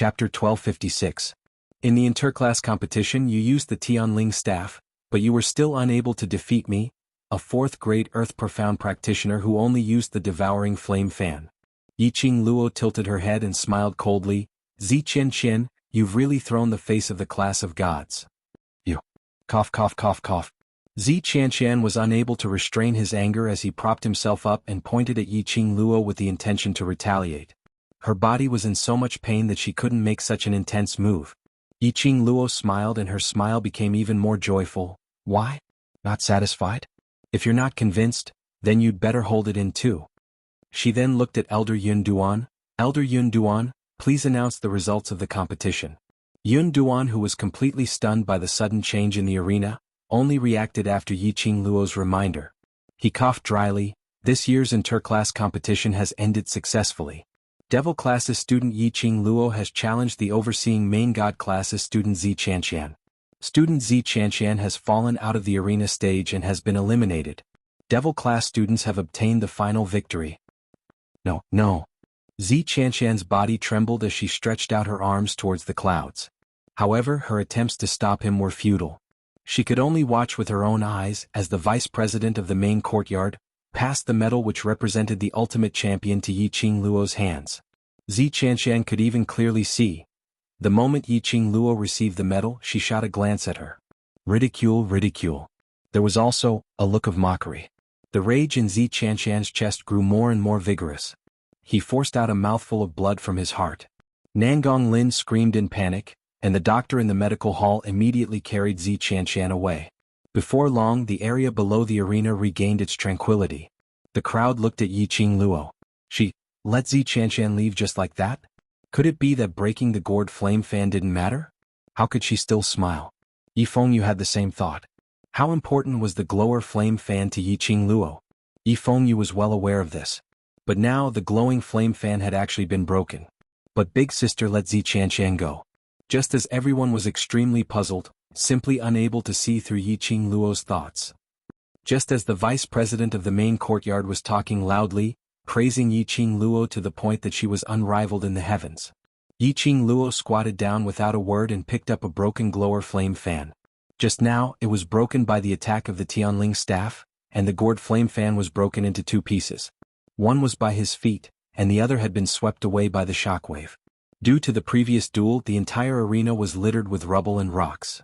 Chapter 1256. In the interclass competition you used the Tianling staff, but you were still unable to defeat me, a 4th grade Earth Profound practitioner who only used the devouring flame fan. Yiqing Luo tilted her head and smiled coldly. Zi Qianqian, you've really thrown the face of the class of gods. You. Cough cough cough cough. Zi Qianqian was unable to restrain his anger as he propped himself up and pointed at Yiqing Luo with the intention to retaliate. Her body was in so much pain that she couldn't make such an intense move. Yiqing Luo smiled and her smile became even more joyful. Why? Not satisfied? If you're not convinced, then you'd better hold it in too. She then looked at Elder Yun Duan. Elder Yun Duan, please announce the results of the competition. Yun Duan, who was completely stunned by the sudden change in the arena, only reacted after Yiqing Luo's reminder. He coughed dryly. This year's interclass competition has ended successfully. Devil Classes student Yiqing Luo has challenged the overseeing Main God Classes student Zi Qianqian. Student Zi Qianqian has fallen out of the arena stage and has been eliminated. Devil Class students have obtained the final victory. No. Zi Qianqian's body trembled as she stretched out her arms towards the clouds. However, her attempts to stop him were futile. She could only watch with her own eyes as the vice president of the main courtyard passed the medal which represented the ultimate champion to Yiqing Luo's hands. Zi Qianqian could even clearly see. The moment Yiqing Luo received the medal, she shot a glance at her. Ridicule, ridicule. There was also a look of mockery. The rage in Zi Qianqian's chest grew more and more vigorous. He forced out a mouthful of blood from his heart. Nangong Lin screamed in panic, and the doctor in the medical hall immediately carried Zi Qianqian away. Before long, the area below the arena regained its tranquility. The crowd looked at Yiqing Luo. She let Zi Qianqian leave just like that? Could it be that breaking the gourd flame fan didn't matter? How could she still smile? Yifeng, you had the same thought. How important was the glower flame fan to Yiqing Luo? Yifeng, you was well aware of this. But now the glowing flame fan had actually been broken. But Big Sister let Zi Qianqian go. Just as everyone was extremely puzzled, simply unable to see through Yiqing Luo's thoughts. Just as the vice president of the main courtyard was talking loudly, praising Yiqing Luo to the point that she was unrivaled in the heavens. Yiqing Luo squatted down without a word and picked up a broken glower flame fan. Just now, it was broken by the attack of the Tianling staff, and the gourd flame fan was broken into 2 pieces. One was by his feet, and the other had been swept away by the shockwave. Due to the previous duel, the entire arena was littered with rubble and rocks.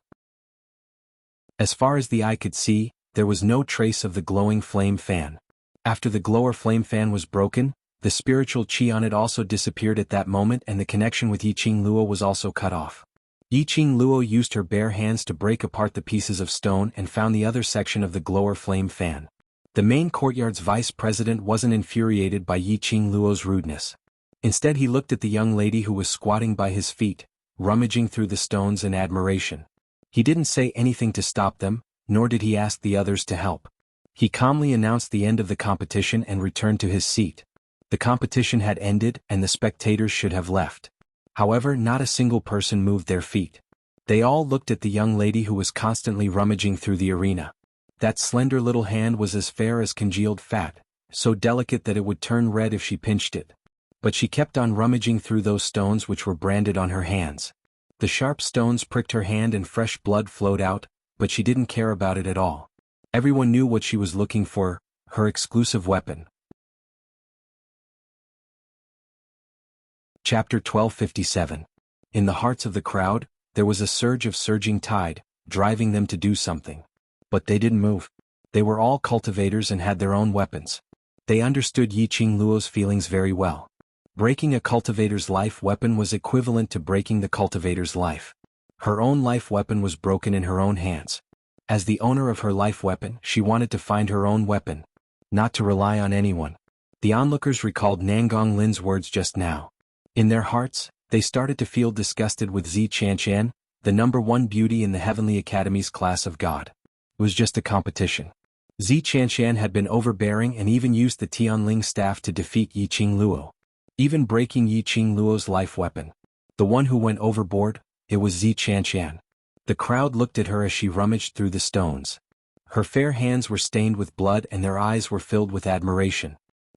As far as the eye could see, there was no trace of the glowing flame fan. After the glower flame fan was broken, the spiritual chi on it also disappeared at that moment, and the connection with Yiqing Luo was also cut off. Yiqing Luo used her bare hands to break apart the pieces of stone and found the other section of the glower flame fan. The main courtyard's vice president wasn't infuriated by Yiqing Luo's rudeness. Instead, he looked at the young lady who was squatting by his feet, rummaging through the stones in admiration. He didn't say anything to stop them, nor did he ask the others to help. He calmly announced the end of the competition and returned to his seat. The competition had ended and the spectators should have left. However, not a single person moved their feet. They all looked at the young lady who was constantly rummaging through the arena. That slender little hand was as fair as congealed fat, so delicate that it would turn red if she pinched it. But she kept on rummaging through those stones which were branded on her hands. The sharp stones pricked her hand and fresh blood flowed out, but she didn't care about it at all. Everyone knew what she was looking for, her exclusive weapon. Chapter 1257. In the hearts of the crowd, there was a surge of surging tide, driving them to do something. But they didn't move. They were all cultivators and had their own weapons. They understood Yiqing Luo's feelings very well. Breaking a cultivator's life weapon was equivalent to breaking the cultivator's life. Her own life weapon was broken in her own hands. As the owner of her life weapon, she wanted to find her own weapon, not to rely on anyone. The onlookers recalled Nangong Lin's words just now. In their hearts, they started to feel disgusted with Zi Qianqian, the #1 beauty in the Heavenly Academy's class of God. It was just a competition. Zi Qianqian had been overbearing and even used the Tianling staff to defeat Yiqing Luo. Even breaking Yiqing Luo's life weapon. The one who went overboard, it was Zi Qianqian. The crowd looked at her as she rummaged through the stones. Her fair hands were stained with blood and their eyes were filled with admiration.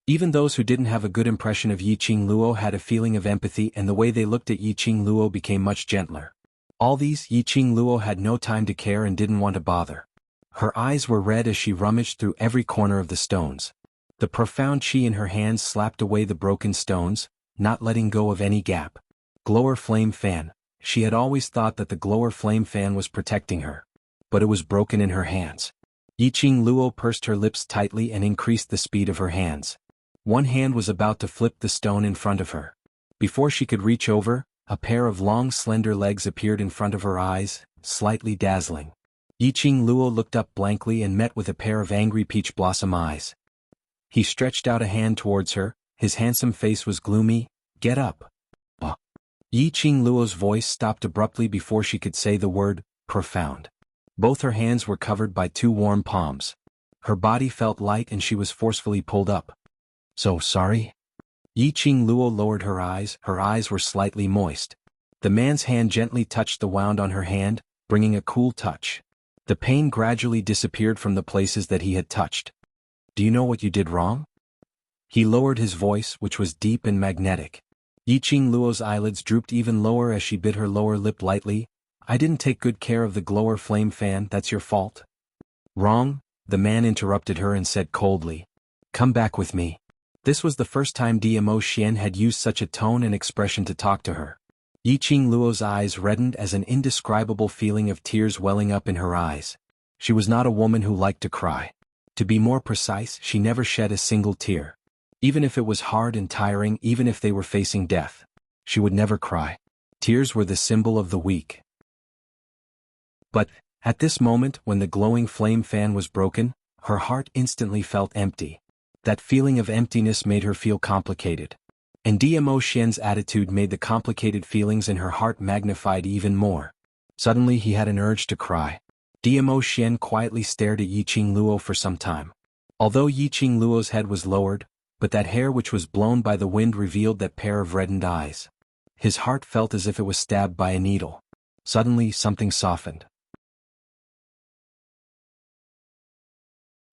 Even those who didn't have a good impression of Yiqing Luo had a feeling of empathy, and the way they looked at Yiqing Luo became much gentler. All these, Yiqing Luo had no time to care and didn't want to bother. Her eyes were red as she rummaged through every corner of the stones. The profound chi in her hands slapped away the broken stones, not letting go of any gap. Glower Flame Fan. She had always thought that the Glower Flame Fan was protecting her. But it was broken in her hands. Yiqing Luo pursed her lips tightly and increased the speed of her hands. One hand was about to flip the stone in front of her. Before she could reach over, a pair of long slender legs appeared in front of her eyes, slightly dazzling. Yiqing Luo looked up blankly and met with a pair of angry peach blossom eyes. He stretched out a hand towards her, his handsome face was gloomy. "Get up." Yiqing Luo's voice stopped abruptly before she could say the word, profound. Both her hands were covered by two warm palms. Her body felt light and she was forcefully pulled up. "So sorry?" Yiqing Luo lowered her eyes were slightly moist. The man's hand gently touched the wound on her hand, bringing a cool touch. The pain gradually disappeared from the places that he had touched. "Do you know what you did wrong?" He lowered his voice, which was deep and magnetic. Yiqing Luo's eyelids drooped even lower as she bit her lower lip lightly. "I didn't take good care of the Glower Flame Fan, that's your fault." "Wrong," the man interrupted her and said coldly. "Come back with me." This was the first time Dmo Xian had used such a tone and expression to talk to her. Yiqing Luo's eyes reddened as an indescribable feeling of tears welling up in her eyes. She was not a woman who liked to cry. To be more precise, she never shed a single tear. Even if it was hard and tiring, even if they were facing death, she would never cry. Tears were the symbol of the weak. But, at this moment when the glowing flame fan was broken, her heart instantly felt empty. That feeling of emptiness made her feel complicated. And Dmo Xian's attitude made the complicated feelings in her heart magnified even more. Suddenly he had an urge to cry. Dmo Xian quietly stared at Yiqing Luo for some time. Although Yiqing Luo's head was lowered, but that hair which was blown by the wind revealed that pair of reddened eyes. His heart felt as if it was stabbed by a needle. Suddenly something softened.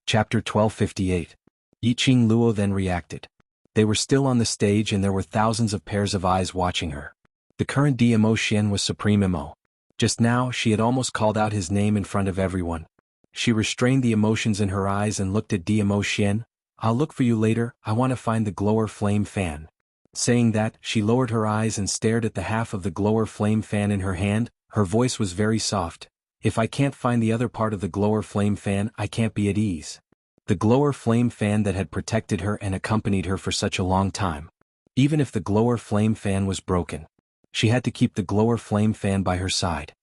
Chapter 1258. Yiqing Luo then reacted. They were still on the stage and there were thousands of pairs of eyes watching her. The current Dmo Xian was Supreme Emo. Just now she had almost called out his name in front of everyone. She restrained the emotions in her eyes and looked at Dmo Xian. "I'll look for you later, I want to find the Glower Flame Fan." Saying that, she lowered her eyes and stared at the half of the Glower Flame Fan in her hand. Her voice was very soft. "If I can't find the other part of the Glower Flame Fan, I can't be at ease." The Glower Flame Fan that had protected her and accompanied her for such a long time. Even if the Glower Flame Fan was broken, she had to keep the Glower Flame Fan by her side.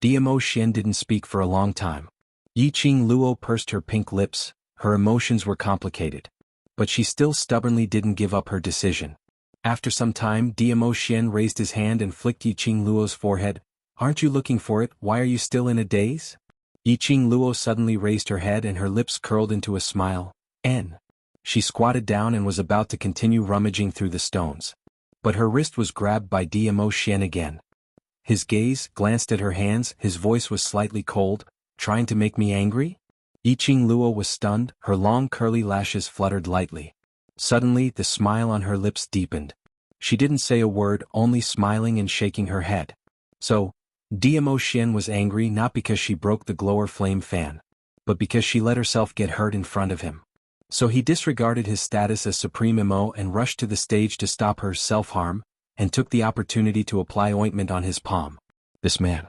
Dmo Xian didn't speak for a long time. Yiqing Luo pursed her pink lips, her emotions were complicated. But she still stubbornly didn't give up her decision. After some time, Dmo Xian raised his hand and flicked Yiqing Luo's forehead. "Aren't you looking for it? Why are you still in a daze?" Yiqing Luo suddenly raised her head and her lips curled into a smile. "N." She squatted down and was about to continue rummaging through the stones. But her wrist was grabbed by Dmo Xian again. His gaze glanced at her hands, his voice was slightly cold. "Trying to make me angry?" Yiqing Luo was stunned, her long curly lashes fluttered lightly. Suddenly the smile on her lips deepened. She didn't say a word, only smiling and shaking her head. So, Dmo Xian was angry not because she broke the Glower Flame Fan, but because she let herself get hurt in front of him. So he disregarded his status as Supreme Emo and rushed to the stage to stop her self-harm, and took the opportunity to apply ointment on his palm. This man.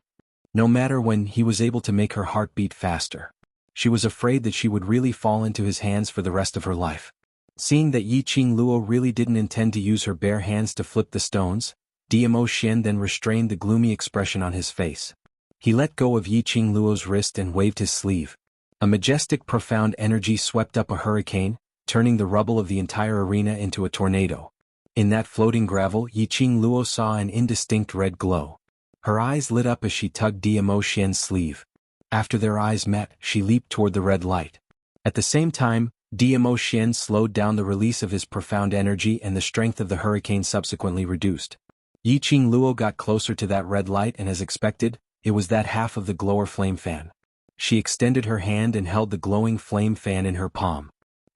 No matter when, he was able to make her heart beat faster. She was afraid that she would really fall into his hands for the rest of her life. Seeing that Yiqing Luo really didn't intend to use her bare hands to flip the stones, Dmo Xian then restrained the gloomy expression on his face. He let go of Yiqing Luo's wrist and waved his sleeve. A majestic profound energy swept up a hurricane, turning the rubble of the entire arena into a tornado. In that floating gravel, Yiqing Luo saw an indistinct red glow. Her eyes lit up as she tugged Dmo Xian's sleeve. After their eyes met, she leaped toward the red light. At the same time, Dmo Xian slowed down the release of his profound energy and the strength of the hurricane subsequently reduced. Yiqing Luo got closer to that red light and as expected, it was that half of the Glower Flame Fan. She extended her hand and held the glowing flame fan in her palm.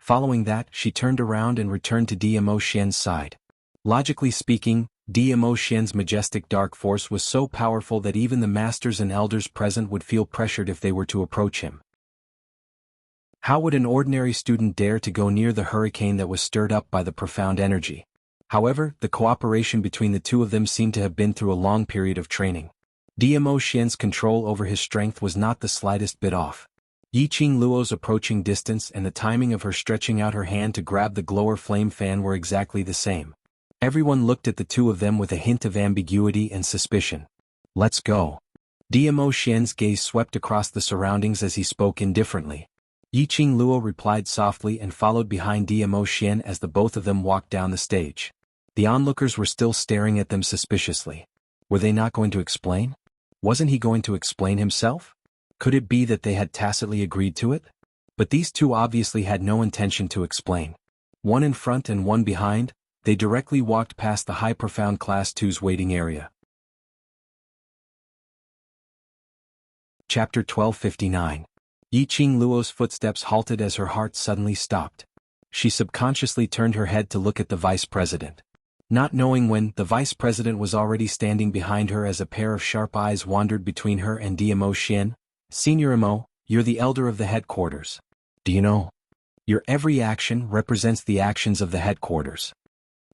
Following that, she turned around and returned to Dmo Xian's side. Logically speaking, Dmo Xian's majestic dark force was so powerful that even the masters and elders present would feel pressured if they were to approach him. How would an ordinary student dare to go near the hurricane that was stirred up by the profound energy? However, the cooperation between the two of them seemed to have been through a long period of training. Dmo Xian's control over his strength was not the slightest bit off. Yiqing Luo's approaching distance and the timing of her stretching out her hand to grab the glower flame fan were exactly the same. Everyone looked at the two of them with a hint of ambiguity and suspicion. "Let's go." Dmo Xian's gaze swept across the surroundings as he spoke indifferently. Yiqing Luo replied softly and followed behind Dmo Xian as the both of them walked down the stage. The onlookers were still staring at them suspiciously. Were they not going to explain? Wasn't he going to explain himself? Could it be that they had tacitly agreed to it? But these two obviously had no intention to explain. One in front and one behind, they directly walked past the high-profound Class 2's waiting area. Chapter 1259. Yiqing Luo's footsteps halted as her heart suddenly stopped. She subconsciously turned her head to look at the vice president. Not knowing when, the vice president was already standing behind her as a pair of sharp eyes wandered between her and Dmo Xian. "Senior Imo, you're the elder of the headquarters. Do you know? Your every action represents the actions of the headquarters."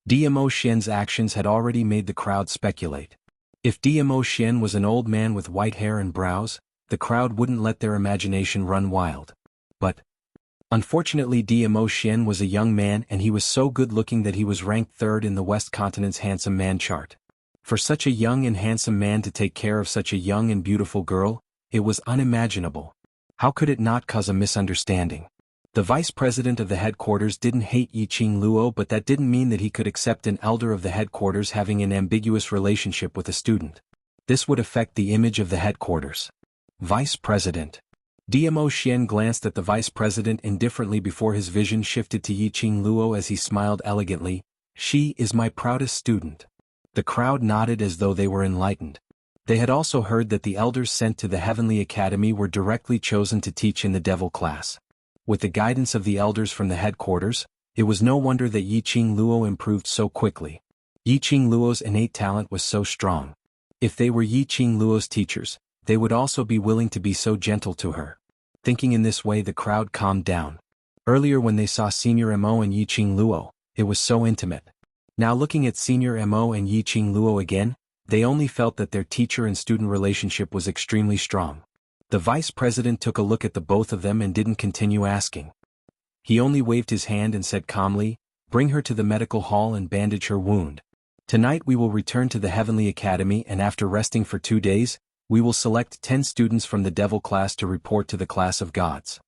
Dmo Xian's actions had already made the crowd speculate. If Dmo Xian was an old man with white hair and brows, the crowd wouldn't let their imagination run wild. But unfortunately, Dmo Xian was a young man and he was so good-looking that he was ranked third in the West Continent's handsome man chart. For such a young and handsome man to take care of such a young and beautiful girl, it was unimaginable. How could it not cause a misunderstanding? The vice president of the headquarters didn't hate Yiqing Luo, but that didn't mean that he could accept an elder of the headquarters having an ambiguous relationship with a student. This would affect the image of the headquarters. Vice President. Dmo Xian glanced at the vice president indifferently before his vision shifted to Yiqing Luo as he smiled elegantly. "She is my proudest student." The crowd nodded as though they were enlightened. They had also heard that the elders sent to the Heavenly Academy were directly chosen to teach in the Devil class. With the guidance of the elders from the headquarters, it was no wonder that Yiqing Luo improved so quickly. Yiqing Luo's innate talent was so strong. If they were Yiqing Luo's teachers, they would also be willing to be so gentle to her. Thinking in this way, the crowd calmed down. Earlier when they saw Senior Mo and Yiqing Luo, it was so intimate. Now looking at Senior Mo and Yiqing Luo again, they only felt that their teacher and student relationship was extremely strong. The vice president took a look at the both of them and didn't continue asking. He only waved his hand and said calmly, "Bring her to the medical hall and bandage her wound. Tonight we will return to the Heavenly Academy, and after resting for 2 days, we will select 10 students from the Devil class to report to the class of gods."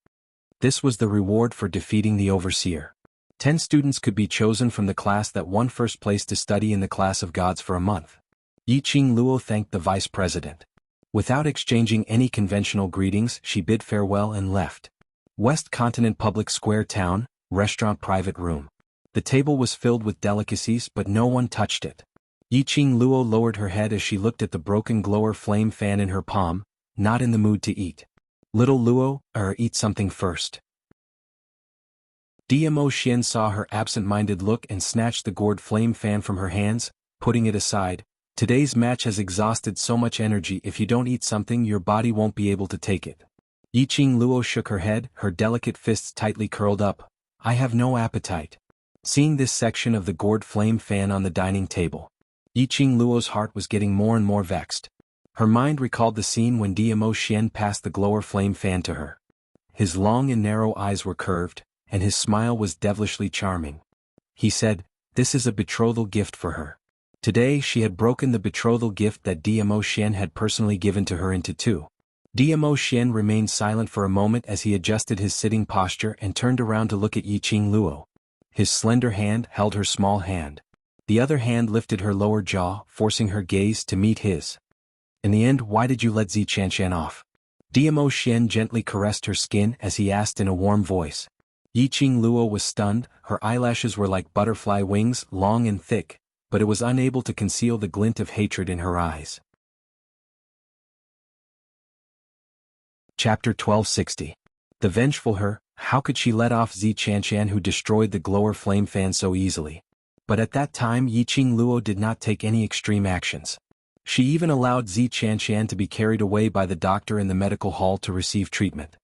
This was the reward for defeating the overseer. 10 students could be chosen from the class that won first place to study in the class of gods for a month. Yiqing Luo thanked the vice president. Without exchanging any conventional greetings, she bid farewell and left. West Continent Public Square Town, Restaurant Private Room. The table was filled with delicacies, but no one touched it. Yiqing Luo lowered her head as she looked at the broken glower flame fan in her palm, not in the mood to eat. "Little Luo, eat something first." Dmo Xian saw her absent-minded look and snatched the gourd flame fan from her hands, putting it aside. "Today's match has exhausted so much energy. If you don't eat something, your body won't be able to take it." Yiqing Luo shook her head, her delicate fists tightly curled up. "I have no appetite." Seeing this section of the gourd flame fan on the dining table, Yiqing Luo's heart was getting more and more vexed. Her mind recalled the scene when Dmo Xian passed the glower flame fan to her. His long and narrow eyes were curved, and his smile was devilishly charming. He said, "This is a betrothal gift for her." Today she had broken the betrothal gift that Dmo Xian had personally given to her into two. Dmo Xian remained silent for a moment as he adjusted his sitting posture and turned around to look at Yiqing Luo. His slender hand held her small hand. The other hand lifted her lower jaw, forcing her gaze to meet his. "In the end, why did you let Zichanshan off?" Dmo Xian gently caressed her skin as he asked in a warm voice. Yiqing Luo was stunned, her eyelashes were like butterfly wings, long and thick, but it was unable to conceal the glint of hatred in her eyes. Chapter 1260. The Vengeful Her, How could she let off Zi Chanshan, who destroyed the glower flame fan so easily? But at that time Yiqing Luo did not take any extreme actions. She even allowed Zi Chanshan to be carried away by the doctor in the medical hall to receive treatment.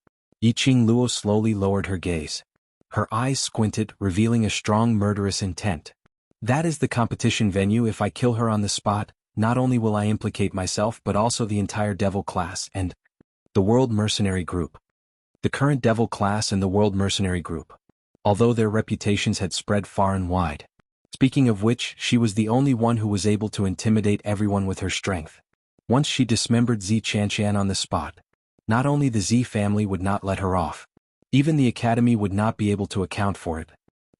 Yiqing Luo slowly lowered her gaze. Her eyes squinted, revealing a strong murderous intent. That is the competition venue. If I kill her on the spot, not only will I implicate myself but also the entire devil class and the World Mercenary Group. The current devil class and the World Mercenary Group. Although their reputations had spread far and wide. Speaking of which, she was the only one who was able to intimidate everyone with her strength. Once she dismembered Zi Chanshan on the spot, not only the Zi family would not let her off, even the academy would not be able to account for it.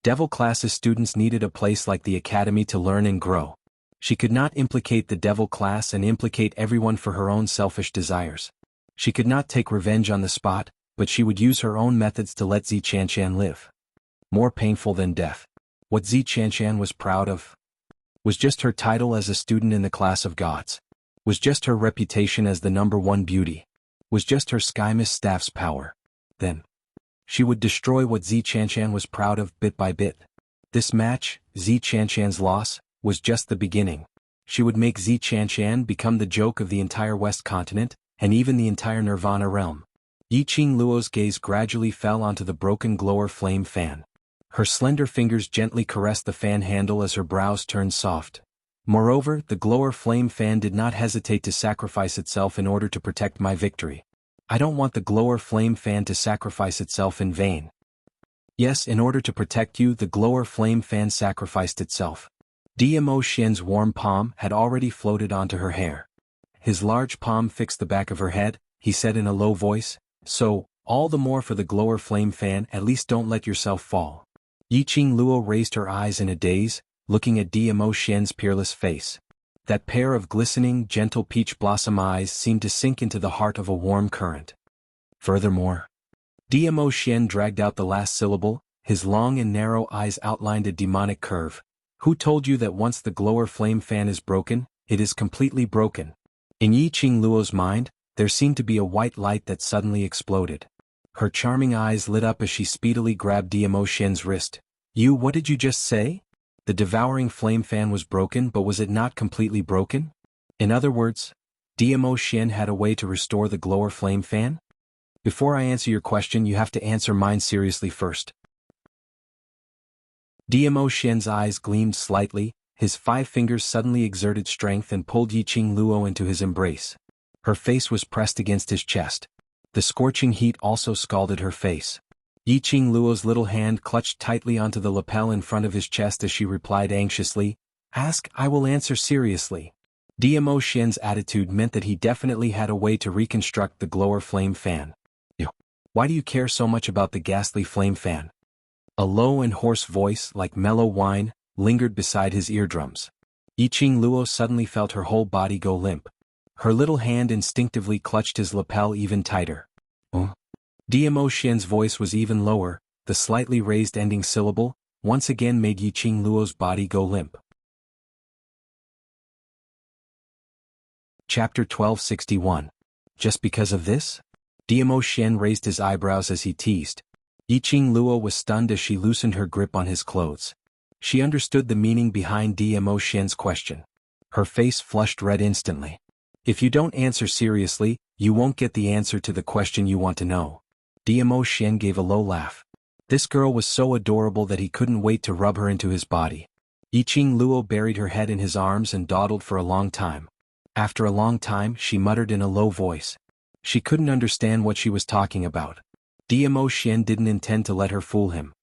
Devil classes students needed a place like the academy to learn and grow. She could not implicate the devil class and implicate everyone for her own selfish desires. She could not take revenge on the spot, but she would use her own methods to let Zi Chanshan live. More painful than death. What Zi Chanshan was proud of was just her title as a student in the class of gods, was just her reputation as the #1 beauty, was just her Skymas staff's power. Then she would destroy what Zi Chanshan was proud of bit by bit. This match, Zi Chanshan's loss, was just the beginning. She would make Zi Chanshan become the joke of the entire West continent, and even the entire Nirvana realm. Yiqing Luo's gaze gradually fell onto the broken glower flame fan. Her slender fingers gently caressed the fan handle as her brows turned soft. Moreover, the glower flame fan did not hesitate to sacrifice itself in order to protect my victory. I don't want the glower flame fan to sacrifice itself in vain. Yes, in order to protect you, the glower flame fan sacrificed itself. Dmo Xian's warm palm had already floated onto her hair. His large palm fixed the back of her head. He said in a low voice, "So, all the more for the glower flame fan, at least don't let yourself fall." Yiqing Luo raised her eyes in a daze, looking at Dmo Xian's peerless face. That pair of glistening, gentle peach blossom eyes seemed to sink into the heart of a warm current. Furthermore, Dmo Xian dragged out the last syllable. His long and narrow eyes outlined a demonic curve. "Who told you that once the glower flame fan is broken, it is completely broken?" In Yiqing Luo's mind, there seemed to be a white light that suddenly exploded. Her charming eyes lit up as she speedily grabbed Dmo Xian's wrist. What did you just say?" The devouring flame fan was broken, but was it not completely broken? In other words, Dmo Xian had a way to restore the glower flame fan? Before I answer your question, you have to answer mine seriously first. Dmo Xian's eyes gleamed slightly. His 5 fingers suddenly exerted strength and pulled Yiqing Luo into his embrace. Her face was pressed against his chest. The scorching heat also scalded her face. Yiqing Luo's little hand clutched tightly onto the lapel in front of his chest as she replied anxiously, "Ask, I will answer seriously." Dmo Xian's attitude meant that he definitely had a way to reconstruct the glower flame fan. "Why do you care so much about the ghastly flame fan?" A low and hoarse voice, like mellow wine, lingered beside his eardrums. Yiqing Luo suddenly felt her whole body go limp. Her little hand instinctively clutched his lapel even tighter. Dmo Xian's voice was even lower. The slightly raised ending syllable once again made Yiqing Luo's body go limp. Chapter 1261. Just because of this? Dmo Xian raised his eyebrows as he teased. Yiqing Luo was stunned as she loosened her grip on his clothes. She understood the meaning behind Dmo Xian's question. Her face flushed red instantly. "If you don't answer seriously, you won't get the answer to the question you want to know." Dmo Xian gave a low laugh. This girl was so adorable that he couldn't wait to rub her into his body. Yiqing Luo buried her head in his arms and dawdled for a long time. After a long time, she muttered in a low voice. She couldn't understand what she was talking about. Dmo Xian didn't intend to let her fool him.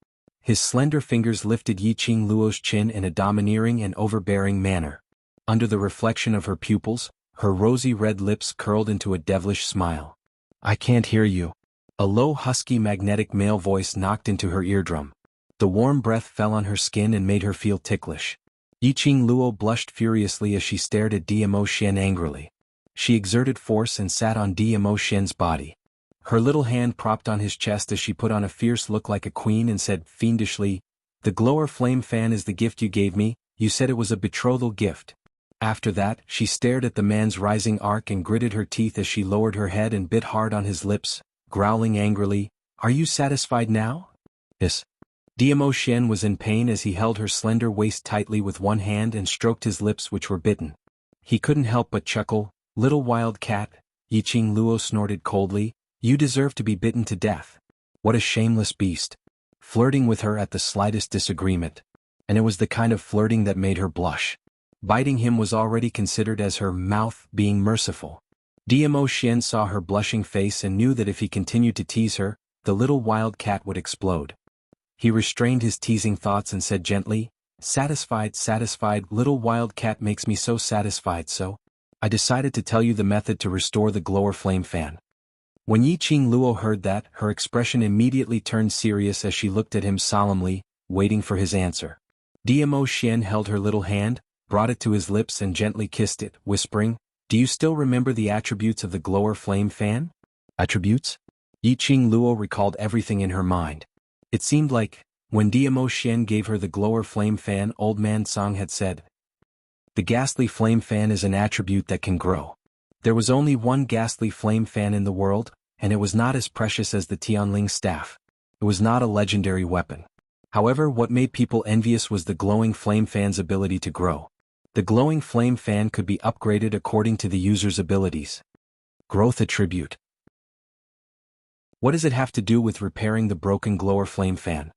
His slender fingers lifted Yiqing Luo's chin in a domineering and overbearing manner. Under the reflection of her pupils, her rosy red lips curled into a devilish smile. "I can't hear you." A low husky magnetic male voice knocked into her eardrum. The warm breath fell on her skin and made her feel ticklish. Yiqing Luo blushed furiously as she stared at Dmo Xian angrily. She exerted force and sat on Dmo Xian's body. Her little hand propped on his chest as she put on a fierce look like a queen and said fiendishly, "The glower flame fan is the gift you gave me. You said it was a betrothal gift." After that, she stared at the man's rising arc and gritted her teeth as she lowered her head and bit hard on his lips, growling angrily, Are you satisfied now? Yes. Diamo Xian was in pain as he held her slender waist tightly with one hand and stroked his lips which were bitten. He couldn't help but chuckle. Little wild cat, Yiqing Luo snorted coldly, you deserve to be bitten to death. What a shameless beast. Flirting with her at the slightest disagreement. And it was the kind of flirting that made her blush. Biting him was already considered as her mouth being merciful. Diamo Xian saw her blushing face and knew that if he continued to tease her, the little wild cat would explode. He restrained his teasing thoughts and said gently, satisfied, little wild cat makes me so satisfied, so I decided to tell you the method to restore the glower flame fan. When Yiqing Luo heard that, her expression immediately turned serious as she looked at him solemnly, waiting for his answer. Diamo Xian held her little hand, brought it to his lips and gently kissed it, whispering, do you still remember the attributes of the glower flame fan? Attributes? Yiqing Luo recalled everything in her mind. It seemed like, when Diamo Xian gave her the glower flame fan, Old Man Song had said, the ghastly flame fan is an attribute that can grow. There was only one ghastly flame fan in the world, and it was not as precious as the Tianling staff. It was not a legendary weapon. However, what made people envious was the glowing flame fan's ability to grow. The glowing flame fan could be upgraded according to the user's abilities. Growth attribute. What does it have to do with repairing the broken glower flame fan?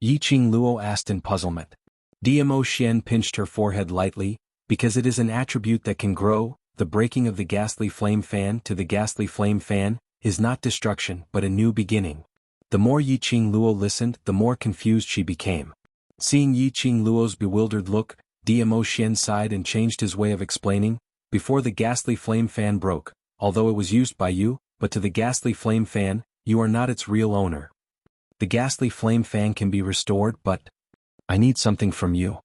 Yiqing Luo asked in puzzlement. Diamo Xian pinched her forehead lightly, because it is an attribute that can grow. The breaking of the ghastly flame fan to the ghastly flame fan is not destruction but a new beginning. The more Yiqing Luo listened, the more confused she became. Seeing Yiqing Luo's bewildered look, Diamo Xian sighed and changed his way of explaining, before the ghastly flame fan broke, although it was used by you, but to the ghastly flame fan, you are not its real owner. The ghastly flame fan can be restored, but I need something from you.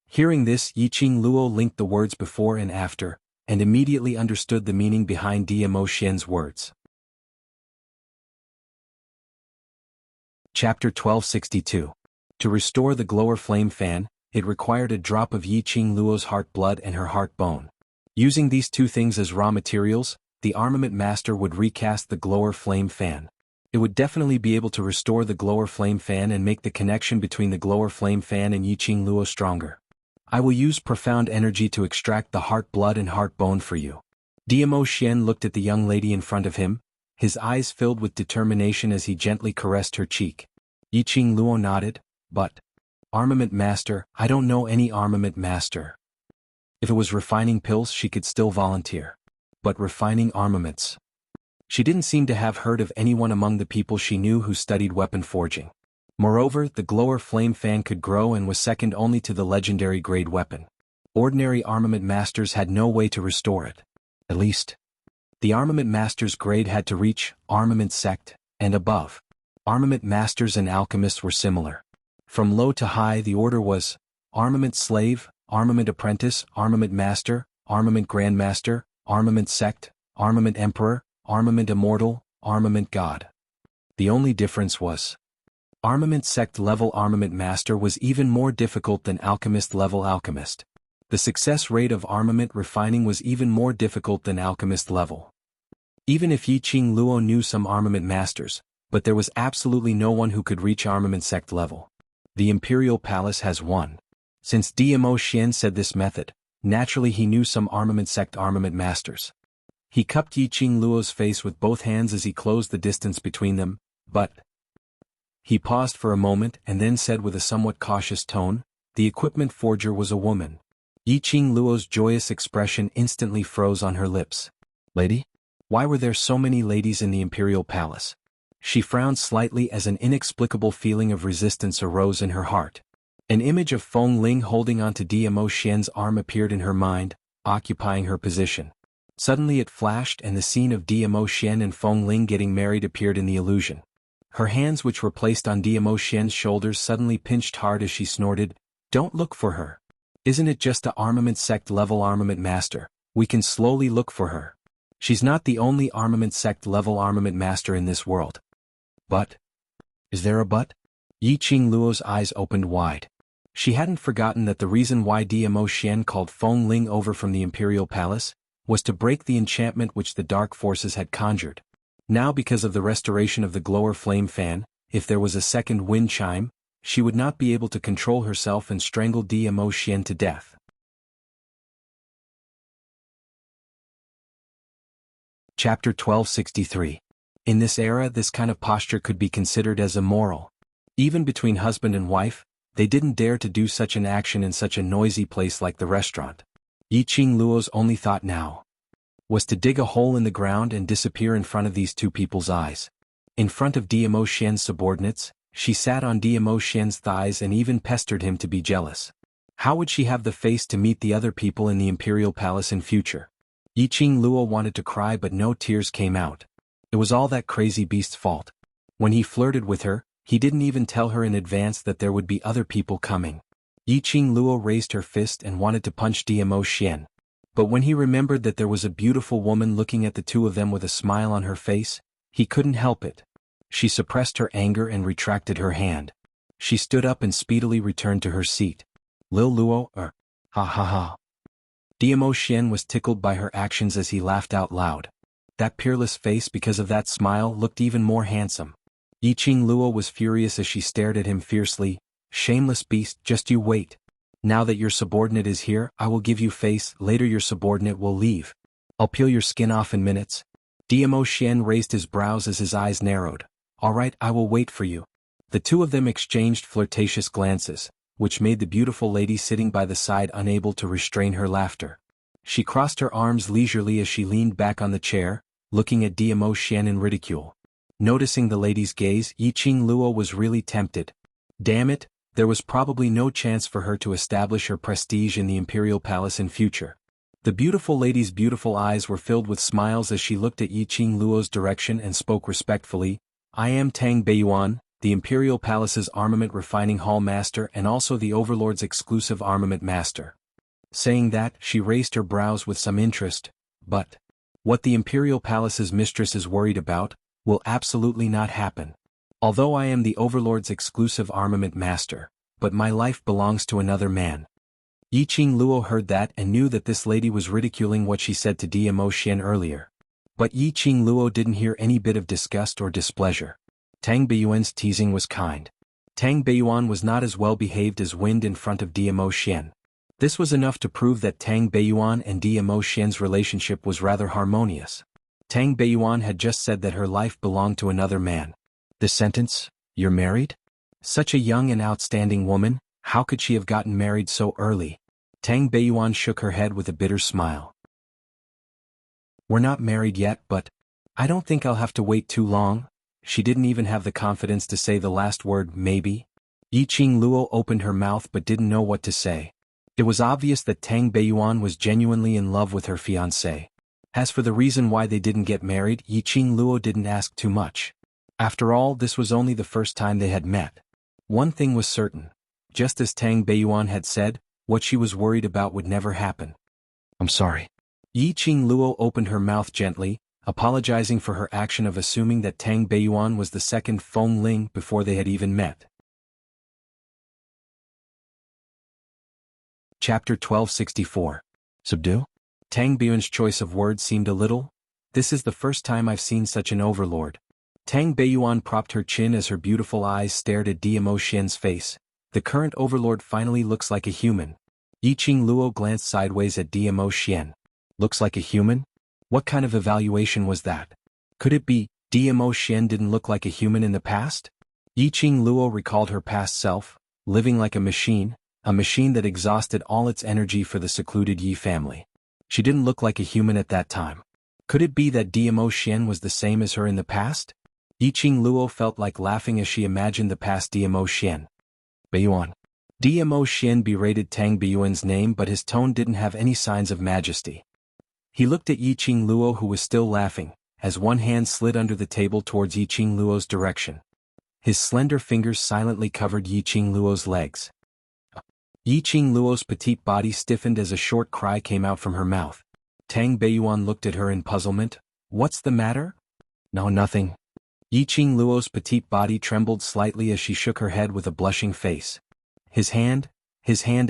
Hearing this, Yiqing Luo linked the words before and after, and immediately understood the meaning behind Diamo Xian's words. Chapter 1262. To restore the glower flame fan, it required a drop of Yiqing Luo's heart blood and her heart bone. Using these two things as raw materials, the armament master would recast the glower flame fan. It would definitely be able to restore the glower flame fan and make the connection between the glower flame fan and Yiqing Luo stronger. I will use profound energy to extract the heart blood and heart bone for you. Diamo Xian looked at the young lady in front of him, his eyes filled with determination as he gently caressed her cheek. Yiqing Luo nodded, but, armament master, I don't know any armament master. If it was refining pills she could still volunteer. But refining armaments. She didn't seem to have heard of anyone among the people she knew who studied weapon forging. Moreover, the glower flame fan could grow and was second only to the legendary grade weapon. Ordinary armament masters had no way to restore it. At least, the armament master's grade had to reach armament sect and above. Armament masters and alchemists were similar. From low to high the order was armament slave, armament apprentice, armament master, armament grandmaster, armament sect, armament emperor, armament immortal, armament god. The only difference was, armament sect level armament master was even more difficult than alchemist level alchemist. The success rate of armament refining was even more difficult than alchemist level. Even if Yiqing Luo knew some armament masters, but there was absolutely no one who could reach armament sect level. The Imperial Palace has one. Since Diamo Xian said this method, naturally he knew some armament sect armament masters. He cupped Yiqing Luo's face with both hands as he closed the distance between them, but... He paused for a moment and then said with a somewhat cautious tone, the equipment forger was a woman. Yiqing Luo's joyous expression instantly froze on her lips. Lady? Why were there so many ladies in the Imperial Palace? She frowned slightly as an inexplicable feeling of resistance arose in her heart. An image of Feng Ling holding onto Diamo Xian's arm appeared in her mind, occupying her position. Suddenly it flashed and the scene of Diamo Xian and Feng Ling getting married appeared in the illusion. Her hands which were placed on Diamo Xian's shoulders suddenly pinched hard as she snorted, "Don't look for her. Isn't it just a armament sect level armament master? We can slowly look for her. She's not the only armament sect level armament master in this world." But? Is there a but? Yiqing Luo's eyes opened wide. She hadn't forgotten that the reason why Diamo Xian called Feng Ling over from the Imperial Palace was to break the enchantment which the dark forces had conjured. Now because of the restoration of the glower flame fan, if there was a second wind chime, she would not be able to control herself and strangle Dmo Xian to death. Chapter 1263. In this era, this kind of posture could be considered as immoral. Even between husband and wife, they didn't dare to do such an action in such a noisy place like the restaurant. Yiqing Luo's only thought now was to dig a hole in the ground and disappear in front of these two people's eyes. In front of Dmo Xian's subordinates, she sat on Dmo Xian's thighs and even pestered him to be jealous. How would she have the face to meet the other people in the imperial palace in future? Yiqing Luo wanted to cry but no tears came out. It was all that crazy beast's fault. When he flirted with her, he didn't even tell her in advance that there would be other people coming. Yiqing Luo raised her fist and wanted to punch Dmo Xian. But when he remembered that there was a beautiful woman looking at the two of them with a smile on her face, he couldn't help it. She suppressed her anger and retracted her hand. She stood up and speedily returned to her seat. Lil Luo, ha ha ha. Dmo Xian was tickled by her actions as he laughed out loud. That peerless face because of that smile looked even more handsome. Yiqing Luo was furious as she stared at him fiercely. Shameless beast, just you wait. Now that your subordinate is here, I will give you face, later your subordinate will leave. I'll peel your skin off in minutes. Dmo Xian raised his brows as his eyes narrowed. All right, I will wait for you. The two of them exchanged flirtatious glances, which made the beautiful lady sitting by the side unable to restrain her laughter. She crossed her arms leisurely as she leaned back on the chair, looking at Dmo Xian in ridicule. Noticing the lady's gaze, Yiqing Luo was really tempted. Damn it, there was probably no chance for her to establish her prestige in the imperial palace in future. The beautiful lady's beautiful eyes were filled with smiles as she looked at Yiqing Luo's direction and spoke respectfully. I am Tang Beiyuan, the imperial palace's armament refining hall master and also the overlord's exclusive armament master. Saying that, she raised her brows with some interest. But what the imperial palace's mistress is worried about will absolutely not happen. Although I am the overlord's exclusive armament master, but my life belongs to another man. Yiqing Luo heard that and knew that this lady was ridiculing what she said to Dmo Xian earlier. But Yiqing Luo didn't hear any bit of disgust or displeasure. Tang Beiyuan's teasing was kind. Tang Beiyuan was not as well behaved as Wind in front of Dmo Xian. This was enough to prove that Tang Beiyuan and Dmo Xian's relationship was rather harmonious. Tang Beiyuan had just said that her life belonged to another man. The sentence, "You're married?" Such a young and outstanding woman, how could she have gotten married so early? Tang Beiyuan shook her head with a bitter smile. We're not married yet, but I don't think I'll have to wait too long. She didn't even have the confidence to say the last word, maybe. Yiqing Luo opened her mouth but didn't know what to say. It was obvious that Tang Beiyuan was genuinely in love with her fiancé. As for the reason why they didn't get married, Yiqing Luo didn't ask too much. After all, this was only the first time they had met. One thing was certain. Just as Tang Beiyuan had said, what she was worried about would never happen. I'm sorry. Yiqing Luo opened her mouth gently, apologizing for her action of assuming that Tang Beiyuan was the second Feng Ling before they had even met. Chapter 1264. Subdue? Tang Beiyuan's choice of words seemed a little. This is the first time I've seen such an overlord. Tang Beiyuan propped her chin as her beautiful eyes stared at Dmo Xian's face. The current overlord finally looks like a human. Yiqing Luo glanced sideways at Dmo Xian. Looks like a human? What kind of evaluation was that? Could it be, Dmo Xian didn't look like a human in the past? Yiqing Luo recalled her past self, living like a machine that exhausted all its energy for the secluded Yi family. She didn't look like a human at that time. Could it be that Dmo Xian was the same as her in the past? Yiqing Luo felt like laughing as she imagined the past Dmo Xian. Beiyuan. Dmo Xian berated Tang Beiyuan's name but his tone didn't have any signs of majesty. He looked at Yiqing Luo who was still laughing, as one hand slid under the table towards Yiqing Luo's direction. His slender fingers silently covered Yiqing Luo's legs. Yiqing Luo's petite body stiffened as a short cry came out from her mouth. Tang Beiyuan looked at her in puzzlement. What's the matter? No, nothing. Yiqing Luo's petite body trembled slightly as she shook her head with a blushing face. His hand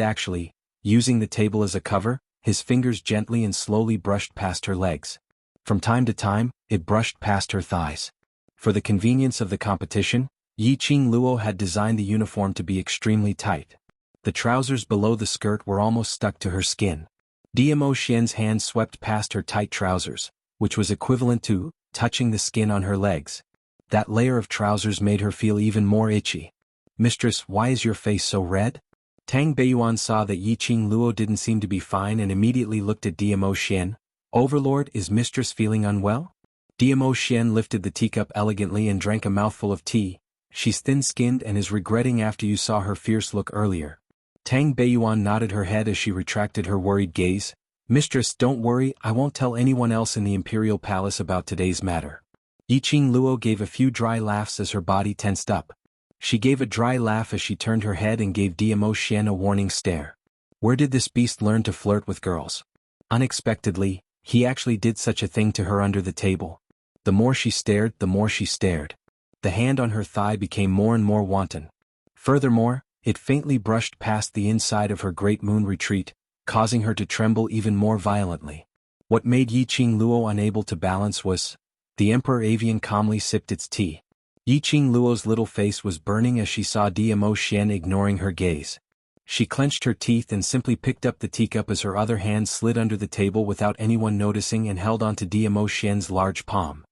actually, using the table as a cover, his fingers gently and slowly brushed past her legs. From time to time, it brushed past her thighs. For the convenience of the competition, Yiqing Luo had designed the uniform to be extremely tight. The trousers below the skirt were almost stuck to her skin. Diamo Xian's hand swept past her tight trousers, which was equivalent to touching the skin on her legs. That layer of trousers made her feel even more itchy. "Mistress, why is your face so red?" Tang Beiyuan saw that Yiqing Luo didn't seem to be fine and immediately looked at Diamo Xian. "Overlord, is mistress feeling unwell?" Diamo Xian lifted the teacup elegantly and drank a mouthful of tea. "She's thin-skinned and is regretting after you saw her fierce look earlier." Tang Beiyuan nodded her head as she retracted her worried gaze. "Mistress, don't worry, I won't tell anyone else in the Imperial Palace about today's matter." Yiqing Luo gave a few dry laughs as her body tensed up. She gave a dry laugh as she turned her head and gave Diamo Xian a warning stare. Where did this beast learn to flirt with girls? Unexpectedly, he actually did such a thing to her under the table. The more she stared, the more she stared. The hand on her thigh became more and more wanton. Furthermore, it faintly brushed past the inside of her great moon retreat, causing her to tremble even more violently. What made Yiqing Luo unable to balance was, the Emperor Avian calmly sipped its tea. Yiqing Luo's little face was burning as she saw Diamo Xian ignoring her gaze. She clenched her teeth and simply picked up the teacup as her other hand slid under the table without anyone noticing and held onto Diamo Xian's large palm.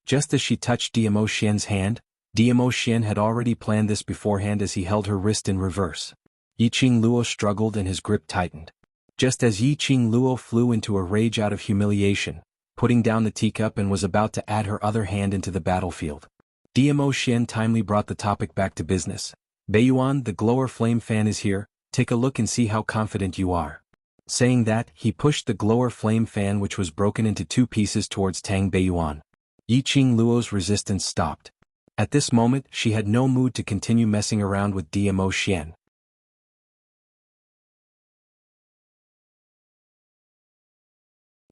Just as she touched Diamo Xian's hand, Diamo Xian had already planned this beforehand as he held her wrist in reverse. Yiqing Luo struggled and his grip tightened. Just as Yiqing Luo flew into a rage out of humiliation, putting down the teacup and was about to add her other hand into the battlefield, Diamo Xian timely brought the topic back to business. "Beiyuan, the glower flame fan is here, take a look and see how confident you are." Saying that, he pushed the glower flame fan, which was broken into two pieces, towards Tang Beiyuan. Yiqing Luo's resistance stopped. At this moment, she had no mood to continue messing around with Diamo Xian.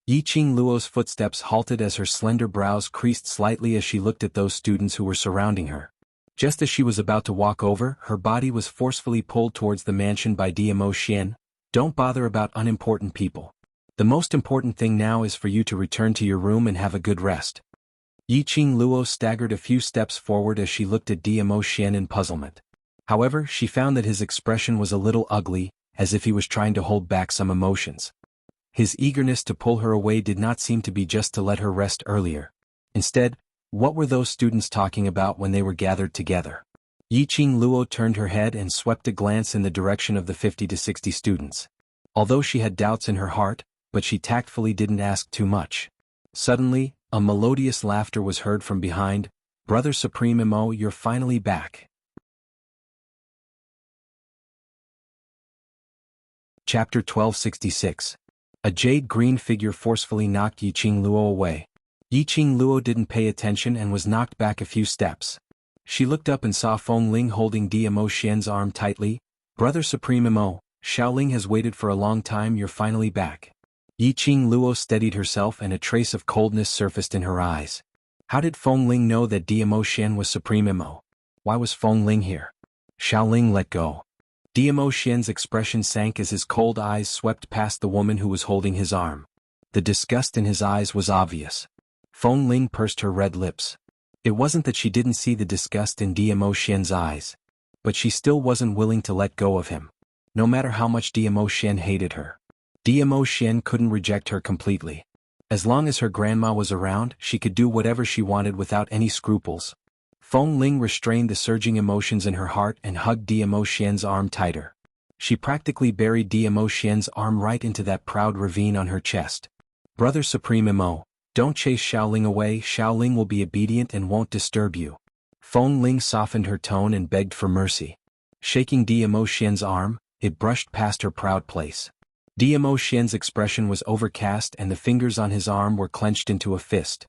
Yiqing Luo's footsteps halted as her slender brows creased slightly as she looked at those students who were surrounding her. Just as she was about to walk over, her body was forcefully pulled towards the mansion by Diamo Xian. "Don't bother about unimportant people. The most important thing now is for you to return to your room and have a good rest." Yiqing Luo staggered a few steps forward as she looked at Diamo Xian in puzzlement. However, she found that his expression was a little ugly, as if he was trying to hold back some emotions. His eagerness to pull her away did not seem to be just to let her rest earlier. Instead, what were those students talking about when they were gathered together? Yiqing Luo turned her head and swept a glance in the direction of the 50 to 60 students. Although she had doubts in her heart, but she tactfully didn't ask too much. Suddenly, a melodious laughter was heard from behind. "Brother Supreme Imo, you're finally back." Chapter 1266. A jade-green figure forcefully knocked Yiqing Luo away. Yiqing Luo didn't pay attention and was knocked back a few steps. She looked up and saw Feng Ling holding Diamo Xian's arm tightly. "Brother Supreme Imo, Xiaoling has waited for a long time, you're finally back." Yiqing Luo steadied herself and a trace of coldness surfaced in her eyes. How did Feng Ling know that Diamo Xian was Supreme Imo? Why was Feng Ling here? Xiaoling let go. Diamo Xian's expression sank as his cold eyes swept past the woman who was holding his arm. The disgust in his eyes was obvious. Feng Ling pursed her red lips. It wasn't that she didn't see the disgust in Diamo Xian's eyes, but she still wasn't willing to let go of him. No matter how much Diamo Xian hated her, Diamo Xian couldn't reject her completely. As long as her grandma was around, she could do whatever she wanted without any scruples. Feng Ling restrained the surging emotions in her heart and hugged Diamo Xian's arm tighter. She practically buried Diamo Xian's arm right into that proud ravine on her chest. "Brother Supreme Imo, don't chase Xiaoling away, Xiaoling will be obedient and won't disturb you." Feng Ling softened her tone and begged for mercy. Shaking Diamo Xian's arm, it brushed past her proud place. Diamo Xian's expression was overcast and the fingers on his arm were clenched into a fist.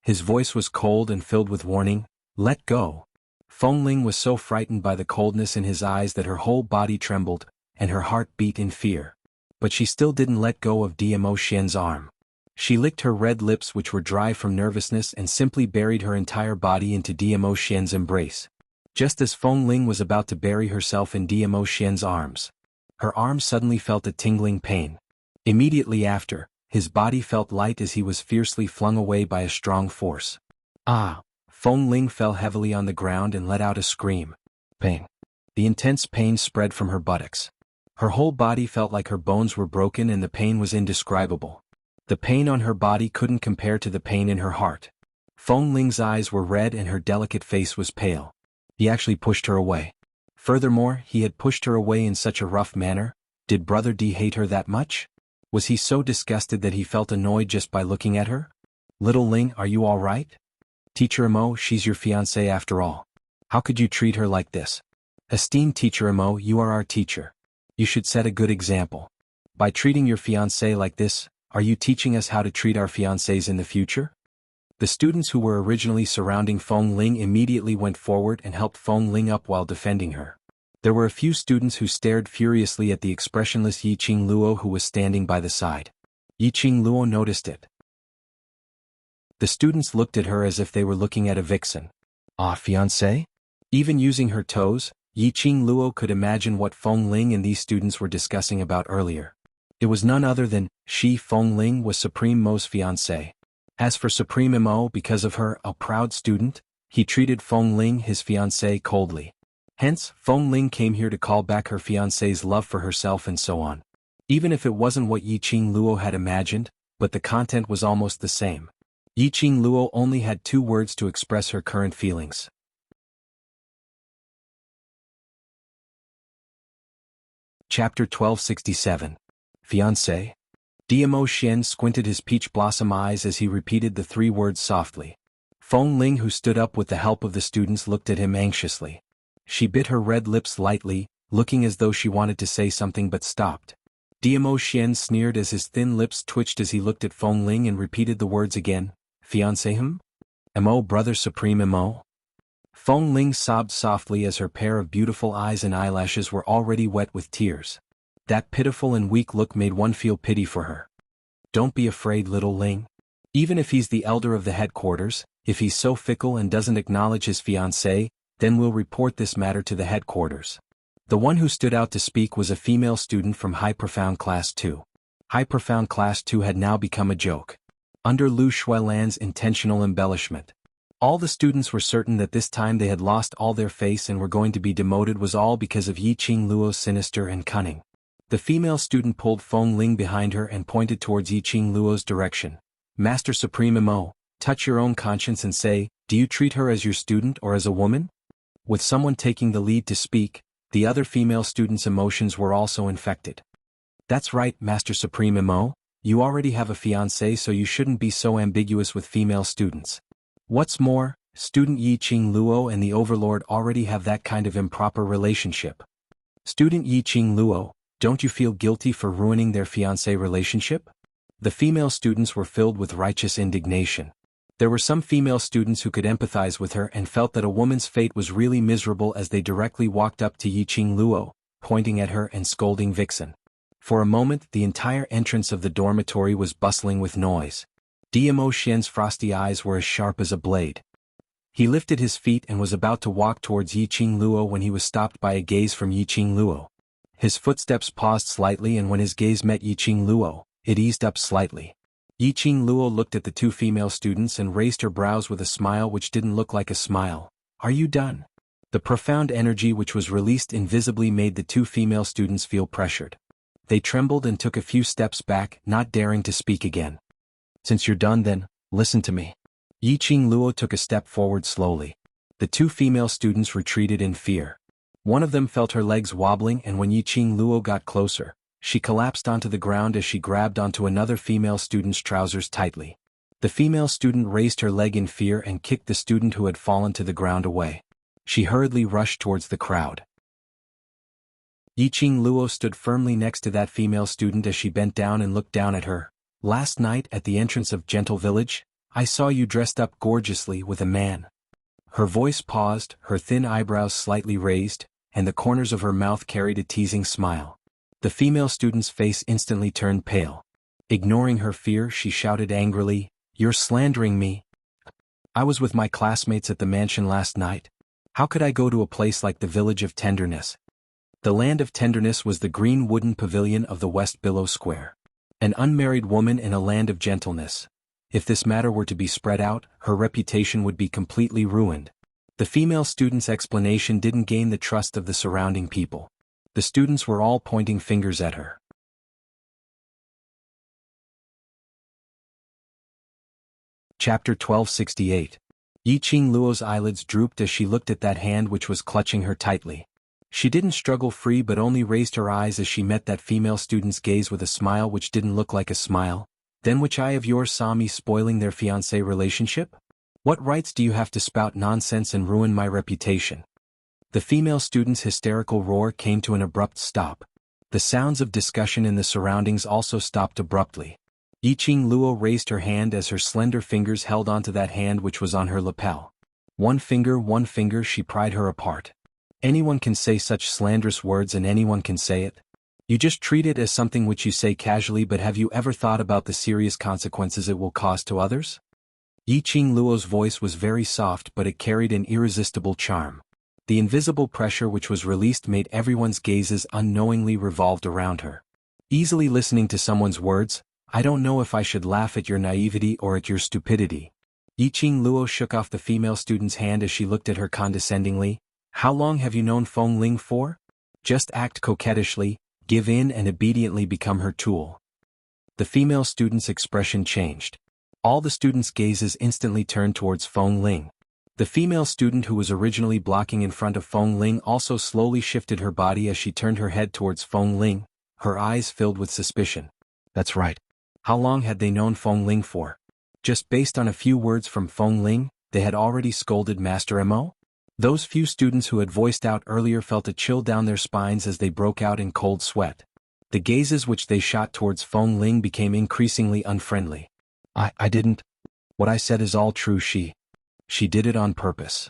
His voice was cold and filled with warning. "Let go." Feng Ling was so frightened by the coldness in his eyes that her whole body trembled, and her heart beat in fear. But she still didn't let go of Diamo Xian's arm. She licked her red lips, which were dry from nervousness, and simply buried her entire body into Diamo Xian's embrace. Just as Feng Ling was about to bury herself in Diamo Xian's arms, her arm suddenly felt a tingling pain. Immediately after, His body felt light as he was fiercely flung away by a strong force. Ah! Feng Ling fell heavily on the ground and let out a scream. Pain. The intense pain spread from her buttocks. Her whole body felt like her bones were broken and the pain was indescribable. The pain on her body couldn't compare to the pain in her heart. Feng Ling's eyes were red and her delicate face was pale. He actually pushed her away. Furthermore, he had pushed her away in such a rough manner. Did Brother D hate her that much? Was he so disgusted that he felt annoyed just by looking at her? Little Ling, are you all right? Teacher Mo, she's your fiancée after all. How could you treat her like this? Esteemed Teacher Mo, you are our teacher. You should set a good example. By treating your fiancée like this, are you teaching us how to treat our fiancés in the future? The students who were originally surrounding Feng Ling immediately went forward and helped Feng Ling up while defending her. There were a few students who stared furiously at the expressionless Yiqing Luo who was standing by the side. Yiqing Luo noticed it. The students looked at her as if they were looking at a vixen. Ah, fiancé? Even using her toes, Yiqing Luo could imagine what Feng Ling and these students were discussing about earlier. It was none other than, Feng Ling was Supreme Mo's fiancé. As for Supreme Mo, because of her, a proud student, he treated Feng Ling, his fiancé, coldly. Hence, Feng Ling came here to call back her fiancé's love for herself and so on. Even if it wasn't what Yiqing Luo had imagined, but the content was almost the same. Yiqing Luo only had 2 words to express her current feelings. Chapter 1267. Fiancé? Diamo Xian squinted his peach blossom eyes as he repeated the 3 words softly. Feng Ling, who stood up with the help of the students, looked at him anxiously. She bit her red lips lightly, looking as though she wanted to say something but stopped. Diamo Xian sneered as his thin lips twitched as he looked at Feng Ling and repeated the words again. Fiancé him? Mo, brother supreme Mo? Feng Ling sobbed softly as her pair of beautiful eyes and eyelashes were already wet with tears. That pitiful and weak look made one feel pity for her. Don't be afraid, little Ling. Even if he's the elder of the headquarters, if he's so fickle and doesn't acknowledge his fiancée, then we'll report this matter to the headquarters. The one who stood out to speak was a female student from High Profound Class 2. High Profound Class 2 had now become a joke. Under Lu Shuilan's intentional embellishment. All the students were certain that this time they had lost all their face and were going to be demoted was all because of Yiqing Luo's sinister and cunning. The female student pulled Feng Ling behind her and pointed towards Yiqing Luo's direction. Master Supreme Mo, touch your own conscience and say, do you treat her as your student or as a woman? With someone taking the lead to speak, the other female students' emotions were also infected. That's right, Master Supreme Mo, you already have a fiancé, so you shouldn't be so ambiguous with female students. What's more, student Yiqing Luo and the Overlord already have that kind of improper relationship. Student Yiqing Luo, don't you feel guilty for ruining their fiancé relationship? The female students were filled with righteous indignation. There were some female students who could empathize with her and felt that a woman's fate was really miserable as they directly walked up to Yiqing Luo, pointing at her and scolding vixen. For a moment, the entire entrance of the dormitory was bustling with noise. Diamo Xian's frosty eyes were as sharp as a blade. He lifted his feet and was about to walk towards Yiqing Luo when he was stopped by a gaze from Yiqing Luo. His footsteps paused slightly, and when his gaze met Yiqing Luo, it eased up slightly. Yiqing Luo looked at the 2 female students and raised her brows with a smile which didn't look like a smile. Are you done? The profound energy which was released invisibly made the 2 female students feel pressured. They trembled and took a few steps back, not daring to speak again. Since you're done then, listen to me. Yiqing Luo took a step forward slowly. The 2 female students retreated in fear. One of them felt her legs wobbling, and when Yiqing Luo got closer, she collapsed onto the ground as she grabbed onto another female student's trousers tightly. The female student raised her leg in fear and kicked the student who had fallen to the ground away. She hurriedly rushed towards the crowd. Yiqing Luo stood firmly next to that female student as she bent down and looked down at her. Last night at the entrance of Gentle Village, I saw you dressed up gorgeously with a man. Her voice paused, her thin eyebrows slightly raised, and the corners of her mouth carried a teasing smile. The female student's face instantly turned pale. Ignoring her fear, she shouted angrily, "You're slandering me. I was with my classmates at the mansion last night. How could I go to a place like the Village of Tenderness?" The Land of Tenderness was the green wooden pavilion of the West Billow Square. An unmarried woman in a land of gentleness. If this matter were to be spread out, her reputation would be completely ruined. The female student's explanation didn't gain the trust of the surrounding people. The students were all pointing fingers at her. Chapter 1268. Yiqing Luo's eyelids drooped as she looked at that hand which was clutching her tightly. She didn't struggle free but only raised her eyes as she met that female student's gaze with a smile which didn't look like a smile. Then which eye of yours saw me spoiling their fiancé relationship? What rights do you have to spout nonsense and ruin my reputation? The female student's hysterical roar came to an abrupt stop. The sounds of discussion in the surroundings also stopped abruptly. Yiqing Luo raised her hand as her slender fingers held onto that hand which was on her lapel. One finger, she pried her apart. Anyone can say such slanderous words and anyone can say it. You just treat it as something which you say casually, but have you ever thought about the serious consequences it will cause to others? Yiqing Luo's voice was very soft but it carried an irresistible charm. The invisible pressure which was released made everyone's gazes unknowingly revolved around her. Easily listening to someone's words, I don't know if I should laugh at your naivety or at your stupidity. Yiqing Luo shook off the female student's hand as she looked at her condescendingly. How long have you known Feng Ling for? Just act coquettishly, give in and obediently become her tool. The female student's expression changed. All the students' gazes instantly turned towards Feng Ling. The female student who was originally blocking in front of Feng Ling also slowly shifted her body as she turned her head towards Feng Ling, her eyes filled with suspicion. That's right. How long had they known Feng Ling for? Just based on a few words from Feng Ling, they had already scolded Master Mo? Those few students who had voiced out earlier felt a chill down their spines as they broke out in cold sweat. The gazes which they shot towards Feng Ling became increasingly unfriendly. I didn't. What I said is all true. She did it on purpose.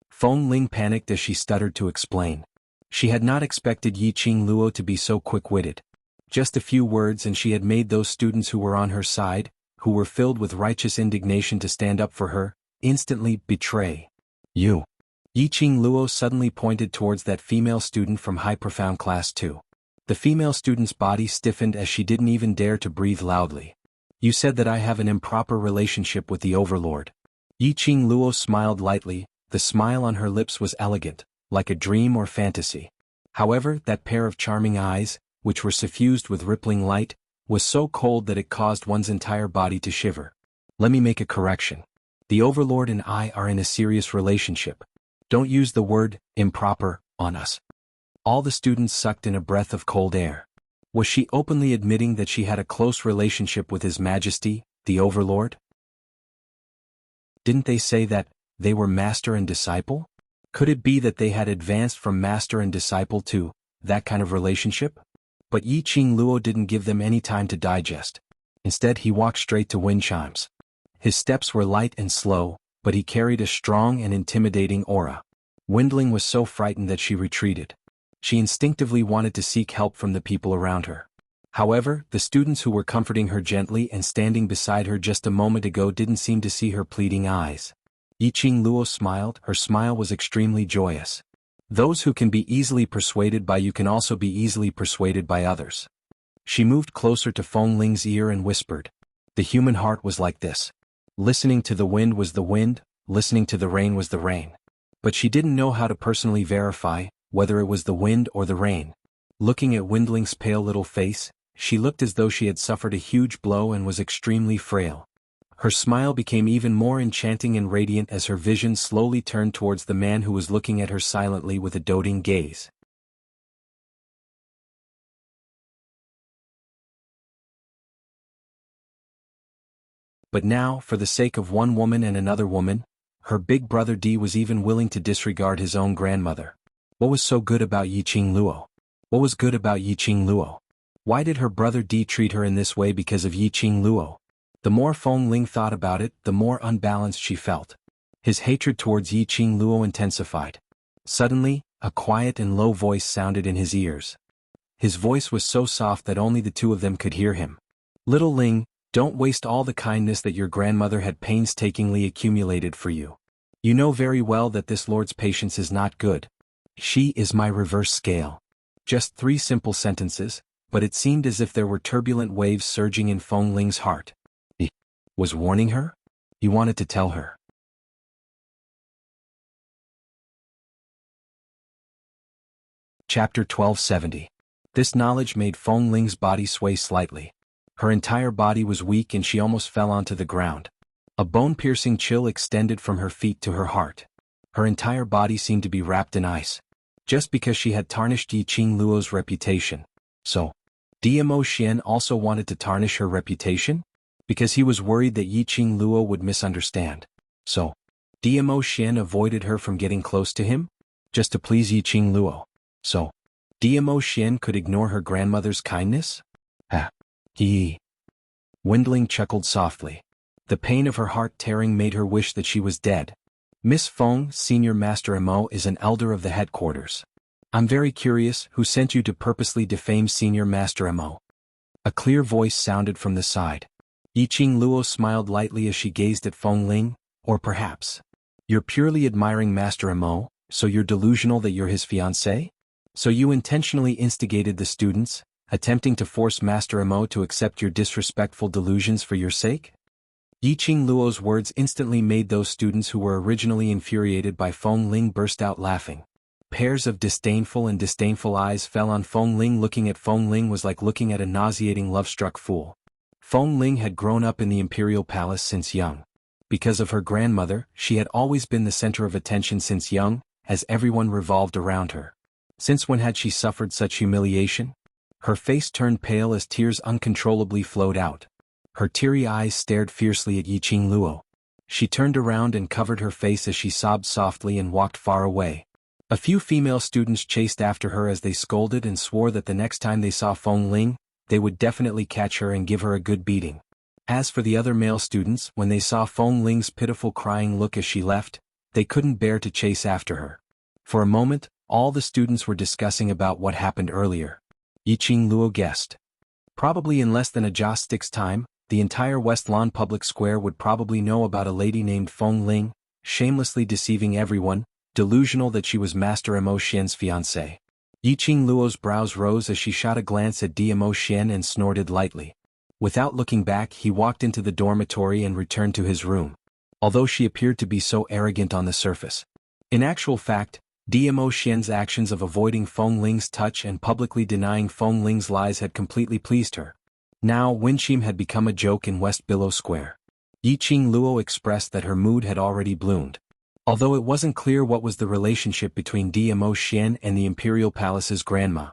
Feng Ling panicked as she stuttered to explain. She had not expected Yiqing Luo to be so quick-witted. Just a few words and she had made those students who were on her side, who were filled with righteous indignation to stand up for her, instantly betray. You. Yiqing Luo suddenly pointed towards that female student from High Profound Class 2. The female student's body stiffened as she didn't even dare to breathe loudly. You said that I have an improper relationship with the Overlord. Yiqing Luo smiled lightly, the smile on her lips was elegant, like a dream or fantasy. However, that pair of charming eyes, which were suffused with rippling light, was so cold that it caused one's entire body to shiver. Let me make a correction. The Overlord and I are in a serious relationship. Don't use the word improper on us. All the students sucked in a breath of cold air. Was she openly admitting that she had a close relationship with His Majesty, the Overlord? Didn't they say that they were master and disciple? Could it be that they had advanced from master and disciple to that kind of relationship? But Yiqing Luo didn't give them any time to digest. Instead he walked straight to wind chimes. His steps were light and slow, but he carried a strong and intimidating aura. Windling was so frightened that she retreated. She instinctively wanted to seek help from the people around her. However, the students who were comforting her gently and standing beside her just a moment ago didn't seem to see her pleading eyes. Yiqing Luo smiled. Her smile was extremely joyous. Those who can be easily persuaded by you can also be easily persuaded by others. She moved closer to Feng Ling's ear and whispered. The human heart was like this. Listening to the wind was the wind, listening to the rain was the rain. But she didn't know how to personally verify whether it was the wind or the rain. Looking at Windling's pale little face, she looked as though she had suffered a huge blow and was extremely frail. Her smile became even more enchanting and radiant as her vision slowly turned towards the man who was looking at her silently with a doting gaze. But now, for the sake of one woman and another woman, her big brother D was even willing to disregard his own grandmother. What was so good about Yiqing Luo? What was good about Yiqing Luo? Why did her brother D treat her in this way because of Yiqing Luo? The more Feng Ling thought about it, the more unbalanced she felt. His hatred towards Yiqing Luo intensified. Suddenly, a quiet and low voice sounded in his ears. His voice was so soft that only the two of them could hear him. Little Ling, don't waste all the kindness that your grandmother had painstakingly accumulated for you. You know very well that this lord's patience is not good. She is my reverse scale. Just 3 simple sentences, but it seemed as if there were turbulent waves surging in Feng Ling's heart. He was warning her? He wanted to tell her. Chapter 1270. This knowledge made Feng Ling's body sway slightly. Her entire body was weak and she almost fell onto the ground. A bone-piercing chill extended from her feet to her heart. Her entire body seemed to be wrapped in ice. Just because she had tarnished Yiqing Luo's reputation. So, Dmo Xian also wanted to tarnish her reputation? Because he was worried that Yiqing Luo would misunderstand. So, Dmo Xian avoided her from getting close to him? Just to please Yiqing Luo. So, Dmo Xian could ignore her grandmother's kindness? He. Windling chuckled softly. The pain of her heart tearing made her wish that she was dead. Miss Feng, Senior Master Mo, is an elder of the headquarters. I'm very curious, who sent you to purposely defame Senior Master Mo? A clear voice sounded from the side. Yiqing Luo smiled lightly as she gazed at Feng Ling, or perhaps, you're purely admiring Master Mo, so you're delusional that you're his fiancé? So you intentionally instigated the students, attempting to force Master Mo to accept your disrespectful delusions for your sake? Yiqing Luo's words instantly made those students who were originally infuriated by Feng Ling burst out laughing. Pairs of disdainful eyes fell on Feng Ling. Looking at Feng Ling was like looking at a nauseating love-struck fool. Feng Ling had grown up in the imperial palace since young. Because of her grandmother, she had always been the center of attention since young, as everyone revolved around her. Since when had she suffered such humiliation? Her face turned pale as tears uncontrollably flowed out. Her teary eyes stared fiercely at Yiqing Luo. She turned around and covered her face as she sobbed softly and walked far away. A few female students chased after her as they scolded and swore that the next time they saw Feng Ling, they would definitely catch her and give her a good beating. As for the other male students, when they saw Feng Ling's pitiful crying look as she left, they couldn't bear to chase after her. For a moment, all the students were discussing about what happened earlier. Yiqing Luo guessed. Probably in less than a joss stick's time, the entire West Lawn Public Square would probably know about a lady named Feng Ling, shamelessly deceiving everyone, delusional that she was Master Mo Xian's fiancée. Yiqing Luo's brows rose as she shot a glance at Dmo Xian and snorted lightly. Without looking back, he walked into the dormitory and returned to his room. Although she appeared to be so arrogant on the surface. In actual fact, Dmo Xian's actions of avoiding Feng Ling's touch and publicly denying Feng Ling's lies had completely pleased her. Now Winshim had become a joke in West Billow Square. Yiqing Luo expressed that her mood had already bloomed. Although it wasn't clear what was the relationship between Dmo Xian and the Imperial Palace's grandma.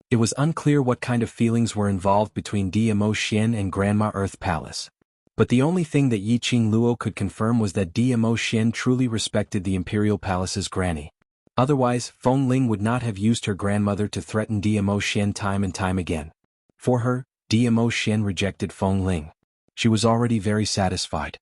It was unclear what kind of feelings were involved between Dmo Xian and Grandma Earth Palace. But the only thing that Yiqing Luo could confirm was that Dmo Xian truly respected the Imperial Palace's granny. Otherwise, Feng Ling would not have used her grandmother to threaten Dmo Xian time and time again. For her, Dmo Xian rejected Feng Ling. She was already very satisfied.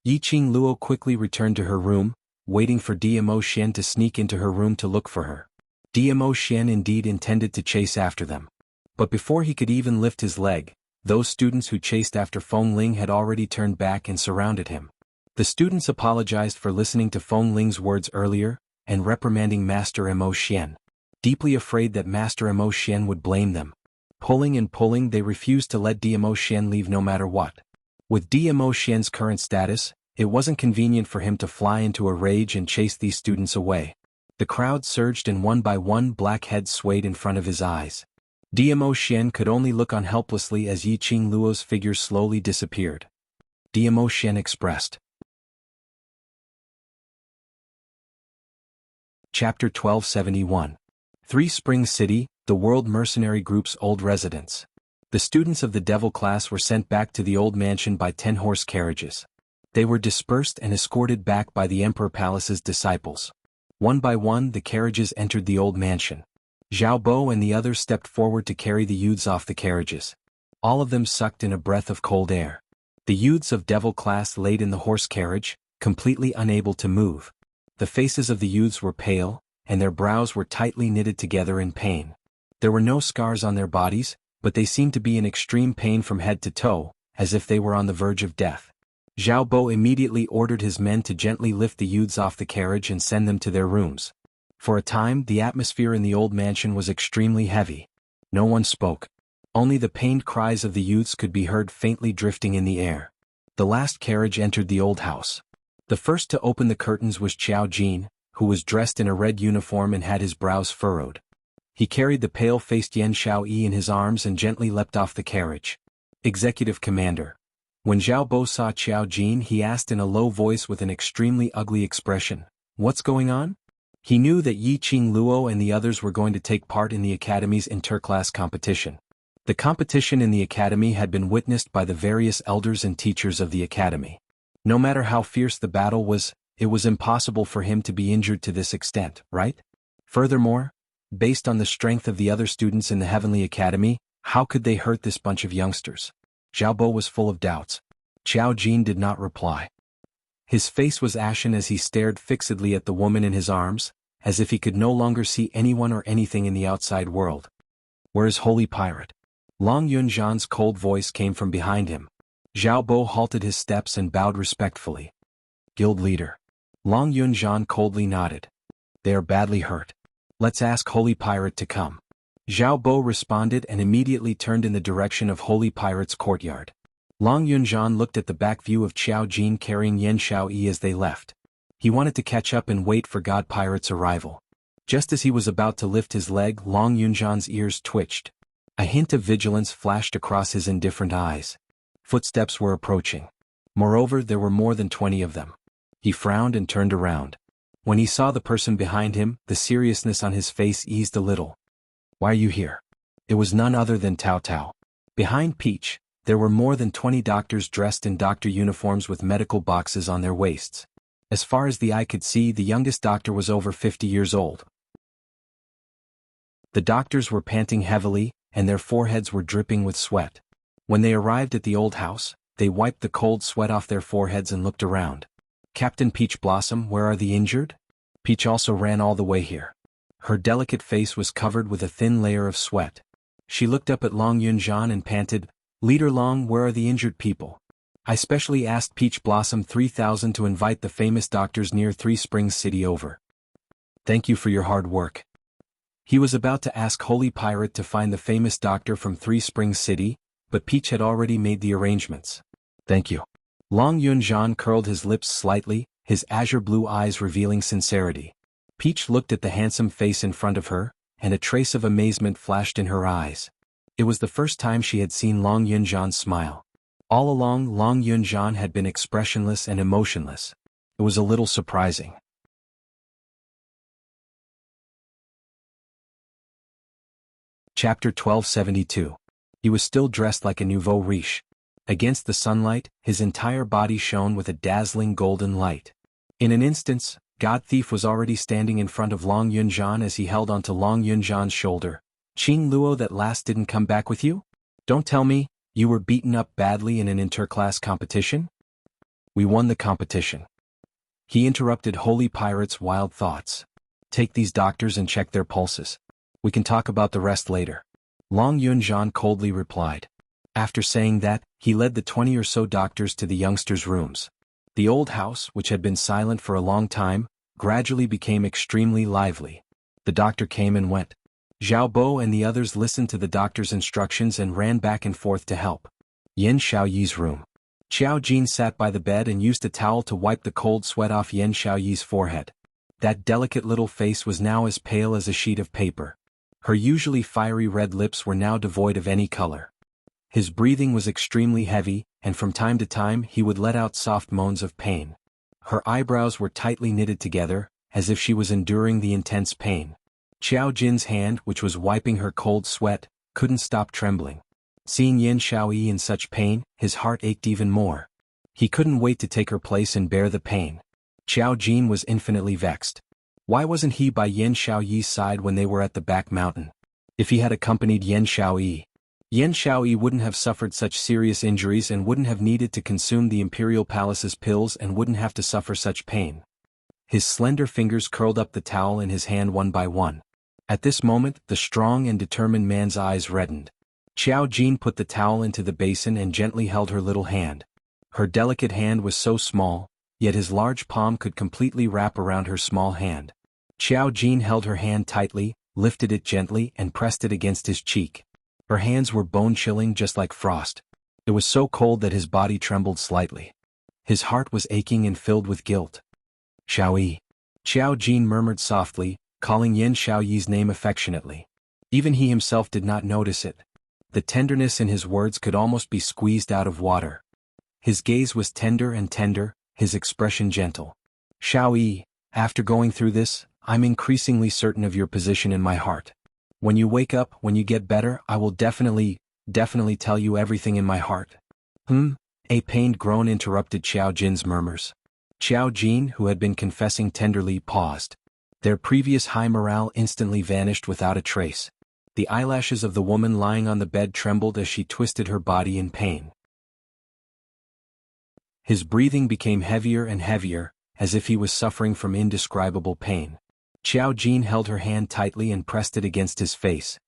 Yiqing Luo quickly returned to her room, waiting for Dmo Xian to sneak into her room to look for her. Dmo Xian indeed intended to chase after them. But before he could even lift his leg, those students who chased after Feng Ling had already turned back and surrounded him. The students apologized for listening to Feng Ling's words earlier, and reprimanding Master Mo Xian. Deeply afraid that Master Mo Xian would blame them. Pulling and pulling, they refused to let Dmo Xian leave no matter what. With Dmo Xian's current status, it wasn't convenient for him to fly into a rage and chase these students away. The crowd surged and one by one black heads swayed in front of his eyes. Dmo Xian could only look on helplessly as Yiqing Luo's figure slowly disappeared. Dmo Xian expressed. Chapter 1271. Three Springs City, the World Mercenary Group's old residence. The students of the Devil class were sent back to the old mansion by 10 horse carriages. They were dispersed and escorted back by the Emperor Palace's disciples. One by one the carriages entered the old mansion. Zhao Bo and the others stepped forward to carry the youths off the carriages. All of them sucked in a breath of cold air. The youths of Devil class laid in the horse carriage, completely unable to move. The faces of the youths were pale, and their brows were tightly knitted together in pain. There were no scars on their bodies, but they seemed to be in extreme pain from head to toe, as if they were on the verge of death. Zhao Bo immediately ordered his men to gently lift the youths off the carriage and send them to their rooms. For a time, the atmosphere in the old mansion was extremely heavy. No one spoke. Only the pained cries of the youths could be heard faintly drifting in the air. The last carriage entered the old house. The first to open the curtains was Qiao Jin, who was dressed in a red uniform and had his brows furrowed. He carried the pale-faced Yan Xiaoyi in his arms and gently leapt off the carriage. Executive Commander. When Zhao Bo saw Qiao Jin, he asked in a low voice with an extremely ugly expression, "What's going on?" He knew that Yi Qing Luo and the others were going to take part in the Academy's interclass competition. The competition in the Academy had been witnessed by the various elders and teachers of the Academy. No matter how fierce the battle was, it was impossible for him to be injured to this extent, right? Furthermore, based on the strength of the other students in the Heavenly Academy, how could they hurt this bunch of youngsters? Zhao Bo was full of doubts. Qiao Jin did not reply. His face was ashen as he stared fixedly at the woman in his arms, as if he could no longer see anyone or anything in the outside world. "Where is Holy Pirate?" Long Yunzhan's cold voice came from behind him. Zhao Bo halted his steps and bowed respectfully. "Guild leader." Long Yunzhan coldly nodded. "They are badly hurt. Let's ask Holy Pirate to come." Zhao Bo responded and immediately turned in the direction of Holy Pirate's courtyard. Long Yunzhan looked at the back view of Qiao Jin carrying Yan Xiaoyi as they left. He wanted to catch up and wait for God Pirate's arrival. Just as he was about to lift his leg, Long Yunzhan's ears twitched. A hint of vigilance flashed across his indifferent eyes. Footsteps were approaching. Moreover, there were more than 20 of them. He frowned and turned around. When he saw the person behind him, the seriousness on his face eased a little. "Why are you here?" It was none other than Tao Tao. Behind Peach, there were more than 20 doctors dressed in doctor uniforms with medical boxes on their waists. As far as the eye could see, the youngest doctor was over 50 years old. The doctors were panting heavily, and their foreheads were dripping with sweat. When they arrived at the old house, they wiped the cold sweat off their foreheads and looked around. "Captain Peach Blossom, where are the injured?" Peach also ran all the way here. Her delicate face was covered with a thin layer of sweat. She looked up at Long Yunzhan and panted, "Leader Long, where are the injured people? I specially asked Peach Blossom 3000 to invite the famous doctors near Three Springs City over. Thank you for your hard work." He was about to ask Holy Pirate to find the famous doctor from Three Springs City, but Peach had already made the arrangements. "Thank you." Long Yunzhan curled his lips slightly, his azure blue eyes revealing sincerity. Peach looked at the handsome face in front of her, and a trace of amazement flashed in her eyes. It was the first time she had seen Long Yunzhan smile. All along, Long Yunzhan had been expressionless and emotionless. It was a little surprising. Chapter 1272. He was still dressed like a nouveau riche. Against the sunlight, his entire body shone with a dazzling golden light. In an instant, God Thief was already standing in front of Long Yunzhan as he held onto Long Yunzhan's shoulder. "Qing Luo, that last didn't come back with you? Don't tell me, you were beaten up badly in an interclass competition?" "We won the competition." He interrupted Holy Pirate's wild thoughts. "Take these doctors and check their pulses. We can talk about the rest later." Long Yunzhan coldly replied. After saying that, he led the 20 or so doctors to the youngsters' rooms. The old house, which had been silent for a long time, gradually became extremely lively. The doctor came and went. Zhao Bo and the others listened to the doctor's instructions and ran back and forth to help. Yan Xiaoyi's room. Qiao Jin sat by the bed and used a towel to wipe the cold sweat off Yan Xiaoyi's forehead. That delicate little face was now as pale as a sheet of paper. Her usually fiery red lips were now devoid of any color. His breathing was extremely heavy, and from time to time he would let out soft moans of pain. Her eyebrows were tightly knitted together, as if she was enduring the intense pain. Qiao Jin's hand, which was wiping her cold sweat, couldn't stop trembling. Seeing Yan Xiaoyi in such pain, his heart ached even more. He couldn't wait to take her place and bear the pain. Qiao Jin was infinitely vexed. Why wasn't he by Yan Xiaoyi's side when they were at the back mountain? If he had accompanied Yan Xiaoyi, Yan Xiaoyi wouldn't have suffered such serious injuries and wouldn't have needed to consume the Imperial Palace's pills and wouldn't have to suffer such pain. His slender fingers curled up the towel in his hand one by one. At this moment, the strong and determined man's eyes reddened. Qiao Jin put the towel into the basin and gently held her little hand. Her delicate hand was so small, yet his large palm could completely wrap around her small hand. Qiao Jin held her hand tightly, lifted it gently and pressed it against his cheek. Her hands were bone-chilling just like frost. It was so cold that his body trembled slightly. His heart was aching and filled with guilt. Xiaoyi. Xiao Jin murmured softly, calling Yan Xiaoyi's name affectionately. Even he himself did not notice it. The tenderness in his words could almost be squeezed out of water. His gaze was tender and tender, his expression gentle. Xiaoyi, after going through this, I'm increasingly certain of your position in my heart. When you wake up, when you get better, I will definitely tell you everything in my heart. A pained groan interrupted Xiao Jin's murmurs. Xiao Jin, who had been confessing tenderly, paused. Their previous high morale instantly vanished without a trace. The eyelashes of the woman lying on the bed trembled as she twisted her body in pain. His breathing became heavier and heavier, as if he was suffering from indescribable pain. Xiao Jin held her hand tightly and pressed it against his face.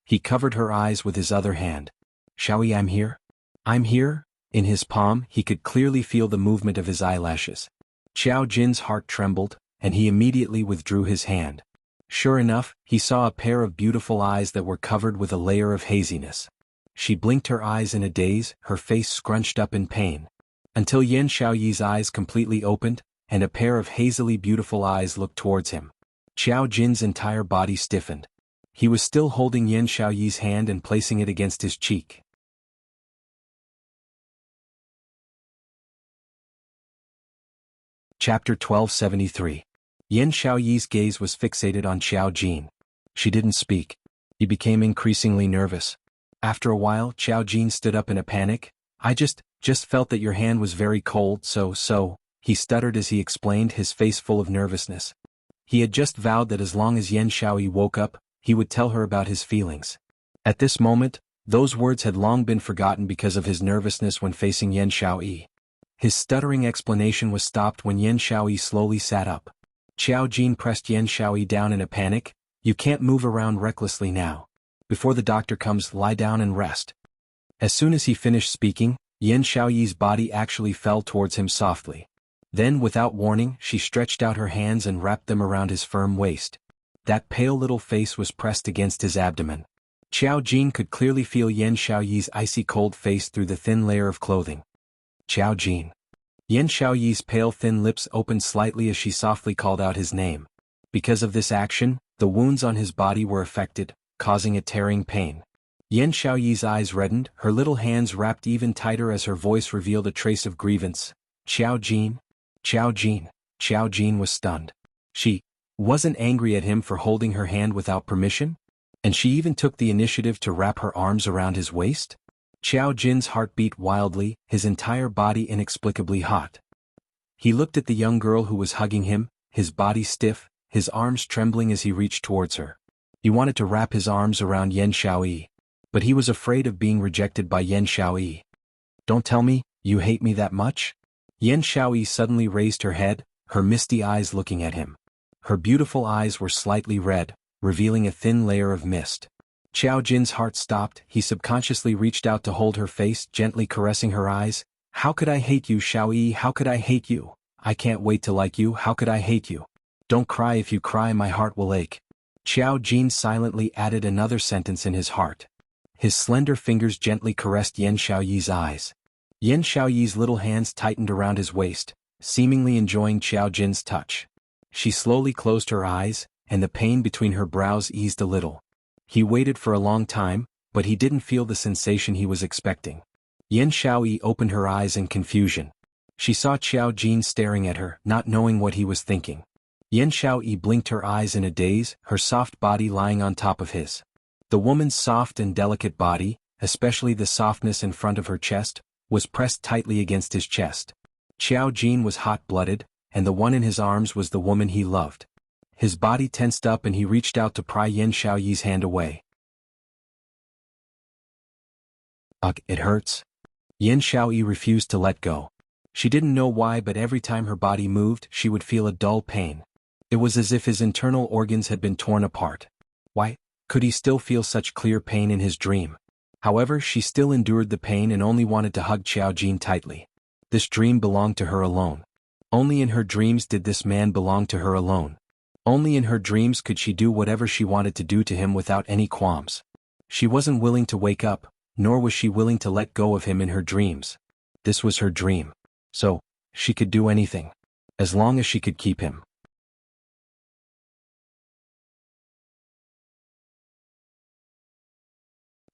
He covered her eyes with his other hand. Xiaoyi, I'm here? I'm here? In his palm, he could clearly feel the movement of his eyelashes. Xiao Jin's heart trembled, and he immediately withdrew his hand. Sure enough, he saw a pair of beautiful eyes that were covered with a layer of haziness. She blinked her eyes in a daze, her face scrunched up in pain. Until Yan Xiaoyi's eyes completely opened, and a pair of hazily beautiful eyes looked towards him. Xiao Jin's entire body stiffened. He was still holding Yan Xiaoyi's hand and placing it against his cheek. Chapter 1273. Yan Xiaoyi's gaze was fixated on Xiao Jin. She didn't speak. He became increasingly nervous. After a while, Xiao Jin stood up in a panic. I just felt that your hand was very cold, so, he stuttered as he explained, his face full of nervousness. He had just vowed that as long as Yan Xiaoyi woke up, he would tell her about his feelings. At this moment, those words had long been forgotten because of his nervousness when facing Yan Xiaoyi. His stuttering explanation was stopped when Yan Xiaoyi slowly sat up. Xiao Jin pressed Yan Xiaoyi down in a panic. You can't move around recklessly now. Before the doctor comes, lie down and rest. As soon as he finished speaking, Yan Xiaoyi's body actually fell towards him softly. Then, without warning, she stretched out her hands and wrapped them around his firm waist. That pale little face was pressed against his abdomen. Xiao Jin could clearly feel Yan Xiaoyi's icy cold face through the thin layer of clothing. Xiao Jin. Yan Xiaoyi's pale thin lips opened slightly as she softly called out his name. Because of this action, the wounds on his body were affected, causing a tearing pain. Yan Xiaoyi's eyes reddened, her little hands wrapped even tighter as her voice revealed a trace of grievance. Xiao Jin. Xiao Jin. Xiao Jin was stunned. She wasn't angry at him for holding her hand without permission? And she even took the initiative to wrap her arms around his waist? Xiao Jin's heart beat wildly, his entire body inexplicably hot. He looked at the young girl who was hugging him, his body stiff, his arms trembling as he reached towards her. He wanted to wrap his arms around Yan Xiaoyi, but he was afraid of being rejected by Yan Xiaoyi. Don't tell me, you hate me that much? Yan Xiaoyi suddenly raised her head, her misty eyes looking at him. Her beautiful eyes were slightly red, revealing a thin layer of mist. Xiao Jin's heart stopped, he subconsciously reached out to hold her face, gently caressing her eyes. How could I hate you, Xiaoyi? How could I hate you? I can't wait to like you, how could I hate you? Don't cry, if you cry my heart will ache. Xiao Jin silently added another sentence in his heart. His slender fingers gently caressed Yan Xiaoyi's eyes. Yan Xiaoyi's little hands tightened around his waist, seemingly enjoying Xiao Jin's touch. She slowly closed her eyes, and the pain between her brows eased a little. He waited for a long time, but he didn't feel the sensation he was expecting. Yan Xiaoyi opened her eyes in confusion. She saw Xiao Jin staring at her, not knowing what he was thinking. Yan Xiaoyi blinked her eyes in a daze, her soft body lying on top of his. The woman's soft and delicate body, especially the softness in front of her chest, was pressed tightly against his chest. Xiao Jin was hot-blooded, and the one in his arms was the woman he loved. His body tensed up and he reached out to pry Yan Xiaoyi's hand away. Ugh, it hurts. Yan Xiaoyi refused to let go. She didn't know why, but every time her body moved, she would feel a dull pain. It was as if his internal organs had been torn apart. Why could he still feel such clear pain in his dream? However, she still endured the pain and only wanted to hug Xiao Jin tightly. This dream belonged to her alone. Only in her dreams did this man belong to her alone. Only in her dreams could she do whatever she wanted to do to him without any qualms. She wasn't willing to wake up, nor was she willing to let go of him in her dreams. This was her dream. So, she could do anything. As long as she could keep him.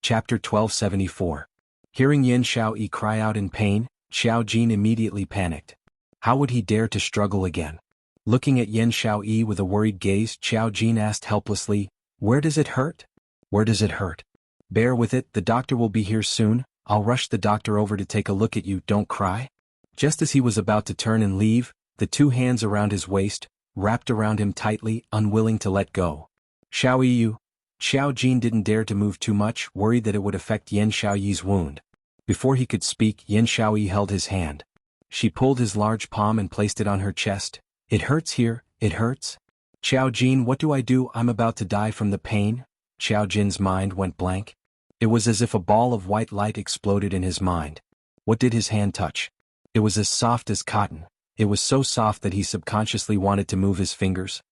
Chapter 1274. Hearing Yin Xiaoyi cry out in pain, Xiao Jin immediately panicked. How would he dare to struggle again? Looking at Yin Xiaoyi with a worried gaze, Xiao Jin asked helplessly, "Where does it hurt? Where does it hurt? Bear with it, the doctor will be here soon. I'll rush the doctor over to take a look at you, don't cry." Just as he was about to turn and leave, the two hands around his waist, wrapped around him tightly, unwilling to let go. "Xiaoyi." Xiao Jin didn't dare to move too much, worried that it would affect Yin Xiaoyi's wound. Before he could speak, Yin Xiaoyi held his hand. She pulled his large palm and placed it on her chest. "It hurts here, it hurts." "Xiao Jin, what do I do? I'm about to die from the pain." Xiao Jin's mind went blank. It was as if a ball of white light exploded in his mind. What did his hand touch? It was as soft as cotton. It was so soft that he subconsciously wanted to move his fingers.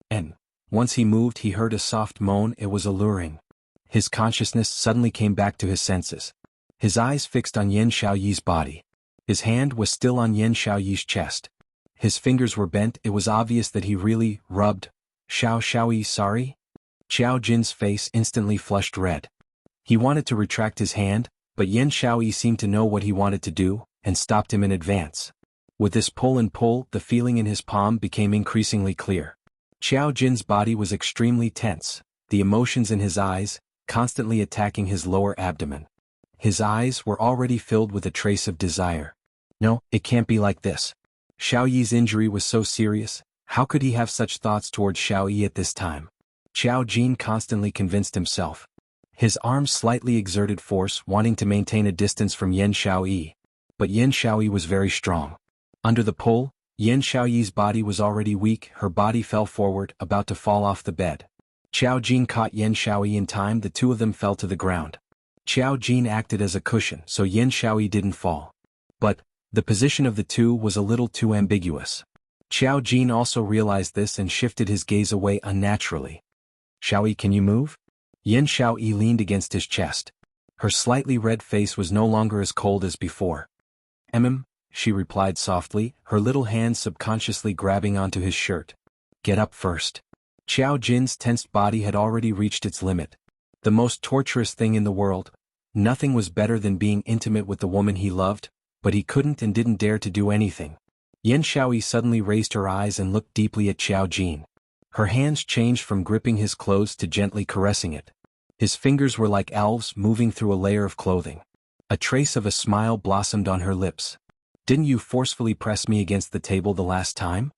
And once he moved, he heard a soft moan. It was alluring. His consciousness suddenly came back to his senses. His eyes fixed on Yin Xiaoyi's body. His hand was still on Yin Xiaoyi's chest. His fingers were bent. It was obvious that he really rubbed. Xiaoyi, sorry?" Xiao Jin's face instantly flushed red. He wanted to retract his hand, but Yin Xiaoyi seemed to know what he wanted to do, and stopped him in advance. With this pull and pull, the feeling in his palm became increasingly clear. Xiao Jin's body was extremely tense, the emotions in his eyes, constantly attacking his lower abdomen. His eyes were already filled with a trace of desire. No, it can't be like this. Xiaoyi's injury was so serious, how could he have such thoughts towards Xiaoyi at this time? Xiao Jin constantly convinced himself. His arms slightly exerted force, wanting to maintain a distance from Yin Xiaoyi. But Yin Xiaoyi was very strong. Under the pull, Yin Xiaoyi's body was already weak. Her body fell forward, about to fall off the bed. Xiao Jin caught Yin Xiaoyi in time. The two of them fell to the ground. Xiao Jin acted as a cushion so Yin Xiaoyi didn't fall. But the position of the two was a little too ambiguous. Xiao Jin also realized this and shifted his gaze away unnaturally. "Xiaoyi, can you move?" Yin Xiaoyi leaned against his chest. Her slightly red face was no longer as cold as before. She replied softly, her little hands subconsciously grabbing onto his shirt. "Get up first." Xiao Jin's tensed body had already reached its limit. The most torturous thing in the world. Nothing was better than being intimate with the woman he loved, but he couldn't and didn't dare to do anything. Yin Xiaoyi suddenly raised her eyes and looked deeply at Xiao Jin. Her hands changed from gripping his clothes to gently caressing it. His fingers were like elves moving through a layer of clothing. A trace of a smile blossomed on her lips. "Didn't you forcefully press me against the table the last time?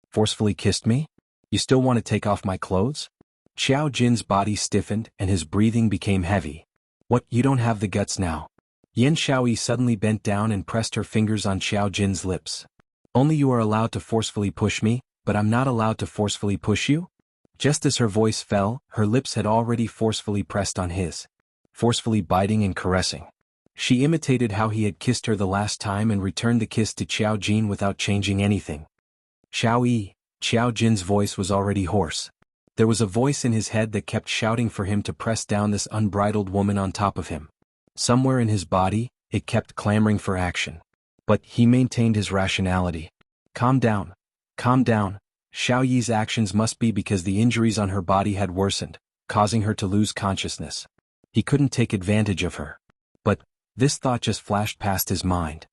Forcefully kissed me? You still want to take off my clothes?" Xiao Jin's body stiffened and his breathing became heavy. "What, you don't have the guts now?" Yin Xiaoyi suddenly bent down and pressed her fingers on Xiao Jin's lips. "Only you are allowed to forcefully push me, but I'm not allowed to forcefully push you?" Just as her voice fell, her lips had already forcefully pressed on his. Forcefully biting and caressing. She imitated how he had kissed her the last time and returned the kiss to Xiao Jin without changing anything. "Xiaoyi." Xiao Jin's voice was already hoarse. There was a voice in his head that kept shouting for him to press down this unbridled woman on top of him. Somewhere in his body, it kept clamoring for action. But he maintained his rationality. Calm down. Calm down. Xiaoyi's actions must be because the injuries on her body had worsened, causing her to lose consciousness. He couldn't take advantage of her. But this thought just flashed past his mind.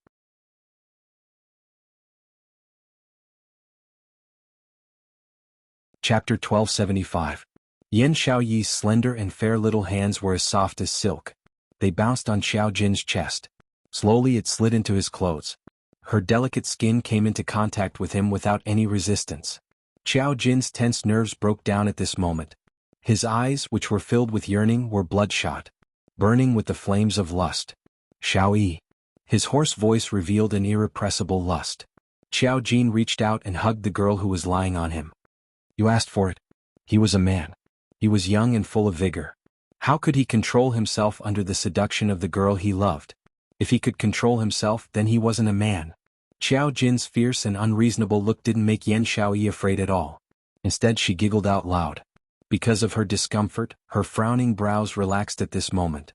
Chapter 1275. Yin Xiaoyi's slender and fair little hands were as soft as silk. They bounced on Xiao Jin's chest. Slowly it slid into his clothes. Her delicate skin came into contact with him without any resistance. Xiao Jin's tense nerves broke down at this moment. His eyes, which were filled with yearning, were bloodshot, burning with the flames of lust. "Xiaoyi." His hoarse voice revealed an irrepressible lust. Xiao Jin reached out and hugged the girl who was lying on him. "You asked for it." He was a man. He was young and full of vigor. How could he control himself under the seduction of the girl he loved? If he could control himself, then he wasn't a man. Xiao Jin's fierce and unreasonable look didn't make Yan Xiaoyi afraid at all. Instead she giggled out loud. Because of her discomfort, her frowning brows relaxed at this moment.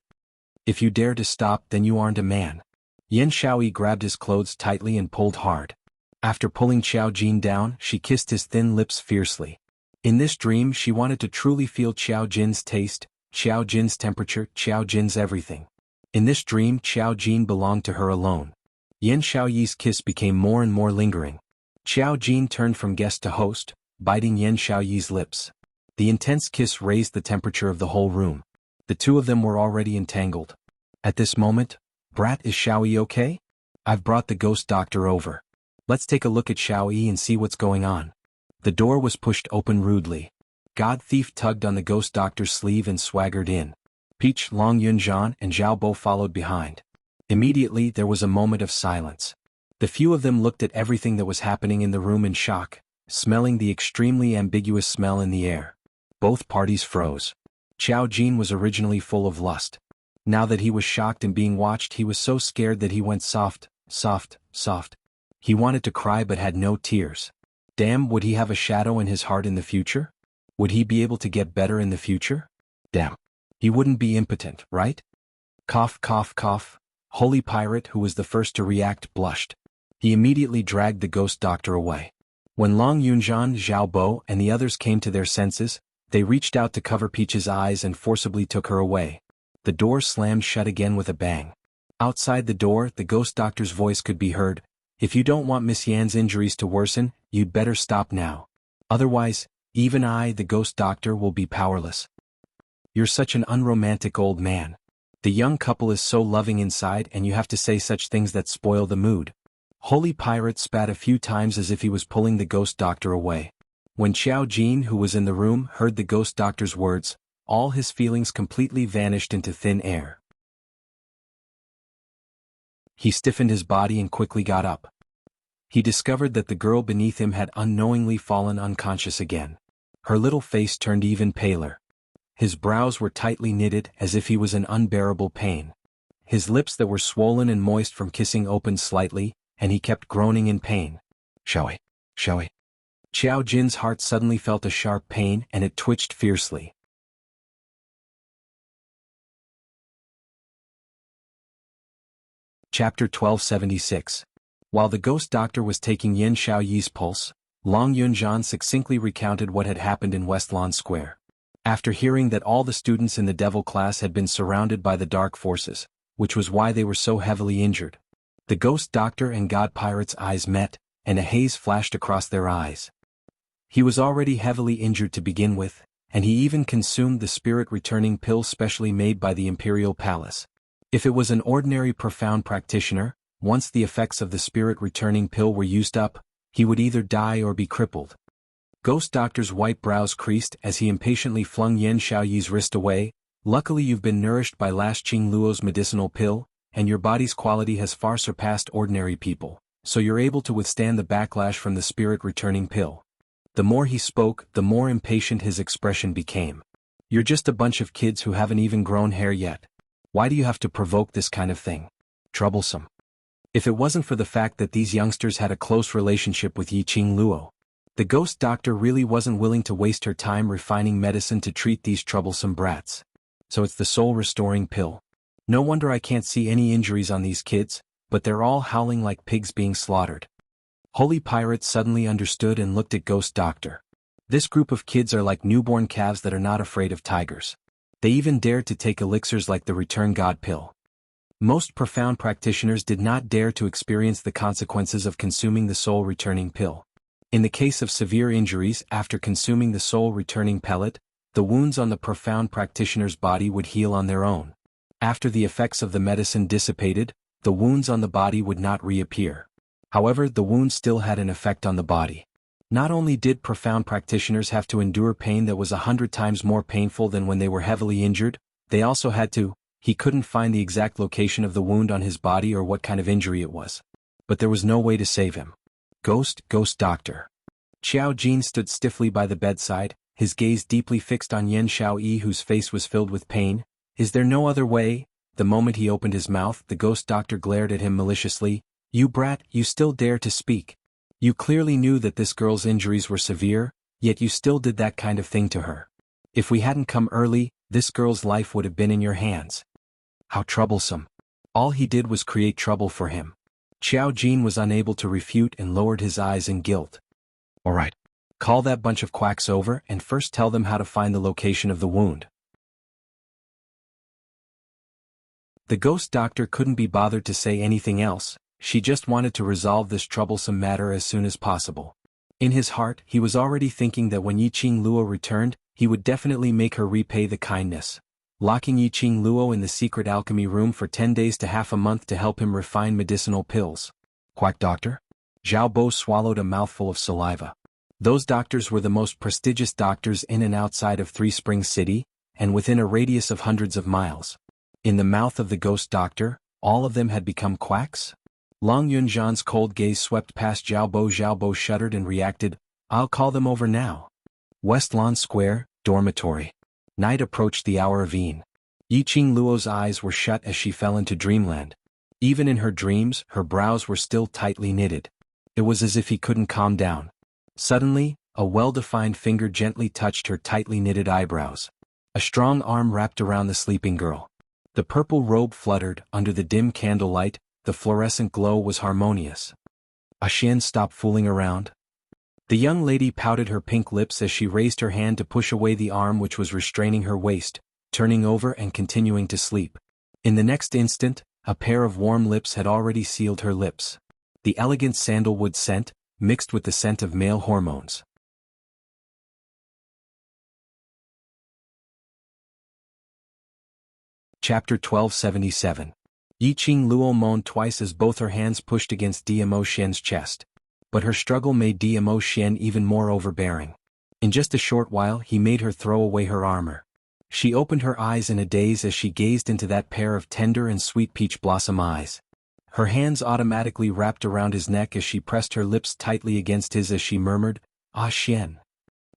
If you dare to stop, then you aren't a man. Yan Xiaoyi grabbed his clothes tightly and pulled hard. After pulling Xiao Jin down, she kissed his thin lips fiercely. In this dream she wanted to truly feel Xiao Jin's taste, Xiao Jin's temperature, Xiao Jin's everything. In this dream Xiao Jin belonged to her alone. Yan Xiaoyi's kiss became more and more lingering. Xiao Jin turned from guest to host, biting Yan Xiaoyi's lips. The intense kiss raised the temperature of the whole room. The two of them were already entangled. At this moment, "Brat, is Xiaoyi okay? I've brought the ghost doctor over. Let's take a look at Xiaoyi and see what's going on." The door was pushed open rudely. God Thief tugged on the ghost doctor's sleeve and swaggered in. Peach, Long Yunzhan, and Zhao Bo followed behind. Immediately there was a moment of silence. The few of them looked at everything that was happening in the room in shock, smelling the extremely ambiguous smell in the air. Both parties froze. Xiao Jin was originally full of lust. Now that he was shocked and being watched, he was so scared that he went soft. He wanted to cry but had no tears. Damn, would he have a shadow in his heart in the future? Would he be able to get better in the future? Damn. He wouldn't be impotent, right? Cough, cough, cough. Holy Pirate, who was the first to react, blushed. He immediately dragged the ghost doctor away. When Long Yunzhan, Zhao Bo, and the others came to their senses, they reached out to cover Peach's eyes and forcibly took her away. The door slammed shut again with a bang. Outside the door, the ghost doctor's voice could be heard. "If you don't want Miss Yan's injuries to worsen, you'd better stop now. Otherwise, even I, the ghost doctor, will be powerless. You're such an unromantic old man. The young couple is so loving inside and you have to say such things that spoil the mood." Holy Pirate spat a few times as if he was pulling the ghost doctor away. When Xiao Jin, who was in the room, heard the ghost doctor's words, all his feelings completely vanished into thin air. He stiffened his body and quickly got up. He discovered that the girl beneath him had unknowingly fallen unconscious again. Her little face turned even paler. His brows were tightly knitted as if he was in unbearable pain. His lips that were swollen and moist from kissing opened slightly, and he kept groaning in pain. Xiaoyi. Xiao Jin's heart suddenly felt a sharp pain and it twitched fiercely. Chapter 1276. While the ghost doctor was taking Yan Xiaoyi's pulse, Long Yunzhan succinctly recounted what had happened in West Lawn Square. After hearing that all the students in the devil class had been surrounded by the dark forces, which was why they were so heavily injured, the ghost doctor and God Pirate's eyes met, and a haze flashed across their eyes. He was already heavily injured to begin with, and he even consumed the spirit-returning pill specially made by the Imperial Palace. If it was an ordinary profound practitioner, once the effects of the spirit-returning pill were used up, he would either die or be crippled. Ghost Doctor's white brows creased as he impatiently flung Yan Xiaoyi's wrist away. "Luckily you've been nourished by last Qing Luo's medicinal pill, and your body's quality has far surpassed ordinary people, so you're able to withstand the backlash from the spirit-returning pill." The more he spoke, the more impatient his expression became. "You're just a bunch of kids who haven't even grown hair yet. Why do you have to provoke this kind of thing? Troublesome." If it wasn't for the fact that these youngsters had a close relationship with Yi Qing Luo, the ghost doctor really wasn't willing to waste her time refining medicine to treat these troublesome brats. So it's the soul-restoring pill. No wonder I can't see any injuries on these kids, but they're all howling like pigs being slaughtered. Holy Pirate suddenly understood and looked at Ghost Doctor. This group of kids are like newborn calves that are not afraid of tigers. They even dared to take elixirs like the Return God pill. Most profound practitioners did not dare to experience the consequences of consuming the soul-returning pill. In the case of severe injuries after consuming the soul-returning pellet, the wounds on the profound practitioner's body would heal on their own. After the effects of the medicine dissipated, the wounds on the body would not reappear. However, the wounds still had an effect on the body. Not only did profound practitioners have to endure pain that was 100 times more painful than when they were heavily injured, they also had to. He couldn't find the exact location of the wound on his body or what kind of injury it was. But there was no way to save him. Ghost Doctor. Xiao Jin stood stiffly by the bedside, his gaze deeply fixed on Yan Xiaoyi whose face was filled with pain. "Is there no other way?" The moment he opened his mouth, the ghost doctor glared at him maliciously. You brat, you still dare to speak. You clearly knew that this girl's injuries were severe, yet you still did that kind of thing to her. If we hadn't come early, this girl's life would have been in your hands. How troublesome. All he did was create trouble for him. Xiao Jin was unable to refute and lowered his eyes in guilt. All right. Call that bunch of quacks over and first tell them how to find the location of the wound. The ghost doctor couldn't be bothered to say anything else, she just wanted to resolve this troublesome matter as soon as possible. In his heart, he was already thinking that when Yiqing Luo returned, he would definitely make her repay the kindness. Locking Yiqing Luo in the secret alchemy room for 10 days to half a month to help him refine medicinal pills. Quack doctor? Zhao Bo swallowed a mouthful of saliva. Those doctors were the most prestigious doctors in and outside of Three Springs City, and within a radius of hundreds of miles. In the mouth of the ghost doctor, all of them had become quacks? Long Yunzhan's cold gaze swept past Zhao Bo. Zhao Bo shuddered and reacted, I'll call them over now. West Lawn Square, dormitory. Night approached the hour of Yin. Yiqing Luo's eyes were shut as she fell into dreamland. Even in her dreams, her brows were still tightly knitted. It was as if he couldn't calm down. Suddenly, a well-defined finger gently touched her tightly knitted eyebrows. A strong arm wrapped around the sleeping girl. The purple robe fluttered under the dim candlelight, the fluorescent glow was harmonious. Xian, stop fooling around. The young lady pouted her pink lips as she raised her hand to push away the arm which was restraining her waist, turning over and continuing to sleep. In the next instant, a pair of warm lips had already sealed her lips. The elegant sandalwood scent, mixed with the scent of male hormones. Chapter 1277. Yiqing Luo moaned twice as both her hands pushed against Diamo Xian's chest. But her struggle made Diamo Xian even more overbearing. In just a short while he made her throw away her armor. She opened her eyes in a daze as she gazed into that pair of tender and sweet peach blossom eyes. Her hands automatically wrapped around his neck as she pressed her lips tightly against his as she murmured, Ah Xian.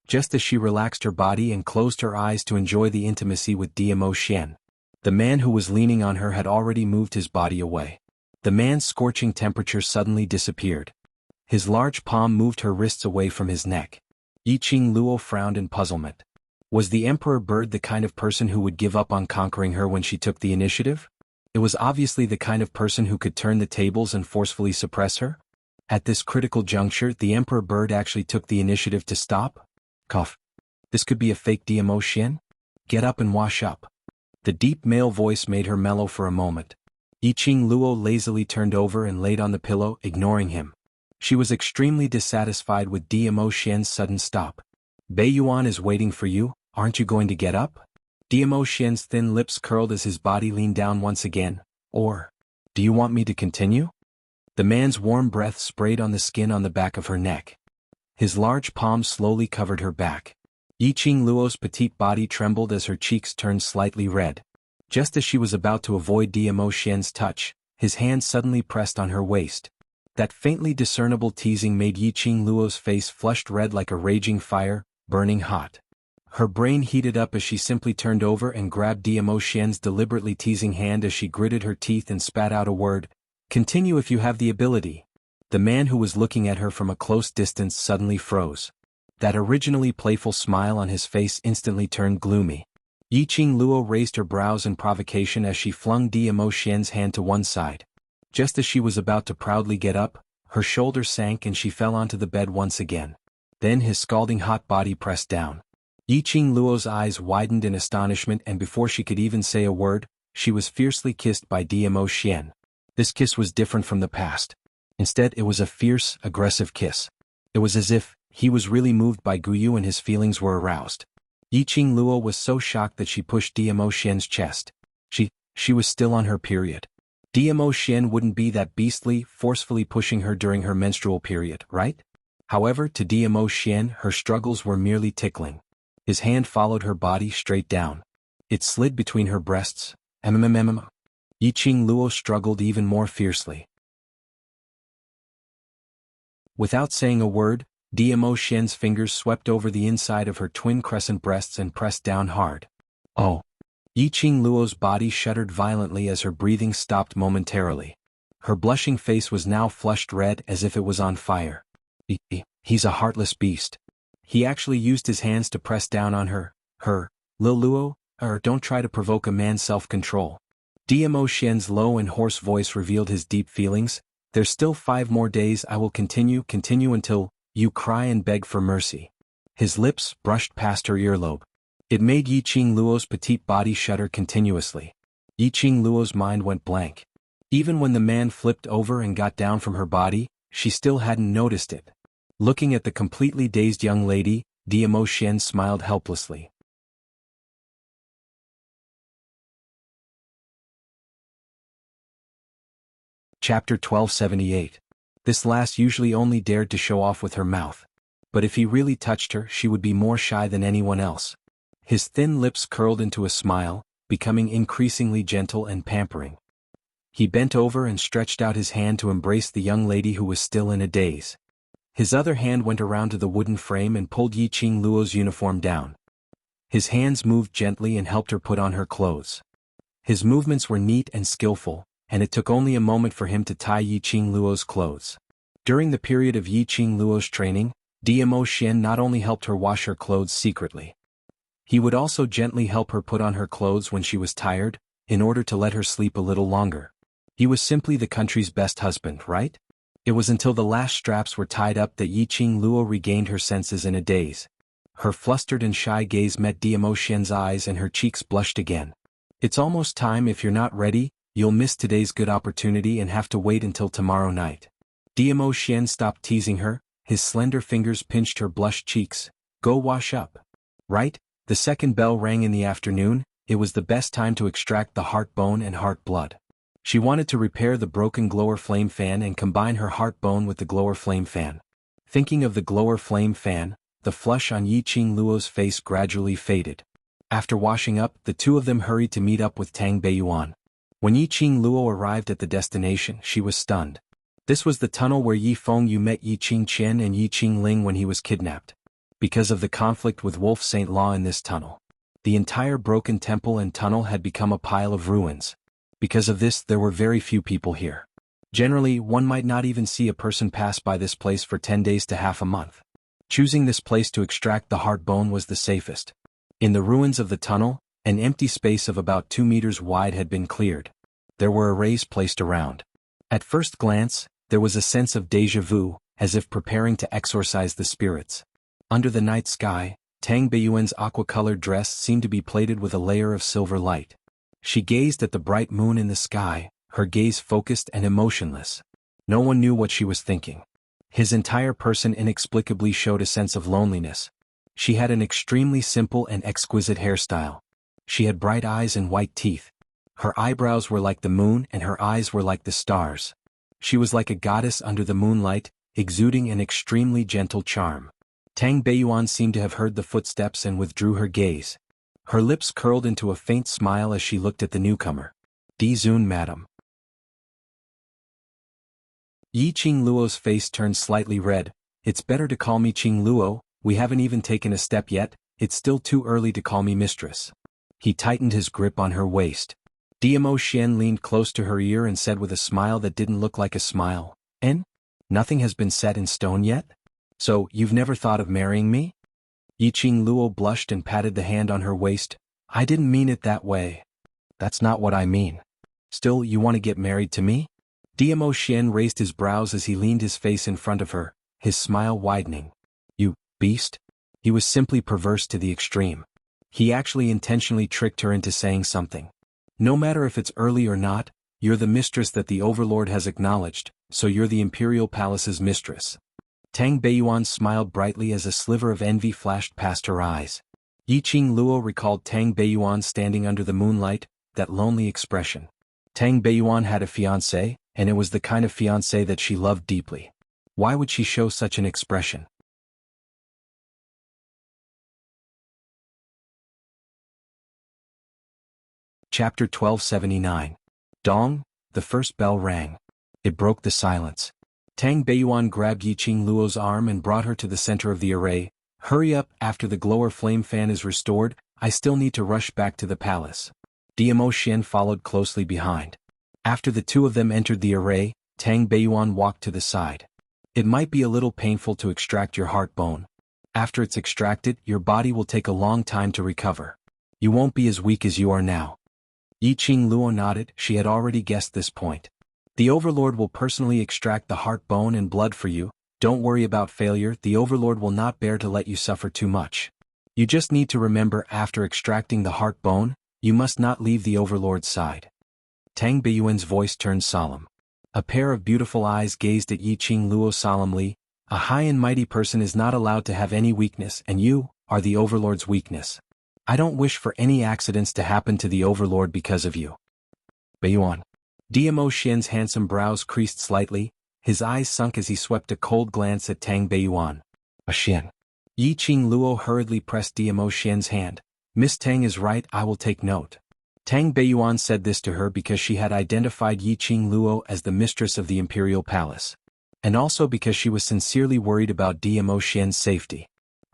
Just as she relaxed her body and closed her eyes to enjoy the intimacy with Diamo Xian, the man who was leaning on her had already moved his body away. The man's scorching temperature suddenly disappeared. His large palm moved her wrists away from his neck. Yiqing Luo frowned in puzzlement. Was the Emperor Bird the kind of person who would give up on conquering her when she took the initiative? It was obviously the kind of person who could turn the tables and forcefully suppress her. At this critical juncture, the Emperor Bird actually took the initiative to stop. Cough. This could be a fake Diamo Xian? Get up and wash up. The deep male voice made her mellow for a moment. Yiqing Luo lazily turned over and laid on the pillow, ignoring him. She was extremely dissatisfied with Diamo Xian's sudden stop. Bei Yuan is waiting for you, aren't you going to get up? Diamo Xian's thin lips curled as his body leaned down once again. Or, do you want me to continue? The man's warm breath sprayed on the skin on the back of her neck. His large palm slowly covered her back. Yiqing Luo's petite body trembled as her cheeks turned slightly red. Just as she was about to avoid Diamo Xian's touch, his hand suddenly pressed on her waist. That faintly discernible teasing made Yiqing Luo's face flushed red like a raging fire, burning hot. Her brain heated up as she simply turned over and grabbed Diamo Xian's deliberately teasing hand as she gritted her teeth and spat out a word, "Continue if you have the ability." The man who was looking at her from a close distance suddenly froze. That originally playful smile on his face instantly turned gloomy. Yiqing Luo raised her brows in provocation as she flung Diamo Xian's hand to one side. Just as she was about to proudly get up, her shoulder sank and she fell onto the bed once again. Then his scalding hot body pressed down. Yiqing Luo's eyes widened in astonishment, and before she could even say a word, she was fiercely kissed by Diamo Xian. This kiss was different from the past. Instead, it was a fierce, aggressive kiss. It was as if he was really moved by Guyu and his feelings were aroused. Yiqing Luo was so shocked that she pushed Diamo Xian's chest. She was still on her period. Diamo Xian wouldn't be that beastly, forcefully pushing her during her menstrual period, right? However, to Diamo Xian, her struggles were merely tickling. His hand followed her body straight down. It slid between her breasts. Yiqing Luo struggled even more fiercely. Without saying a word, Diamo Xian's fingers swept over the inside of her twin crescent breasts and pressed down hard. Oh! Yiqing Luo's body shuddered violently as her breathing stopped momentarily. Her blushing face was now flushed red as if it was on fire. He's a heartless beast. He actually used his hands to press down on her. Lil Luo, don't try to provoke a man's self-control. Dmo Xian's low and hoarse voice revealed his deep feelings. There's still 5 more days. I will continue until you cry and beg for mercy. His lips brushed past her earlobe. It made Yiqing Luo's petite body shudder continuously. Yiqing Luo's mind went blank. Even when the man flipped over and got down from her body, she still hadn't noticed it. Looking at the completely dazed young lady, Dmo Xian smiled helplessly. Chapter 1278. This lass usually only dared to show off with her mouth. But if he really touched her, she would be more shy than anyone else. His thin lips curled into a smile, becoming increasingly gentle and pampering. He bent over and stretched out his hand to embrace the young lady who was still in a daze. His other hand went around to the wooden frame and pulled Yiqing Luo's uniform down. His hands moved gently and helped her put on her clothes. His movements were neat and skillful, and it took only a moment for him to tie Yiqing Luo's clothes. During the period of Yiqing Luo's training, Dmo Xian not only helped her wash her clothes secretly. He would also gently help her put on her clothes when she was tired, in order to let her sleep a little longer. He was simply the country's best husband, right? It was until the last straps were tied up that Yiqing Luo regained her senses in a daze. Her flustered and shy gaze met Dmo Xian's eyes and her cheeks blushed again. It's almost time. If you're not ready, you'll miss today's good opportunity and have to wait until tomorrow night. Dmo Xian stopped teasing her, his slender fingers pinched her blushed cheeks. Go wash up. Right? The second bell rang in the afternoon. It was the best time to extract the heart bone and heart blood. She wanted to repair the broken glower flame fan and combine her heart bone with the glower flame fan. Thinking of the glower flame fan, the flush on Yiqing Luo's face gradually faded. After washing up, the two of them hurried to meet up with Tang Beiyuan. When Yiqing Luo arrived at the destination, she was stunned. This was the tunnel where Yi Fengyu met Yiqing Qian and Yiqing Ling when he was kidnapped. Because of the conflict with Wolf Saint Law in this tunnel, the entire broken temple and tunnel had become a pile of ruins. Because of this, there were very few people here. Generally, one might not even see a person pass by this place for 10 days to half a month. Choosing this place to extract the heart bone was the safest. In the ruins of the tunnel, an empty space of about 2 meters wide had been cleared. There were arrays placed around. At first glance, there was a sense of déjà vu, as if preparing to exorcise the spirits. Under the night sky, Tang Beiyuan's aqua-colored dress seemed to be plated with a layer of silver light. She gazed at the bright moon in the sky, her gaze focused and emotionless. No one knew what she was thinking. His entire person inexplicably showed a sense of loneliness. She had an extremely simple and exquisite hairstyle. She had bright eyes and white teeth. Her eyebrows were like the moon and her eyes were like the stars. She was like a goddess under the moonlight, exuding an extremely gentle charm. Tang Beiyuan seemed to have heard the footsteps and withdrew her gaze. Her lips curled into a faint smile as she looked at the newcomer. Di Zun, madam. Yiqing Luo's face turned slightly red. It's better to call me Qing Luo, we haven't even taken a step yet, it's still too early to call me mistress. He tightened his grip on her waist. Dmo Xian leaned close to her ear and said with a smile that didn't look like a smile, Nothing has been set in stone yet? So, you've never thought of marrying me? Yiqing Luo blushed and patted the hand on her waist. I didn't mean it that way. That's not what I mean. Still, you want to get married to me? Dmo Xian raised his brows as he leaned his face in front of her, his smile widening. You beast? He was simply perverse to the extreme. He actually intentionally tricked her into saying something. No matter if it's early or not, you're the mistress that the overlord has acknowledged, so you're the imperial palace's mistress. Tang Beiyuan smiled brightly as a sliver of envy flashed past her eyes. Yiqing Luo recalled Tang Beiyuan standing under the moonlight, that lonely expression. Tang Beiyuan had a fiancé, and it was the kind of fiancé that she loved deeply. Why would she show such an expression? Chapter 1279. Dong, the first bell rang. It broke the silence. Tang Beiyuan grabbed Yiqing Luo's arm and brought her to the center of the array. Hurry up, after the glower flame fan is restored, I still need to rush back to the palace. Dmo Xian followed closely behind. After the two of them entered the array, Tang Beiyuan walked to the side. It might be a little painful to extract your heart bone. After it's extracted, your body will take a long time to recover. You won't be as weak as you are now. Yi Qing Luo nodded. She had already guessed this point. The Overlord will personally extract the heart bone and blood for you. Don't worry about failure, the Overlord will not bear to let you suffer too much. You just need to remember, after extracting the heart bone, you must not leave the Overlord's side. Tang Beiyuan's voice turned solemn. A pair of beautiful eyes gazed at Yi Qing Luo solemnly. A high and mighty person is not allowed to have any weakness, and you are the Overlord's weakness. I don't wish for any accidents to happen to the Overlord because of you. Beiyuan. Diamo Xian's handsome brows creased slightly. His eyes sunk as he swept a cold glance at Tang Beiyuan. A Xian. Yi Qing Luo hurriedly pressed Diamo Xian's hand. Miss Tang is right, I will take note. Tang Beiyuan said this to her because she had identified Yi Qing Luo as the mistress of the imperial palace. And also because she was sincerely worried about Diamo Xian's safety.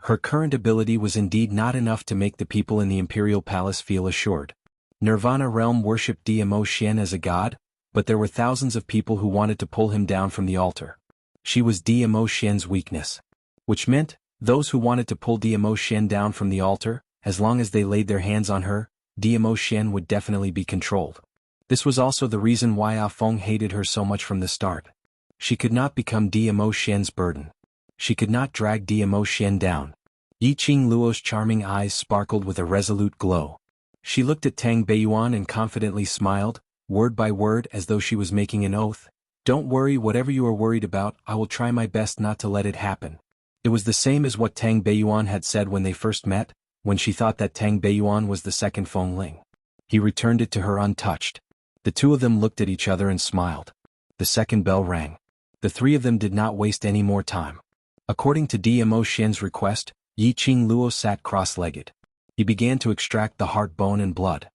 Her current ability was indeed not enough to make the people in the imperial palace feel assured. Nirvana Realm worshipped Diamo Xian as a god, but there were thousands of people who wanted to pull him down from the altar. She was Diamo Xian's weakness. Which meant, those who wanted to pull Diamo Xian down from the altar, as long as they laid their hands on her, Diamo Xian would definitely be controlled. This was also the reason why Ah Feng hated her so much from the start. She could not become Diamo Xian's burden. She could not drag Diamo Xian down. Yi Qing Luo's charming eyes sparkled with a resolute glow. She looked at Tang Beiyuan and confidently smiled, word by word as though she was making an oath. Don't worry, whatever you are worried about, I will try my best not to let it happen. It was the same as what Tang Beiyuan had said when they first met, when she thought that Tang Beiyuan was the second Feng Ling. He returned it to her untouched. The two of them looked at each other and smiled. The second bell rang. The three of them did not waste any more time. According to Diamo Xian's request, Yi Qing Luo sat cross-legged. He began to extract the heart bone and blood.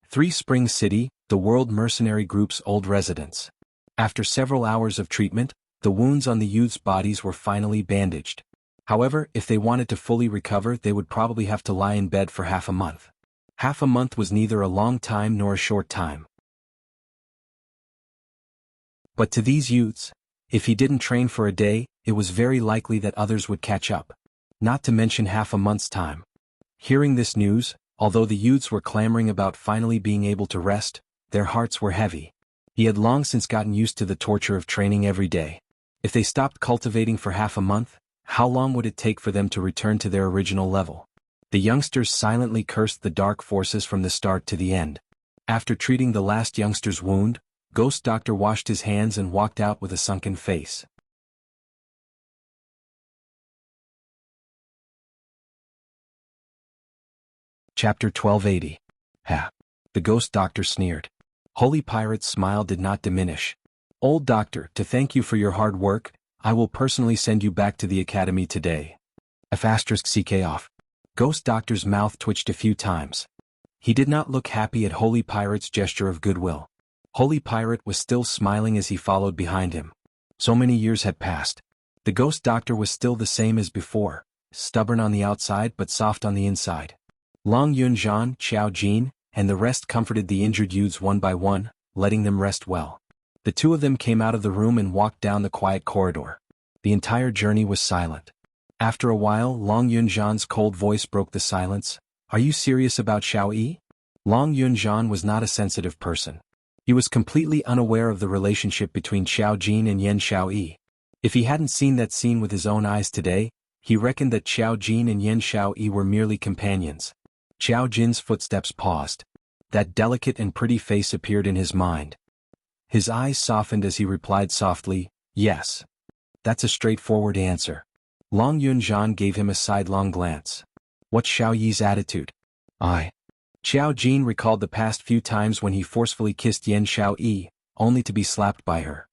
3 Spring City, the World Mercenary Group's old residence. After several hours of treatment, the wounds on the youth's bodies were finally bandaged. However, if they wanted to fully recover, they would probably have to lie in bed for half a month. Half a month was neither a long time nor a short time. But to these youths, if he didn't train for a day, it was very likely that others would catch up. Not to mention half a month's time. Hearing this news, although the youths were clamoring about finally being able to rest, their hearts were heavy. He had long since gotten used to the torture of training every day. If they stopped cultivating for half a month, how long would it take for them to return to their original level? The youngsters silently cursed the dark forces from the start to the end. After treating the last youngster's wound, Ghost Doctor washed his hands and walked out with a sunken face. Chapter 1280. Ha! The Ghost Doctor sneered. Holy Pirate's smile did not diminish. Old Doctor, to thank you for your hard work, I will personally send you back to the academy today. *CK off. Ghost Doctor's mouth twitched a few times. He did not look happy at Holy Pirate's gesture of goodwill. Holy Pirate was still smiling as he followed behind him. So many years had passed. The Ghost Doctor was still the same as before, stubborn on the outside but soft on the inside. Long Yunzhan, Xiao Jin, and the rest comforted the injured youths one by one, letting them rest well. The two of them came out of the room and walked down the quiet corridor. The entire journey was silent. After a while, Long Yunzhan's cold voice broke the silence. Are you serious about Xiao Yi? Long Yunzhan was not a sensitive person. He was completely unaware of the relationship between Xiao Jin and Yan Xiao Yi. If he hadn't seen that scene with his own eyes today, he reckoned that Xiao Jin and Yan Xiao Yi were merely companions. Xiao Jin's footsteps paused. That delicate and pretty face appeared in his mind. His eyes softened as he replied softly, yes. That's a straightforward answer. Long Yunzhan gave him a sidelong glance. What's Xiao Yi's attitude? Xiao Jin recalled the past few times when he forcefully kissed Yan Xiao Yi, only to be slapped by her.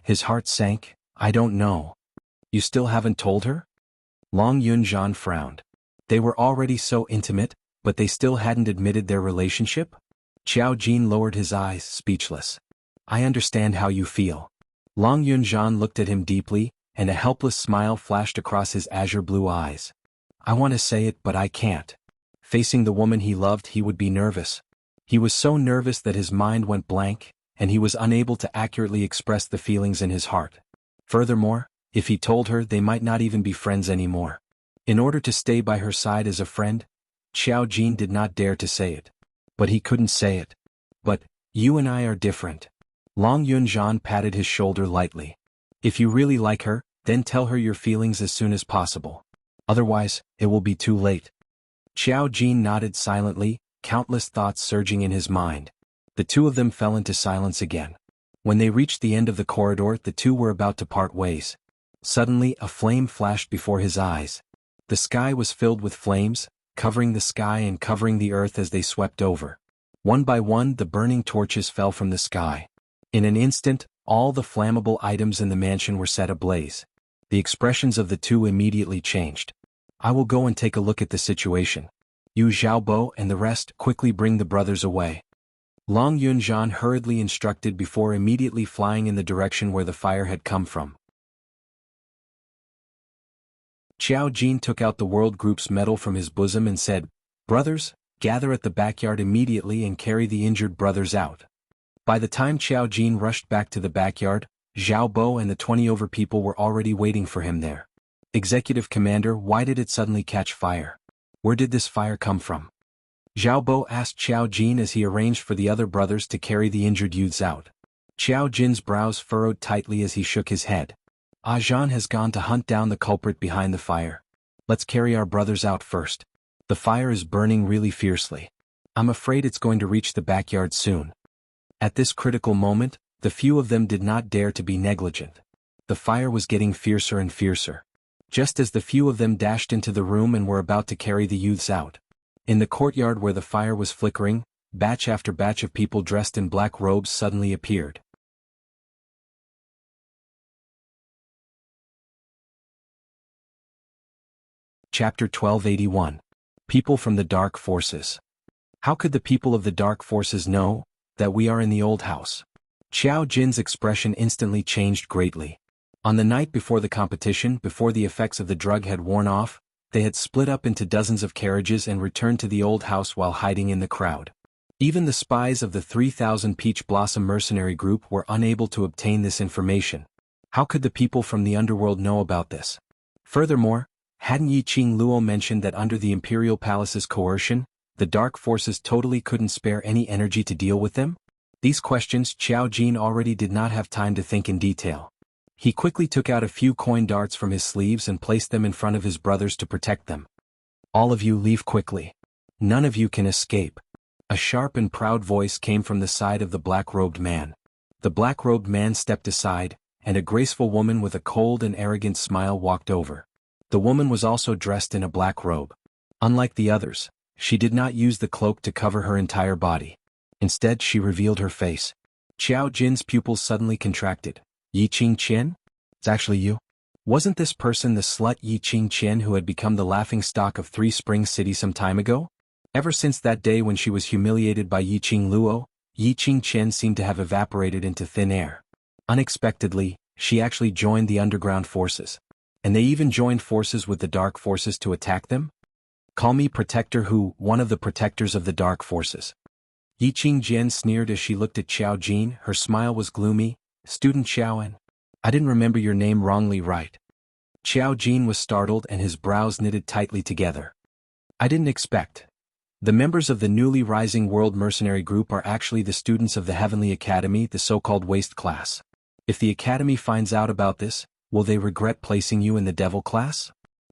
His heart sank. I don't know. You still haven't told her? Long Yunzhan frowned. They were already so intimate, but they still hadn't admitted their relationship? Xiao Jin lowered his eyes, speechless. I understand how you feel. Long Yunzhan looked at him deeply, and a helpless smile flashed across his azure blue eyes. I want to say it but I can't. Facing the woman he loved, he would be nervous. He was so nervous that his mind went blank, and he was unable to accurately express the feelings in his heart. Furthermore, if he told her, they might not even be friends anymore. In order to stay by her side as a friend, Xiao Jin did not dare to say it. But he couldn't say it. But, you and I are different. Long Yunzhan patted his shoulder lightly. If you really like her, then tell her your feelings as soon as possible. Otherwise, it will be too late. Xiao Jin nodded silently, countless thoughts surging in his mind. The two of them fell into silence again. When they reached the end of the corridor, the two were about to part ways. Suddenly, a flame flashed before his eyes. The sky was filled with flames, covering the sky and covering the earth as they swept over. One by one, the burning torches fell from the sky. In an instant, all the flammable items in the mansion were set ablaze. The expressions of the two immediately changed. I will go and take a look at the situation. You Xiaobo and the rest quickly bring the brothers away. Long Yunzhan hurriedly instructed before immediately flying in the direction where the fire had come from. Xiao Jin took out the World Group's medal from his bosom and said, "Brothers, gather at the backyard immediately and carry the injured brothers out." By the time Xiao Jin rushed back to the backyard, Zhao Bo and the 20 over people were already waiting for him there. Executive Commander, why did it suddenly catch fire? Where did this fire come from? Zhao Bo asked Xiao Jin as he arranged for the other brothers to carry the injured youths out. Xiao Jin's brows furrowed tightly as he shook his head. Zhan has gone to hunt down the culprit behind the fire. Let's carry our brothers out first. The fire is burning really fiercely. I'm afraid it's going to reach the backyard soon. At this critical moment, the few of them did not dare to be negligent. The fire was getting fiercer and fiercer. Just as the few of them dashed into the room and were about to carry the youths out. In the courtyard where the fire was flickering, batch after batch of people dressed in black robes suddenly appeared. Chapter 1281. People from the Dark Forces. How could the people of the Dark Forces know that we are in the old house? Xiao Jin's expression instantly changed greatly. On the night before the competition, before the effects of the drug had worn off, they had split up into dozens of carriages and returned to the old house while hiding in the crowd. Even the spies of the 3,000 Peach Blossom mercenary group were unable to obtain this information. How could the people from the underworld know about this? Furthermore, hadn't Yiqing Luo mentioned that under the Imperial Palace's coercion, the Dark Forces totally couldn't spare any energy to deal with them? These questions Xiao Jin already did not have time to think in detail. He quickly took out a few coin darts from his sleeves and placed them in front of his brothers to protect them. All of you leave quickly. None of you can escape. A sharp and proud voice came from the side of the black-robed man. The black-robed man stepped aside, and a graceful woman with a cold and arrogant smile walked over. The woman was also dressed in a black robe. Unlike the others, she did not use the cloak to cover her entire body. Instead, she revealed her face. Xiao Jin's pupils suddenly contracted. Yiqing Qian? It's actually you? Wasn't this person the slut Yiqing Qian who had become the laughingstock of Three Springs City some time ago? Ever since that day when she was humiliated by Yiqing Luo, Yiqing Qian seemed to have evaporated into thin air. Unexpectedly, she actually joined the underground forces. And they even joined forces with the Dark Forces to attack them? Call me Protector Hu, one of the protectors of the Dark Forces. Yiqing Jian sneered as she looked at Xiao Jin. Her smile was gloomy. Student Xiaoan. I didn't remember your name wrongly, right? Xiao Jin was startled and his brows knitted tightly together. I didn't expect. The members of the newly rising World Mercenary Group are actually the students of the Heavenly Academy, the so-called Waste class. If the Academy finds out about this, will they regret placing you in the Devil class?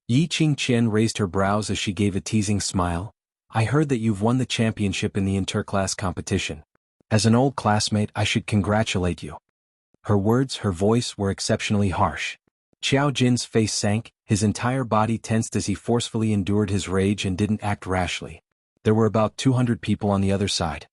Yiqing Qian raised her brows as she gave a teasing smile. I heard that you've won the championship in the interclass competition. As an old classmate, I should congratulate you. Her words, her voice were exceptionally harsh. Xiao Jin's face sank, his entire body tensed as he forcefully endured his rage and didn't act rashly. There were about 200 people on the other side.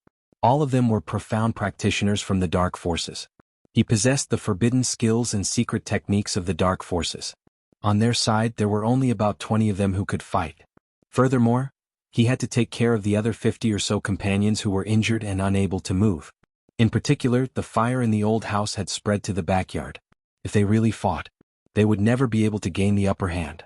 All of them were profound practitioners from the Dark Forces. He possessed the forbidden skills and secret techniques of the Dark Forces. On their side, there were only about 20 of them who could fight. Furthermore, he had to take care of the other 50 or so companions who were injured and unable to move. In particular, the fire in the old house had spread to the backyard. If they really fought, they would never be able to gain the upper hand.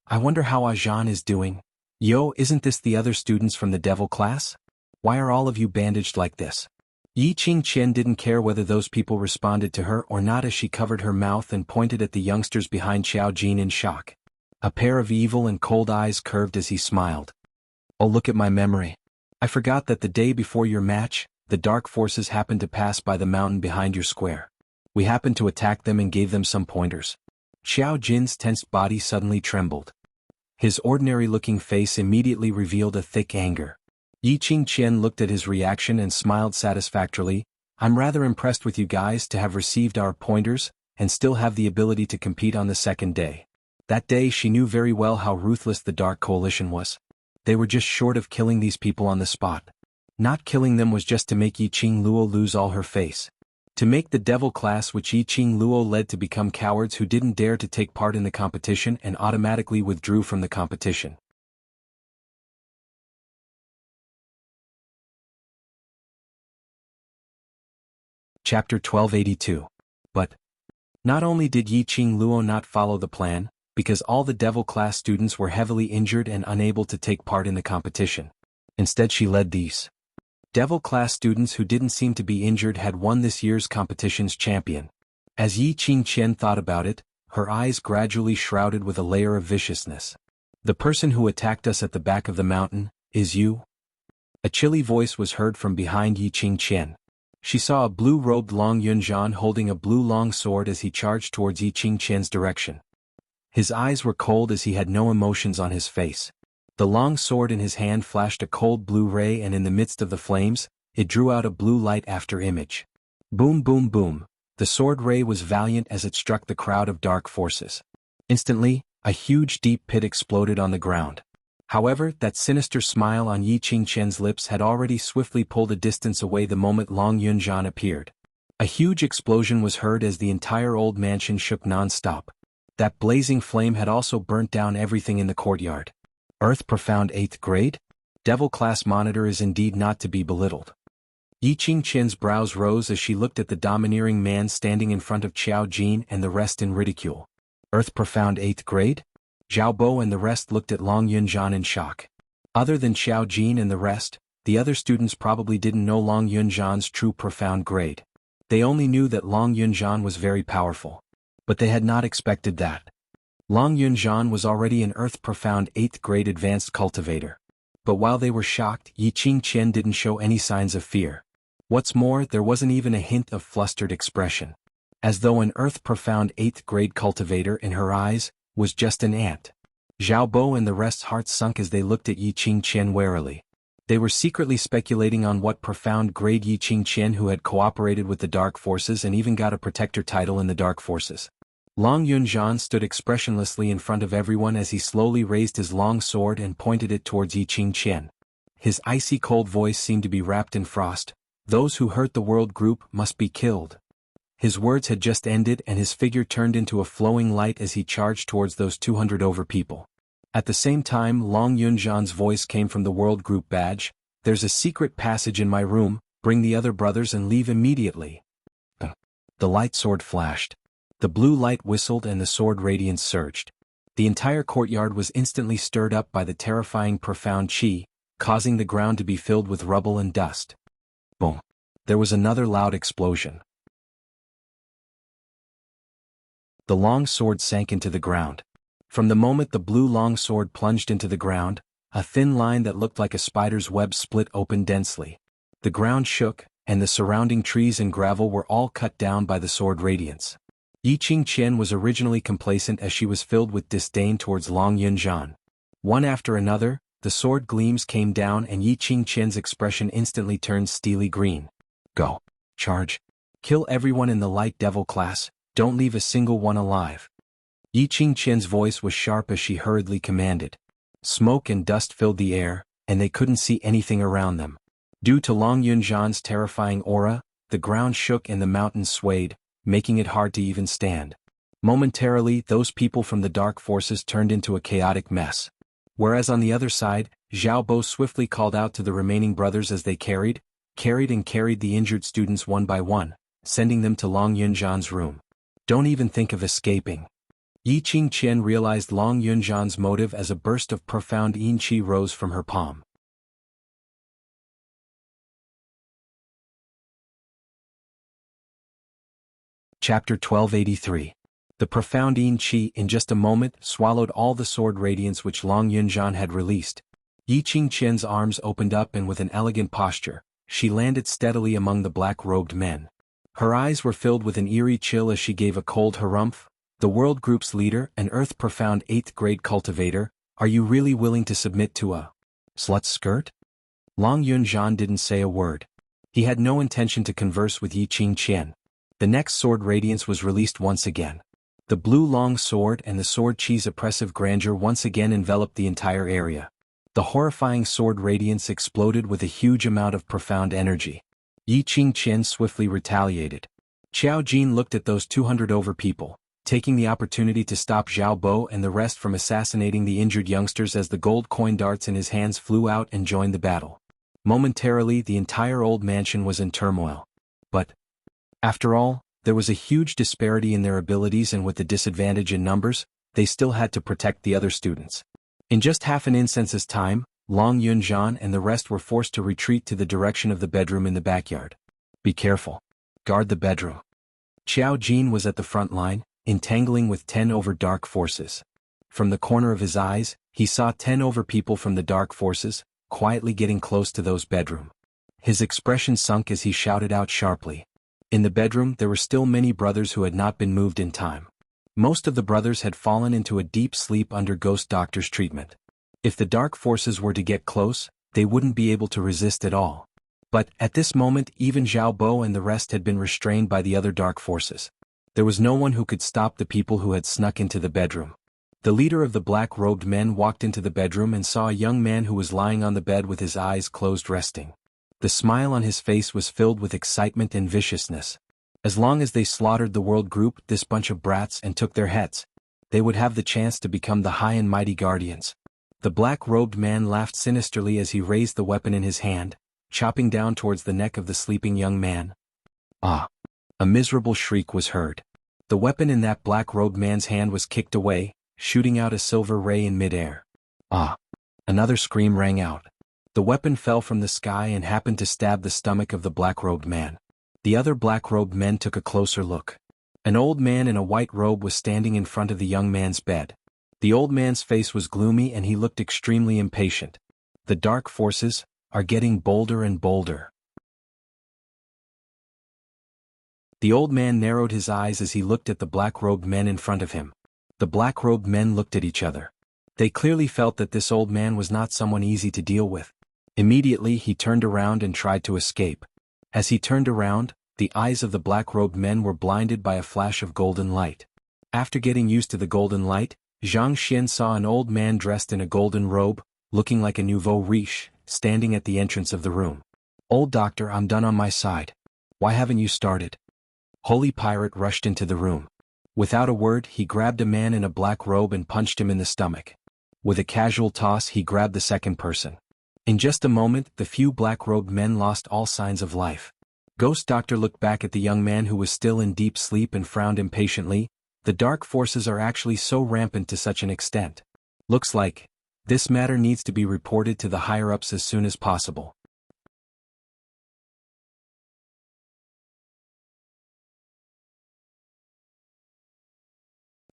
I wonder how Zhan is doing. Yo, isn't this the other students from the Devil class? Why are all of you bandaged like this? Yi Qingqian didn't care whether those people responded to her or not as she covered her mouth and pointed at the youngsters behind Xiao Jin in shock. A pair of evil and cold eyes curved as he smiled. Oh, look at my memory. I forgot that the day before your match, the dark forces happened to pass by the mountain behind your square. We happened to attack them and gave them some pointers. Xiao Jin's tensed body suddenly trembled. His ordinary-looking face immediately revealed a thick anger. Yi Qingqian looked at his reaction and smiled satisfactorily. I'm rather impressed with you guys to have received our pointers, and still have the ability to compete on the second day. That day she knew very well how ruthless the Dark Coalition was. They were just short of killing these people on the spot. Not killing them was just to make Yi Qingluo lose all her face. To make the devil class which Yi Qingluo led to become cowards who didn't dare to take part in the competition and automatically withdrew from the competition. Chapter 1282. But not only did Yi Qingluo not follow the plan, because all the devil class students were heavily injured and unable to take part in the competition. Instead she led these devil class students who didn't seem to be injured had won this year's competition's champion. As Yi Qingqian thought about it, her eyes gradually shrouded with a layer of viciousness. The person who attacked us at the back of the mountain, is you? A chilly voice was heard from behind Yi Qingqian. She saw a blue-robed Long Yunzhan holding a blue long sword as he charged towards Yi Qingqian's direction. His eyes were cold as he had no emotions on his face. The long sword in his hand flashed a cold blue ray and in the midst of the flames, it drew out a blue light after image. Boom boom boom, the sword ray was valiant as it struck the crowd of dark forces. Instantly, a huge deep pit exploded on the ground. However, that sinister smile on Yi Qingqian's lips had already swiftly pulled a distance away the moment Long Yunzhan appeared. A huge explosion was heard as the entire old mansion shook non-stop. That blazing flame had also burnt down everything in the courtyard. Earth Profound 8th grade? Devil class monitor is indeed not to be belittled. Yi Qingqian's brows rose as she looked at the domineering man standing in front of Xiao Jin and the rest in ridicule. Earth Profound 8th grade? Zhao Bo and the rest looked at Long Yunzhan in shock. Other than Xiao Jin and the rest, the other students probably didn't know Long Yunzhan's true profound grade. They only knew that Long Yunzhan was very powerful. But they had not expected that. Long Yunzhan was already an Earth Profound 8th grade advanced cultivator. But while they were shocked, Yi Qingqian didn't show any signs of fear. What's more, there wasn't even a hint of flustered expression. As though an Earth Profound 8th grade cultivator in her eyes was just an ant. Zhao Bo and the rest's hearts sunk as they looked at Yi Qingqian warily. They were secretly speculating on what profound grade Yi Qingqian who had cooperated with the Dark Forces and even got a protector title in the Dark Forces. Long Yunzhan stood expressionlessly in front of everyone as he slowly raised his long sword and pointed it towards Yi Qingqian. His icy cold voice seemed to be wrapped in frost. Those who hurt the world group must be killed. His words had just ended and his figure turned into a flowing light as he charged towards those 200 over people. At the same time, Long Yunzhan's voice came from the world group badge. There's a secret passage in my room, bring the other brothers and leave immediately. The light sword flashed. The blue light whistled and the sword radiance surged. The entire courtyard was instantly stirred up by the terrifying profound chi, causing the ground to be filled with rubble and dust. Boom. There was another loud explosion. The long sword sank into the ground. From the moment the blue long sword plunged into the ground, a thin line that looked like a spider's web split open densely. The ground shook, and the surrounding trees and gravel were all cut down by the sword radiance. Yi Qingqian was originally complacent as she was filled with disdain towards Long Yunzhan. One after another, the sword gleams came down and Yi Qingqian's expression instantly turned steely green. Go. Charge. Kill everyone in the light devil class. Don't leave a single one alive. Yi Qingqian's voice was sharp as she hurriedly commanded. Smoke and dust filled the air, and they couldn't see anything around them. Due to Long Yunzhan's terrifying aura, the ground shook and the mountains swayed, making it hard to even stand. Momentarily, those people from the dark forces turned into a chaotic mess. Whereas on the other side, Zhao Bo swiftly called out to the remaining brothers as they carried the injured students one by one, sending them to Long Yunzhan's room. Don't even think of escaping. Yi Qingqian realized Long Yunzhan's motive as a burst of profound yin qi rose from her palm. Chapter 1283. The profound Yin Qi in just a moment swallowed all the sword radiance which Long Yunjian had released. Yi Qingqian's arms opened up and with an elegant posture, she landed steadily among the black-robed men. Her eyes were filled with an eerie chill as she gave a cold harumph. The World Group's leader, an earth-profound 8th-grade cultivator, are you really willing to submit to a slut skirt? Long Yunjian didn't say a word. He had no intention to converse with Yi Qingqian. The next sword radiance was released once again. The blue long sword and the sword Qi's oppressive grandeur once again enveloped the entire area. The horrifying sword radiance exploded with a huge amount of profound energy. Yi Qingqian swiftly retaliated. Qiao Jin looked at those 200 over people, taking the opportunity to stop Zhao Bo and the rest from assassinating the injured youngsters as the gold coin darts in his hands flew out and joined the battle. Momentarily the entire old mansion was in turmoil. But, after all, there was a huge disparity in their abilities, and with the disadvantage in numbers, they still had to protect the other students. In just half an instant's time, Long Yunjian and the rest were forced to retreat to the direction of the bedroom in the backyard. Be careful. Guard the bedroom. Qiao Jin was at the front line, entangling with 10 over dark forces. From the corner of his eyes, he saw 10 over people from the dark forces, quietly getting close to those bedroom. His expression sunk as he shouted out sharply. In the bedroom there were still many brothers who had not been moved in time. Most of the brothers had fallen into a deep sleep under Ghost Doctor's treatment. If the dark forces were to get close, they wouldn't be able to resist at all. But, at this moment even Zhao Bo and the rest had been restrained by the other dark forces. There was no one who could stop the people who had snuck into the bedroom. The leader of the black-robed men walked into the bedroom and saw a young man who was lying on the bed with his eyes closed resting. The smile on his face was filled with excitement and viciousness. As long as they slaughtered the world group, this bunch of brats, and took their heads, they would have the chance to become the high and mighty guardians. The black-robed man laughed sinisterly as he raised the weapon in his hand, chopping down towards the neck of the sleeping young man. Ah! A miserable shriek was heard. The weapon in that black-robed man's hand was kicked away, shooting out a silver ray in mid-air. Ah! Another scream rang out. The weapon fell from the sky and happened to stab the stomach of the black-robed man. The other black-robed men took a closer look. An old man in a white robe was standing in front of the young man's bed. The old man's face was gloomy and he looked extremely impatient. The dark forces are getting bolder and bolder. The old man narrowed his eyes as he looked at the black-robed men in front of him. The black-robed men looked at each other. They clearly felt that this old man was not someone easy to deal with. Immediately he turned around and tried to escape. As he turned around, the eyes of the black-robed men were blinded by a flash of golden light. After getting used to the golden light, Zhang Xian saw an old man dressed in a golden robe, looking like a nouveau riche, standing at the entrance of the room. "Old doctor, I'm done on my side. Why haven't you started?" Holy Pirate rushed into the room. Without a word he grabbed a man in a black robe and punched him in the stomach. With a casual toss he grabbed the second person. In just a moment the few black-robed men lost all signs of life. Ghost Doctor looked back at the young man who was still in deep sleep and frowned impatiently. The dark forces are actually so rampant to such an extent. Looks like this matter needs to be reported to the higher-ups as soon as possible.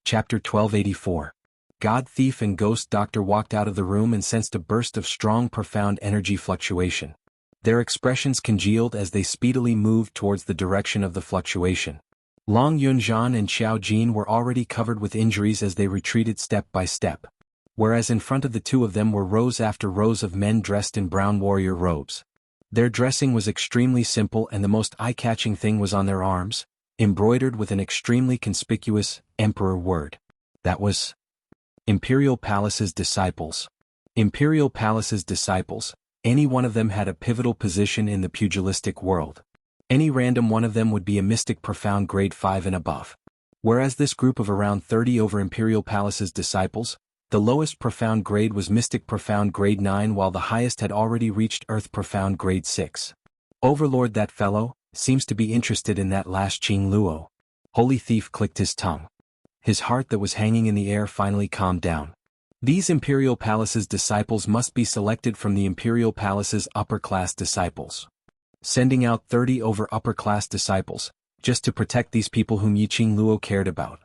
Chapter 1284. God Thief and Ghost Doctor walked out of the room and sensed a burst of strong, profound energy fluctuation. Their expressions congealed as they speedily moved towards the direction of the fluctuation. Long Yunjian and Qiao Jin were already covered with injuries as they retreated step by step. Whereas in front of the two of them were rows after rows of men dressed in brown warrior robes. Their dressing was extremely simple and the most eye-catching thing was on their arms, embroidered with an extremely conspicuous Emperor word. That was Imperial Palace's disciples. Imperial Palace's disciples, any one of them had a pivotal position in the pugilistic world. Any random one of them would be a mystic profound grade 5 and above. Whereas this group of around 30 over Imperial Palace's disciples, the lowest profound grade was mystic profound grade 9 while the highest had already reached earth profound grade 6. Overlord, that fellow seems to be interested in that last Qing Luo. Holy Thief clicked his tongue. His heart that was hanging in the air finally calmed down. These Imperial Palace's disciples must be selected from the Imperial Palace's upper-class disciples. Sending out 30 over upper-class disciples, just to protect these people whom Yiqing Luo cared about.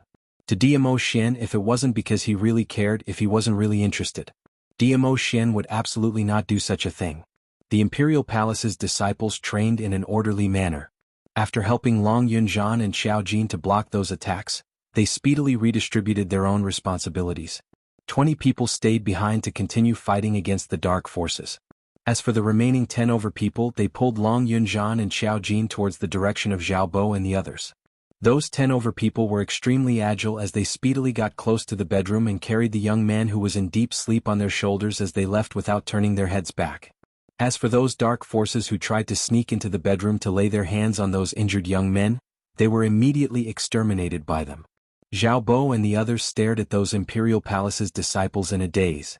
To DMO Xian, if it wasn't because he really cared, if he wasn't really interested, DMO Xian would absolutely not do such a thing. The Imperial Palace's disciples trained in an orderly manner. After helping Long Yunzhan and Xiao Jin to block those attacks, they speedily redistributed their own responsibilities. 20 people stayed behind to continue fighting against the dark forces. As for the remaining 10 over people, they pulled Long Yunzhan and Xiao Jin towards the direction of Zhao Bo and the others. Those 10 over people were extremely agile as they speedily got close to the bedroom and carried the young man who was in deep sleep on their shoulders as they left without turning their heads back. As for those dark forces who tried to sneak into the bedroom to lay their hands on those injured young men, they were immediately exterminated by them. Zhao Bo and the others stared at those Imperial Palace's disciples in a daze.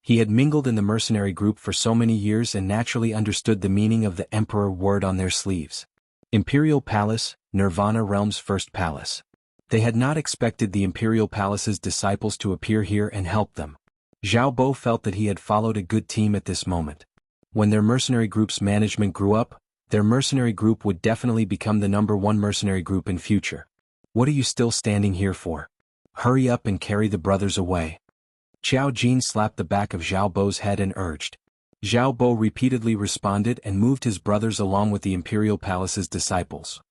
He had mingled in the mercenary group for so many years and naturally understood the meaning of the Emperor word on their sleeves. Imperial Palace, Nirvana Realm's first palace. They had not expected the Imperial Palace's disciples to appear here and help them. Zhao Bo felt that he had followed a good team at this moment. When their mercenary group's management grew up, their mercenary group would definitely become the #1 mercenary group in future. What are you still standing here for? Hurry up and carry the brothers away. Xiao Jin slapped the back of Zhao Bo's head and urged. Zhao Bo repeatedly responded and moved his brothers along with the Imperial Palace's disciples.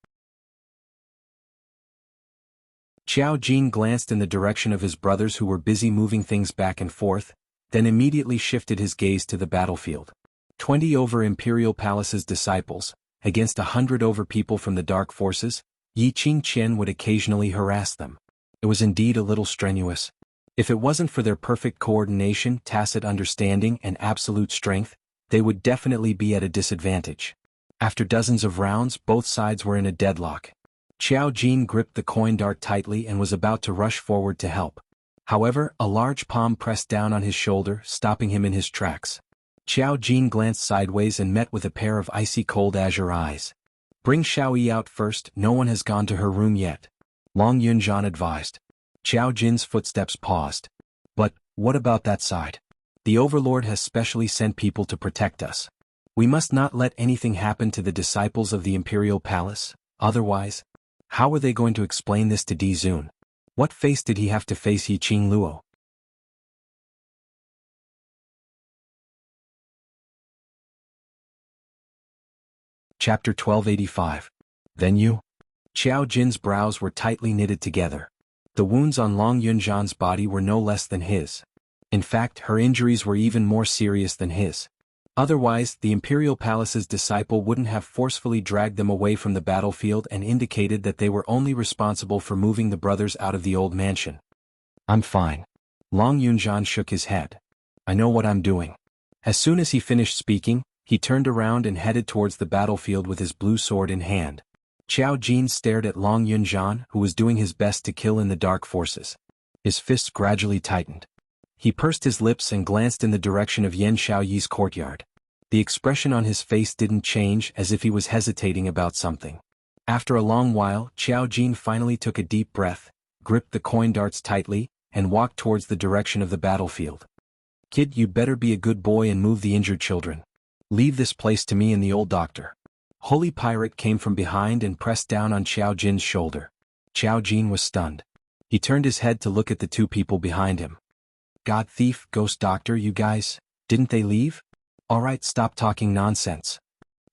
Xiao Jin glanced in the direction of his brothers who were busy moving things back and forth, then immediately shifted his gaze to the battlefield. 20 over Imperial Palace's disciples, against 100 over people from the dark forces, Yiqing Qian would occasionally harass them. It was indeed a little strenuous. If it wasn't for their perfect coordination, tacit understanding, and absolute strength, they would definitely be at a disadvantage. After dozens of rounds, both sides were in a deadlock. Xiao Jin gripped the coin dart tightly and was about to rush forward to help. However, a large palm pressed down on his shoulder, stopping him in his tracks. Xiao Jin glanced sideways and met with a pair of icy cold azure eyes. Bring Xiao Yi out first, no one has gone to her room yet. Long Yunzhan advised. Xiao Jin's footsteps paused. But, what about that side? The Overlord has specially sent people to protect us. We must not let anything happen to the disciples of the Imperial Palace, otherwise, how are they going to explain this to Di Zun? What face did he have to face Yiqing Luo? Chapter 1285. Then you? Xiao Jin's brows were tightly knitted together. The wounds on Long Yunzhan's body were no less than his. In fact, her injuries were even more serious than his. Otherwise, the Imperial Palace's disciple wouldn't have forcefully dragged them away from the battlefield and indicated that they were only responsible for moving the brothers out of the old mansion. I'm fine. Long Yunzhan shook his head. I know what I'm doing. As soon as he finished speaking, he turned around and headed towards the battlefield with his blue sword in hand. Xiao Jin stared at Long Yunzhan, who was doing his best to kill in the dark forces. His fists gradually tightened. He pursed his lips and glanced in the direction of Yan Xiaoyi's courtyard. The expression on his face didn't change, as if he was hesitating about something. After a long while, Xiao Jin finally took a deep breath, gripped the coin darts tightly, and walked towards the direction of the battlefield. Kid, you'd better be a good boy and move the injured children. Leave this place to me and the old doctor. Holy Pirate came from behind and pressed down on Xiao Jin's shoulder. Xiao Jin was stunned. He turned his head to look at the two people behind him. God thief, ghost doctor, you guys, didn't they leave? Alright, stop talking nonsense.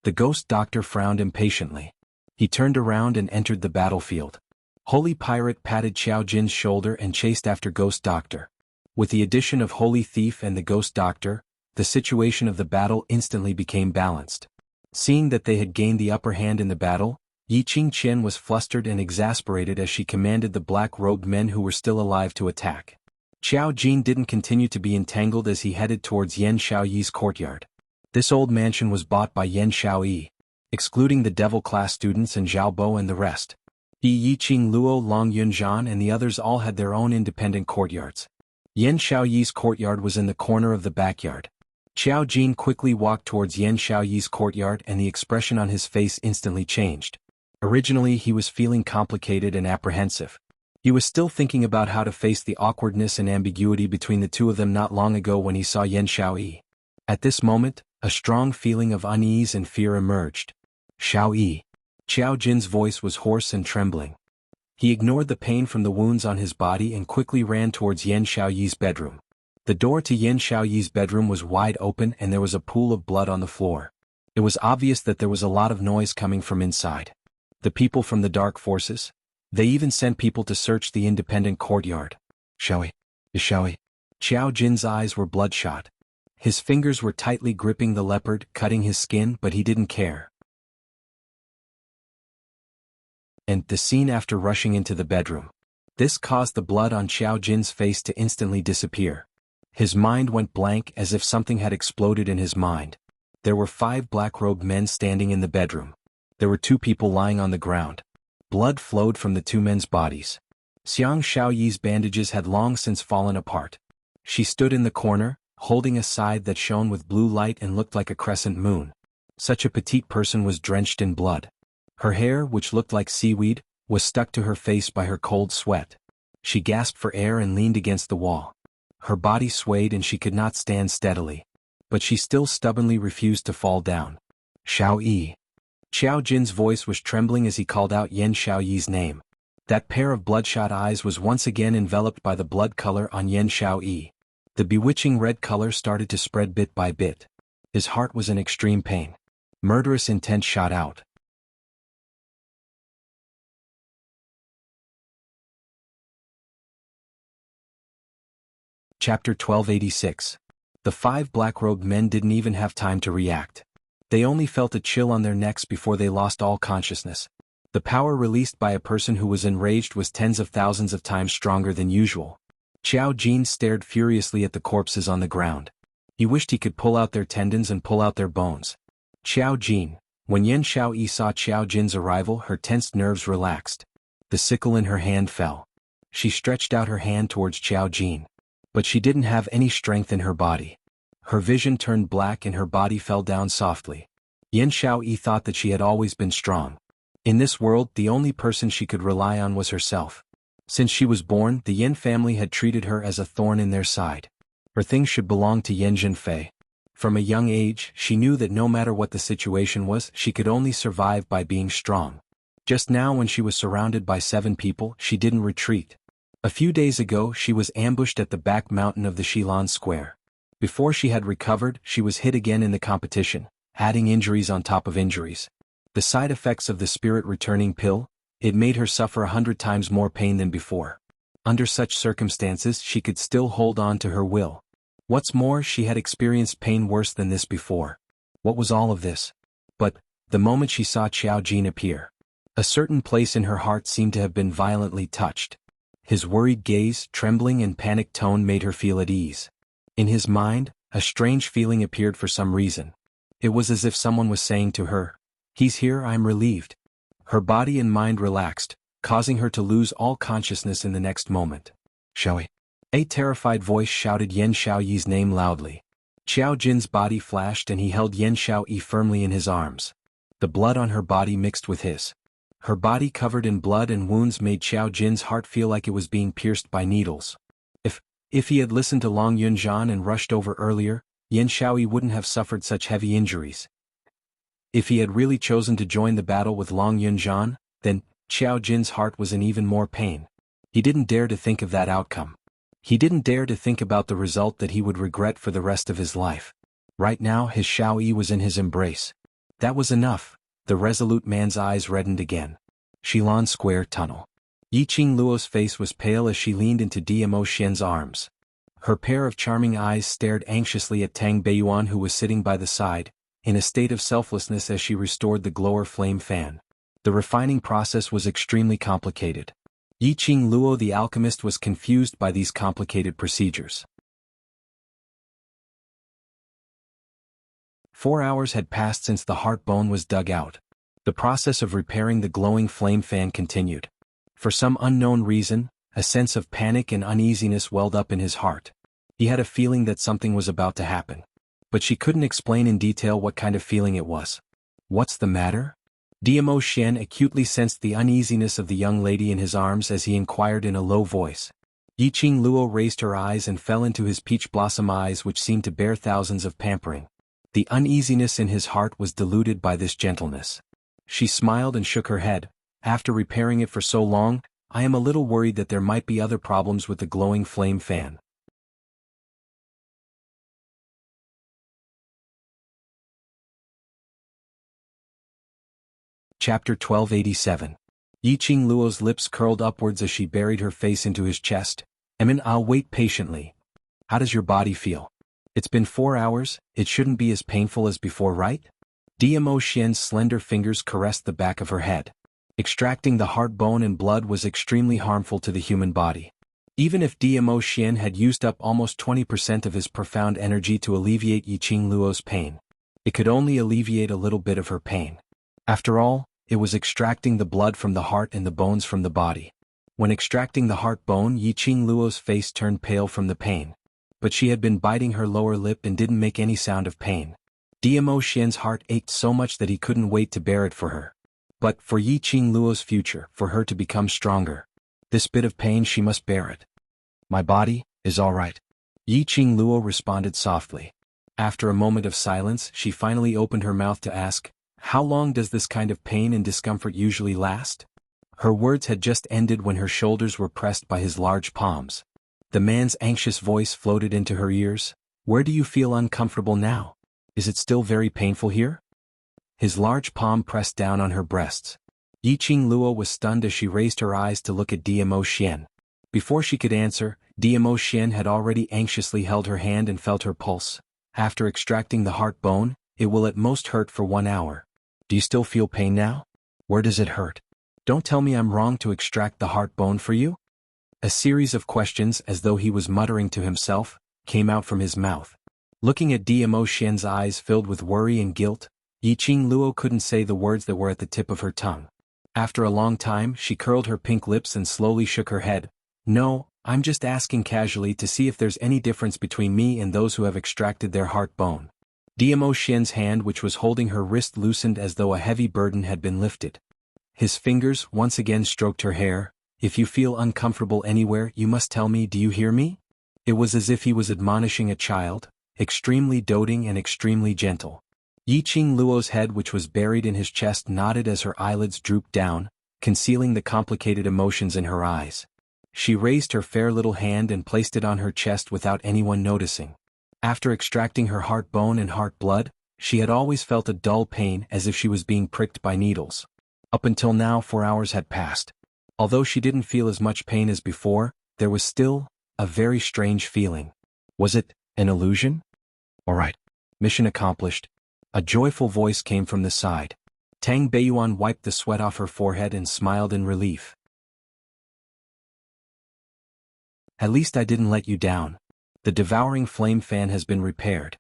The ghost doctor frowned impatiently. He turned around and entered the battlefield. Holy Pirate patted Xiao Jin's shoulder and chased after Ghost Doctor. With the addition of Holy Thief and the Ghost Doctor, the situation of the battle instantly became balanced. Seeing that they had gained the upper hand in the battle, Yiqing Qian was flustered and exasperated as she commanded the black-robed men who were still alive to attack. Xiao Jin didn't continue to be entangled as he headed towards Yan Xiaoyi's courtyard. This old mansion was bought by Yan Xiaoyi, excluding the devil-class students and Zhao Bo and the rest. Yiqing Luo, Long Yunzhan and the others all had their own independent courtyards. Yan Xiaoyi's courtyard was in the corner of the backyard. Xiao Jin quickly walked towards Yan Xiaoyi's courtyard and the expression on his face instantly changed. Originally he was feeling complicated and apprehensive. He was still thinking about how to face the awkwardness and ambiguity between the two of them not long ago when he saw Yan Xiaoyi. At this moment, a strong feeling of unease and fear emerged. Xiaoyi. Xiao Jin's voice was hoarse and trembling. He ignored the pain from the wounds on his body and quickly ran towards Yan Xiaoyi's bedroom. The door to Yan Xiaoyi's bedroom was wide open and there was a pool of blood on the floor. It was obvious that there was a lot of noise coming from inside. The people from the dark forces? They even sent people to search the independent courtyard. Xiaoyi. Xiao Jin's eyes were bloodshot. His fingers were tightly gripping the leopard, cutting his skin, but he didn't care. And the scene after rushing into the bedroom. This caused the blood on Xiao Jin's face to instantly disappear. His mind went blank as if something had exploded in his mind. There were 5 black-robed men standing in the bedroom. There were 2 people lying on the ground. Blood flowed from the 2 men's bodies. Xiang Xiaoyi's bandages had long since fallen apart. She stood in the corner, holding a scythe that shone with blue light and looked like a crescent moon. Such a petite person was drenched in blood. Her hair, which looked like seaweed, was stuck to her face by her cold sweat. She gasped for air and leaned against the wall. Her body swayed and she could not stand steadily. But she still stubbornly refused to fall down. Xiaoyi. Xiao Jin's voice was trembling as he called out Yan Xiaoyi's name. That pair of bloodshot eyes was once again enveloped by the blood color on Yan Xiaoyi. The bewitching red color started to spread bit by bit. His heart was in extreme pain. Murderous intent shot out. Chapter 1286. The 5 black-robed men didn't even have time to react. They only felt a chill on their necks before they lost all consciousness. The power released by a person who was enraged was tens of thousands of times stronger than usual. Xiao Jin stared furiously at the corpses on the ground. He wished he could pull out their tendons and pull out their bones. Xiao Jin. When Yan Xiaoyi saw Xiao Jin's arrival, her tensed nerves relaxed. The sickle in her hand fell. She stretched out her hand towards Xiao Jin. But she didn't have any strength in her body. Her vision turned black and her body fell down softly. Yan Xiaoyi thought that she had always been strong. In this world, the only person she could rely on was herself. Since she was born, the Yan family had treated her as a thorn in their side. Her things should belong to Yan Zhenfei. From a young age, she knew that no matter what the situation was, she could only survive by being strong. Just now when she was surrounded by 7 people, she didn't retreat. A few days ago she was ambushed at the back mountain of the Shilan Square. Before she had recovered, she was hit again in the competition, adding injuries on top of injuries. The side effects of the spirit returning pill, it made her suffer 100 times more pain than before. Under such circumstances she could still hold on to her will. What's more, she had experienced pain worse than this before. What was all of this? But, the moment she saw Xiao Jin appear, a certain place in her heart seemed to have been violently touched. His worried gaze, trembling and panicked tone made her feel at ease. In his mind, a strange feeling appeared for some reason. It was as if someone was saying to her, "He's here, I'm relieved." Her body and mind relaxed, causing her to lose all consciousness in the next moment. Xiaoyi. A terrified voice shouted Yan Xiaoyi's name loudly. Xiao Jin's body flashed and he held Yan Xiaoyi firmly in his arms. The blood on her body mixed with his. Her body covered in blood and wounds made Xiao Jin's heart feel like it was being pierced by needles. If he had listened to Long Yunzhan and rushed over earlier, Yan Xiaoyi wouldn't have suffered such heavy injuries. If he had really chosen to join the battle with Long Yunzhan, then Xiao Jin's heart was in even more pain. He didn't dare to think of that outcome. He didn't dare to think about the result that he would regret for the rest of his life. Right now his Xiaoyi was in his embrace. That was enough. The resolute man's eyes reddened again. Shilan Square Tunnel. Yiqing Luo's face was pale as she leaned into Dmo Xian's arms. Her pair of charming eyes stared anxiously at Tang Beiyuan who was sitting by the side, in a state of selflessness as she restored the glower flame fan. The refining process was extremely complicated. Yiqing Luo the alchemist was confused by these complicated procedures. 4 hours had passed since the heart bone was dug out. The process of repairing the glowing flame fan continued. For some unknown reason, a sense of panic and uneasiness welled up in his heart. He had a feeling that something was about to happen. But she couldn't explain in detail what kind of feeling it was. What's the matter? Dmo Xian acutely sensed the uneasiness of the young lady in his arms as he inquired in a low voice. Yiqing Luo raised her eyes and fell into his peach blossom eyes which seemed to bear thousands of pampering. The uneasiness in his heart was diluted by this gentleness. She smiled and shook her head. After repairing it for so long, I am a little worried that there might be other problems with the glowing flame fan. Chapter 1287. Yiqing Luo's lips curled upwards as she buried her face into his chest. I'll wait patiently. How does your body feel? It's been 4 hours, it shouldn't be as painful as before, right? DMO Xian's slender fingers caressed the back of her head. Extracting the heart bone and blood was extremely harmful to the human body. Even if DMO Xian had used up almost 20% of his profound energy to alleviate Yiqing Luo's pain, it could only alleviate a little bit of her pain. After all, it was extracting the blood from the heart and the bones from the body. When extracting the heart bone, Yiqing Luo's face turned pale from the pain. But she had been biting her lower lip and didn't make any sound of pain. DMO Xian's heart ached so much that he couldn't wait to bear it for her. But for Yiqing Luo's future, for her to become stronger, this bit of pain she must bear it. My body is all right. Yiqing Luo responded softly. After a moment of silence, she finally opened her mouth to ask, how long does this kind of pain and discomfort usually last? Her words had just ended when her shoulders were pressed by his large palms. The man's anxious voice floated into her ears. Where do you feel uncomfortable now? Is it still very painful here? His large palm pressed down on her breasts. Yiqing Luo was stunned as she raised her eyes to look at DMO Xian. Before she could answer, DMO Xian had already anxiously held her hand and felt her pulse. After extracting the heart bone, it will at most hurt for 1 hour. Do you still feel pain now? Where does it hurt? Don't tell me I'm wrong to extract the heart bone for you? A series of questions, as though he was muttering to himself, came out from his mouth. Looking at DMO Xian's eyes filled with worry and guilt, Yiqing Luo couldn't say the words that were at the tip of her tongue. After a long time, she curled her pink lips and slowly shook her head. No, I'm just asking casually to see if there's any difference between me and those who have extracted their heart bone. DMO Xian's hand, which was holding her wrist, loosened as though a heavy burden had been lifted. His fingers once again stroked her hair. If you feel uncomfortable anywhere, you must tell me, do you hear me? It was as if he was admonishing a child, extremely doting and extremely gentle. Yiqing Luo's head, which was buried in his chest, nodded as her eyelids drooped down, concealing the complicated emotions in her eyes. She raised her fair little hand and placed it on her chest without anyone noticing. After extracting her heart bone and heart blood, she had always felt a dull pain as if she was being pricked by needles. Up until now, 4 hours had passed. Although she didn't feel as much pain as before, there was still a very strange feeling. Was it an illusion? All right. Mission accomplished. A joyful voice came from the side. Tang Beiyuan wiped the sweat off her forehead and smiled in relief. At least I didn't let you down. The devouring flame fan has been repaired.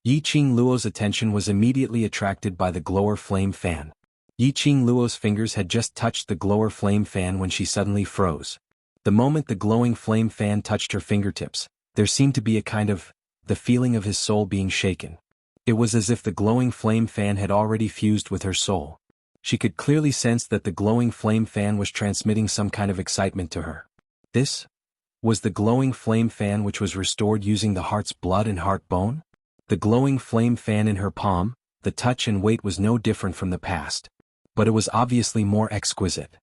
Yiqing Luo's attention was immediately attracted by the glower flame fan. Yiqing Luo's fingers had just touched the glower flame fan when she suddenly froze. The moment the glowing flame fan touched her fingertips, there seemed to be a kind of the feeling of his soul being shaken. It was as if the glowing flame fan had already fused with her soul. She could clearly sense that the glowing flame fan was transmitting some kind of excitement to her. This was the glowing flame fan which was restored using the heart's blood and heart bone? The glowing flame fan in her palm, the touch and weight was no different from the past. But it was obviously more exquisite.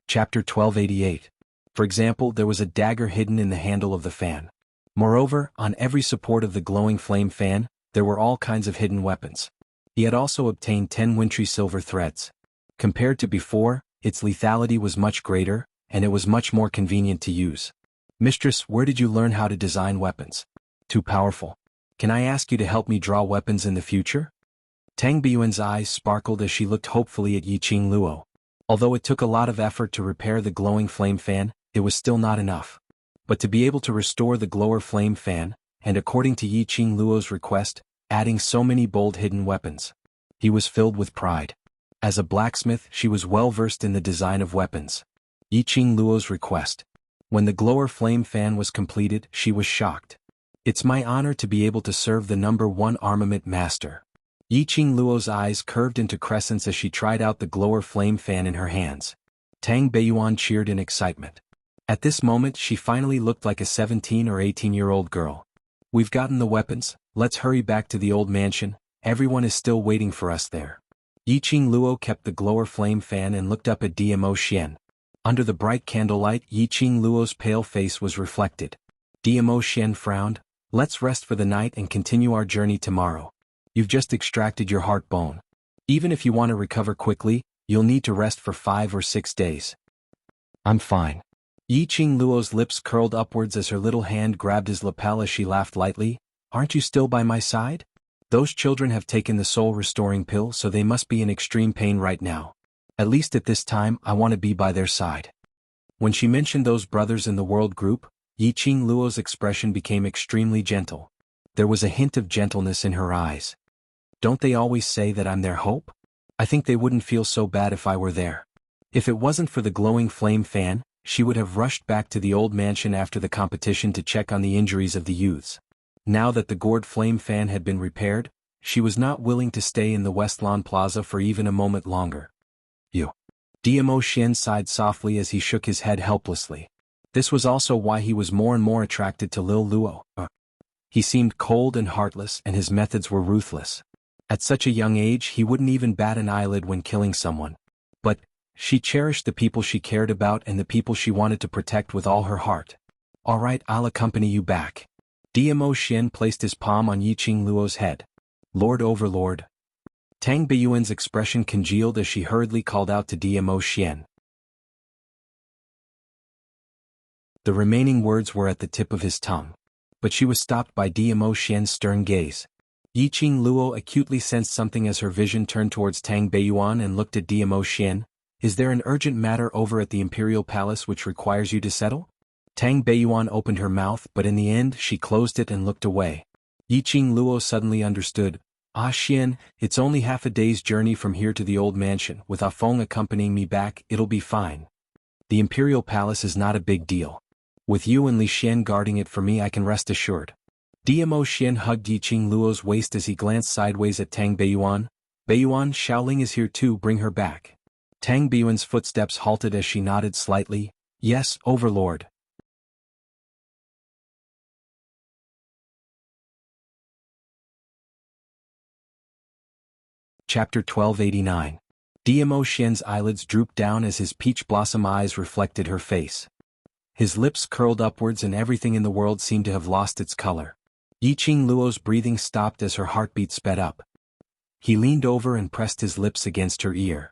Chapter 1288. For example, there was a dagger hidden in the handle of the fan. Moreover, on every support of the glowing flame fan, there were all kinds of hidden weapons. He had also obtained 10 wintry silver threads. Compared to before, its lethality was much greater, and it was much more convenient to use. Mistress, where did you learn how to design weapons? Too powerful. Can I ask you to help me draw weapons in the future? Tang Beiyuan's eyes sparkled as she looked hopefully at Yiqing Luo. Although it took a lot of effort to repair the glowing flame fan, it was still not enough. But to be able to restore the glower flame fan, and according to Yiqing Luo's request, adding so many bold hidden weapons. He was filled with pride. As a blacksmith, she was well versed in the design of weapons. Yiqing Luo's request. When the glower flame fan was completed, she was shocked. It's my honor to be able to serve the #1 armament master. Yiqing Luo's eyes curved into crescents as she tried out the glower flame fan in her hands. Tang Beiyuan cheered in excitement. At this moment she finally looked like a 17 or 18-year-old girl. We've gotten the weapons, let's hurry back to the old mansion, everyone is still waiting for us there. Yiqing Luo kept the glower flame fan and looked up at Diamo Xian. Under the bright candlelight, Yiqing Luo's pale face was reflected. Diamo Xian frowned. Let's rest for the night and continue our journey tomorrow. You've just extracted your heart bone. Even if you want to recover quickly, you'll need to rest for 5 or 6 days. I'm fine. Yiqing Luo's lips curled upwards as her little hand grabbed his lapel as she laughed lightly. Aren't you still by my side? Those children have taken the soul-restoring pill, so they must be in extreme pain right now. At least at this time, I want to be by their side. When she mentioned those brothers in the world group, Yiqing Luo's expression became extremely gentle. There was a hint of gentleness in her eyes. Don't they always say that I'm their hope? I think they wouldn't feel so bad if I were there. If it wasn't for the glowing flame fan, she would have rushed back to the old mansion after the competition to check on the injuries of the youths. Now that the gourd flame fan had been repaired, she was not willing to stay in the West Lawn Plaza for even a moment longer. You. Diamo Xian sighed softly as he shook his head helplessly. This was also why he was more and more attracted to Lil Luo. He seemed cold and heartless, and his methods were ruthless. At such a young age he wouldn't even bat an eyelid when killing someone. But she cherished the people she cared about and the people she wanted to protect with all her heart. All right, I'll accompany you back. Diamo Xian placed his palm on Yiqing Luo's head. Lord Overlord. Tang Beiyuan's expression congealed as she hurriedly called out to Diamo Xian. The remaining words were at the tip of his tongue. But she was stopped by Diamo Xian's stern gaze. Yiqing Luo acutely sensed something as her vision turned towards Tang Beiyuan and looked at Diamo Xian. Is there an urgent matter over at the Imperial Palace which requires you to settle? Tang Beiyuan opened her mouth, but in the end she closed it and looked away. Yiqing Luo suddenly understood. Xian, it's only half a day's journey from here to the old mansion. With Ah Feng accompanying me back, it'll be fine. The Imperial Palace is not a big deal. With you and Li Xian guarding it for me, I can rest assured. Diamo Xian hugged Yiqing Luo's waist as he glanced sideways at Tang Beiyuan. Beiyuan, Xiaoling is here too, bring her back. Tang Beiyuan's footsteps halted as she nodded slightly. Yes, Overlord. Chapter 1289. Diamo Xian's eyelids drooped down as his peach blossom eyes reflected her face. His lips curled upwards and everything in the world seemed to have lost its color. Yiqing Luo's breathing stopped as her heartbeat sped up. He leaned over and pressed his lips against her ear.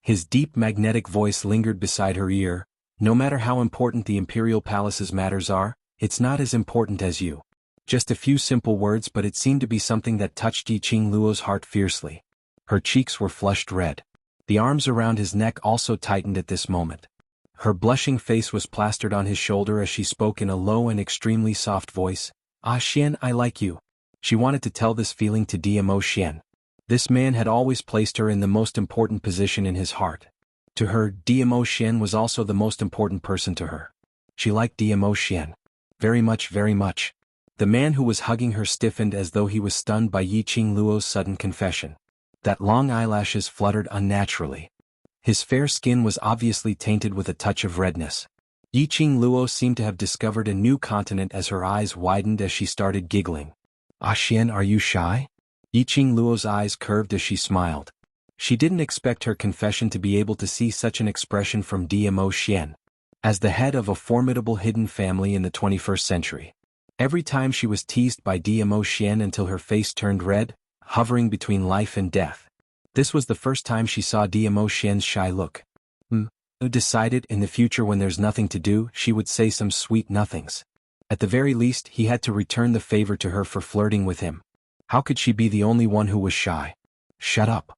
His deep magnetic voice lingered beside her ear. No matter how important the Imperial Palace's matters are, it's not as important as you. Just a few simple words, but it seemed to be something that touched Yiqing Luo's heart fiercely. Her cheeks were flushed red. The arms around his neck also tightened at this moment. Her blushing face was plastered on his shoulder as she spoke in a low and extremely soft voice. Xian, I like you. She wanted to tell this feeling to Diamo Xian. This man had always placed her in the most important position in his heart. To her, Diamo Xian was also the most important person to her. She liked Diamo Xian. Very much, very much. The man who was hugging her stiffened as though he was stunned by Yiqing Luo's sudden confession. That long eyelashes fluttered unnaturally. His fair skin was obviously tainted with a touch of redness. Yiqing Luo seemed to have discovered a new continent as her eyes widened as she started giggling. Xian, are you shy? Yiqing Luo's eyes curved as she smiled. She didn't expect her confession to be able to see such an expression from Diamo Xian. As the head of a formidable hidden family in the 21st century. Every time she was teased by Diamo Xian until her face turned red, hovering between life and death. This was the first time she saw Diamo Xian's shy look. Decided in the future when there's nothing to do, she would say some sweet nothings. At the very least, he had to return the favor to her for flirting with him. How could she be the only one who was shy? Shut up.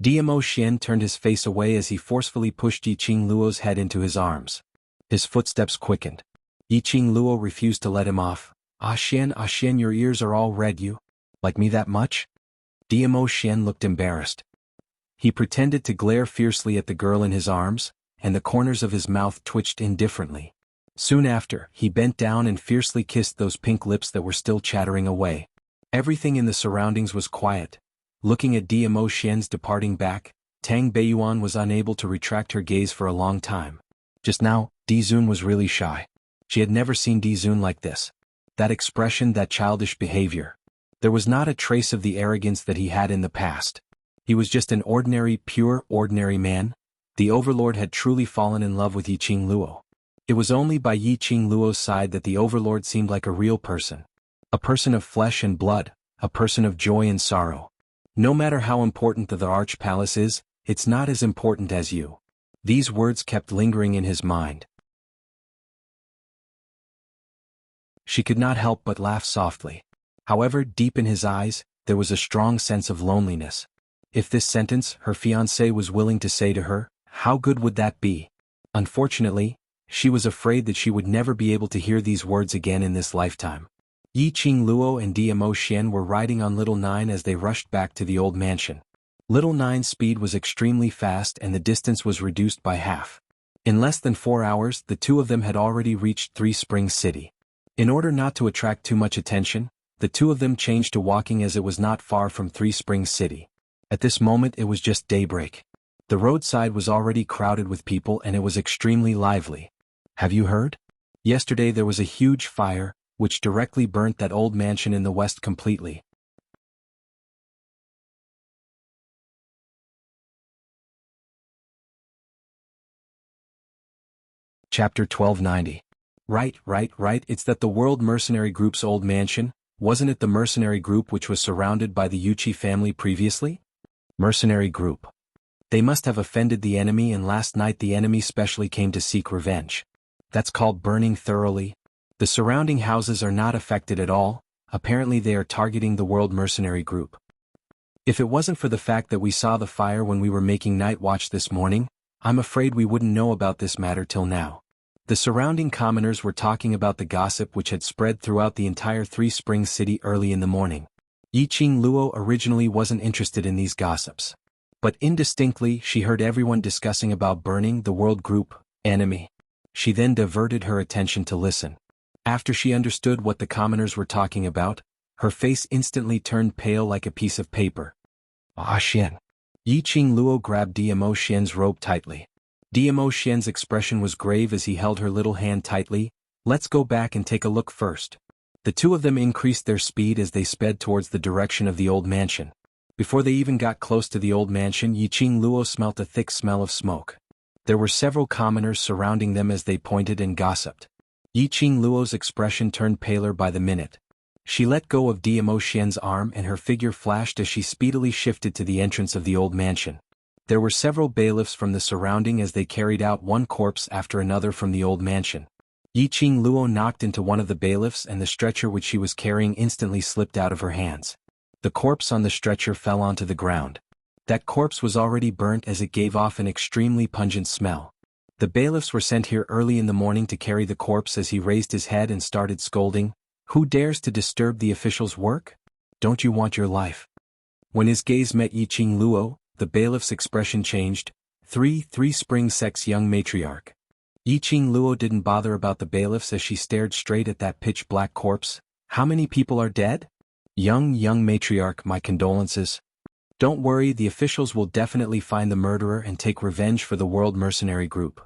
Diamo Xian turned his face away as he forcefully pushed Yiqing Luo's head into his arms. His footsteps quickened. Yiqing Luo refused to let him off. Xian, your ears are all red. You like me that much? Diamo Xian looked embarrassed. He pretended to glare fiercely at the girl in his arms, and the corners of his mouth twitched indifferently. Soon after, he bent down and fiercely kissed those pink lips that were still chattering away. Everything in the surroundings was quiet. Looking at Diamo Xian's departing back, Tang Beiyuan was unable to retract her gaze for a long time. Just now, Dizun was really shy. She had never seen Dizun like this. That expression, that childish behavior. There was not a trace of the arrogance that he had in the past. He was just an ordinary, pure, ordinary man. The Overlord had truly fallen in love with Yiqing Luo. It was only by Yiqing Luo's side that the Overlord seemed like a real person. A person of flesh and blood, a person of joy and sorrow. No matter how important the Arch Palace is, it's not as important as you. These words kept lingering in his mind. She could not help but laugh softly. However, deep in his eyes, there was a strong sense of loneliness. If this sentence her fiancé was willing to say to her, how good would that be? Unfortunately, she was afraid that she would never be able to hear these words again in this lifetime. Yiqing Luo and Diamo Xian were riding on Little Nine as they rushed back to the old mansion. Little Nine's speed was extremely fast and the distance was reduced by half. In less than 4 hours, the two of them had already reached Three Springs City. In order not to attract too much attention, the two of them changed to walking as it was not far from Three Springs City. At this moment it was just daybreak. The roadside was already crowded with people and it was extremely lively. Have you heard? Yesterday there was a huge fire, which directly burnt that old mansion in the west completely. Chapter 1290. Right, it's that the World Mercenary Group's old mansion. Wasn't it the mercenary group which was surrounded by the Yuchi family previously? Mercenary group. They must have offended the enemy and last night the enemy specially came to seek revenge. That's called burning thoroughly. The surrounding houses are not affected at all, apparently they are targeting the World Mercenary Group. If it wasn't for the fact that we saw the fire when we were making night watch this morning, I'm afraid we wouldn't know about this matter till now. The surrounding commoners were talking about the gossip which had spread throughout the entire Three Springs City early in the morning. Yiqing Luo originally wasn't interested in these gossips. But indistinctly she heard everyone discussing about burning the World Group enemy. She then diverted her attention to listen. After she understood what the commoners were talking about, her face instantly turned pale like a piece of paper. Ah Xian. Yiqing Luo grabbed Diamo Xian's robe tightly. Diamo Xian's expression was grave as he held her little hand tightly. Let's go back and take a look first. The two of them increased their speed as they sped towards the direction of the old mansion. Before they even got close to the old mansion, Yiqing Luo smelt a thick smell of smoke. There were several commoners surrounding them as they pointed and gossiped. Yiqing Luo's expression turned paler by the minute. She let go of Diamo Xian's arm and her figure flashed as she speedily shifted to the entrance of the old mansion. There were several bailiffs from the surrounding as they carried out one corpse after another from the old mansion. Yiqing Luo knocked into one of the bailiffs and the stretcher which she was carrying instantly slipped out of her hands. The corpse on the stretcher fell onto the ground. That corpse was already burnt as it gave off an extremely pungent smell. The bailiffs were sent here early in the morning to carry the corpse as he raised his head and started scolding. Who dares to disturb the official's work? Don't you want your life? When his gaze met Yiqing Luo, the bailiff's expression changed. Three Springs Sect's young matriarch. Yiqing Luo didn't bother about the bailiffs as she stared straight at that pitch-black corpse. How many people are dead? Young matriarch, my condolences. Don't worry, the officials will definitely find the murderer and take revenge for the World Mercenary Group.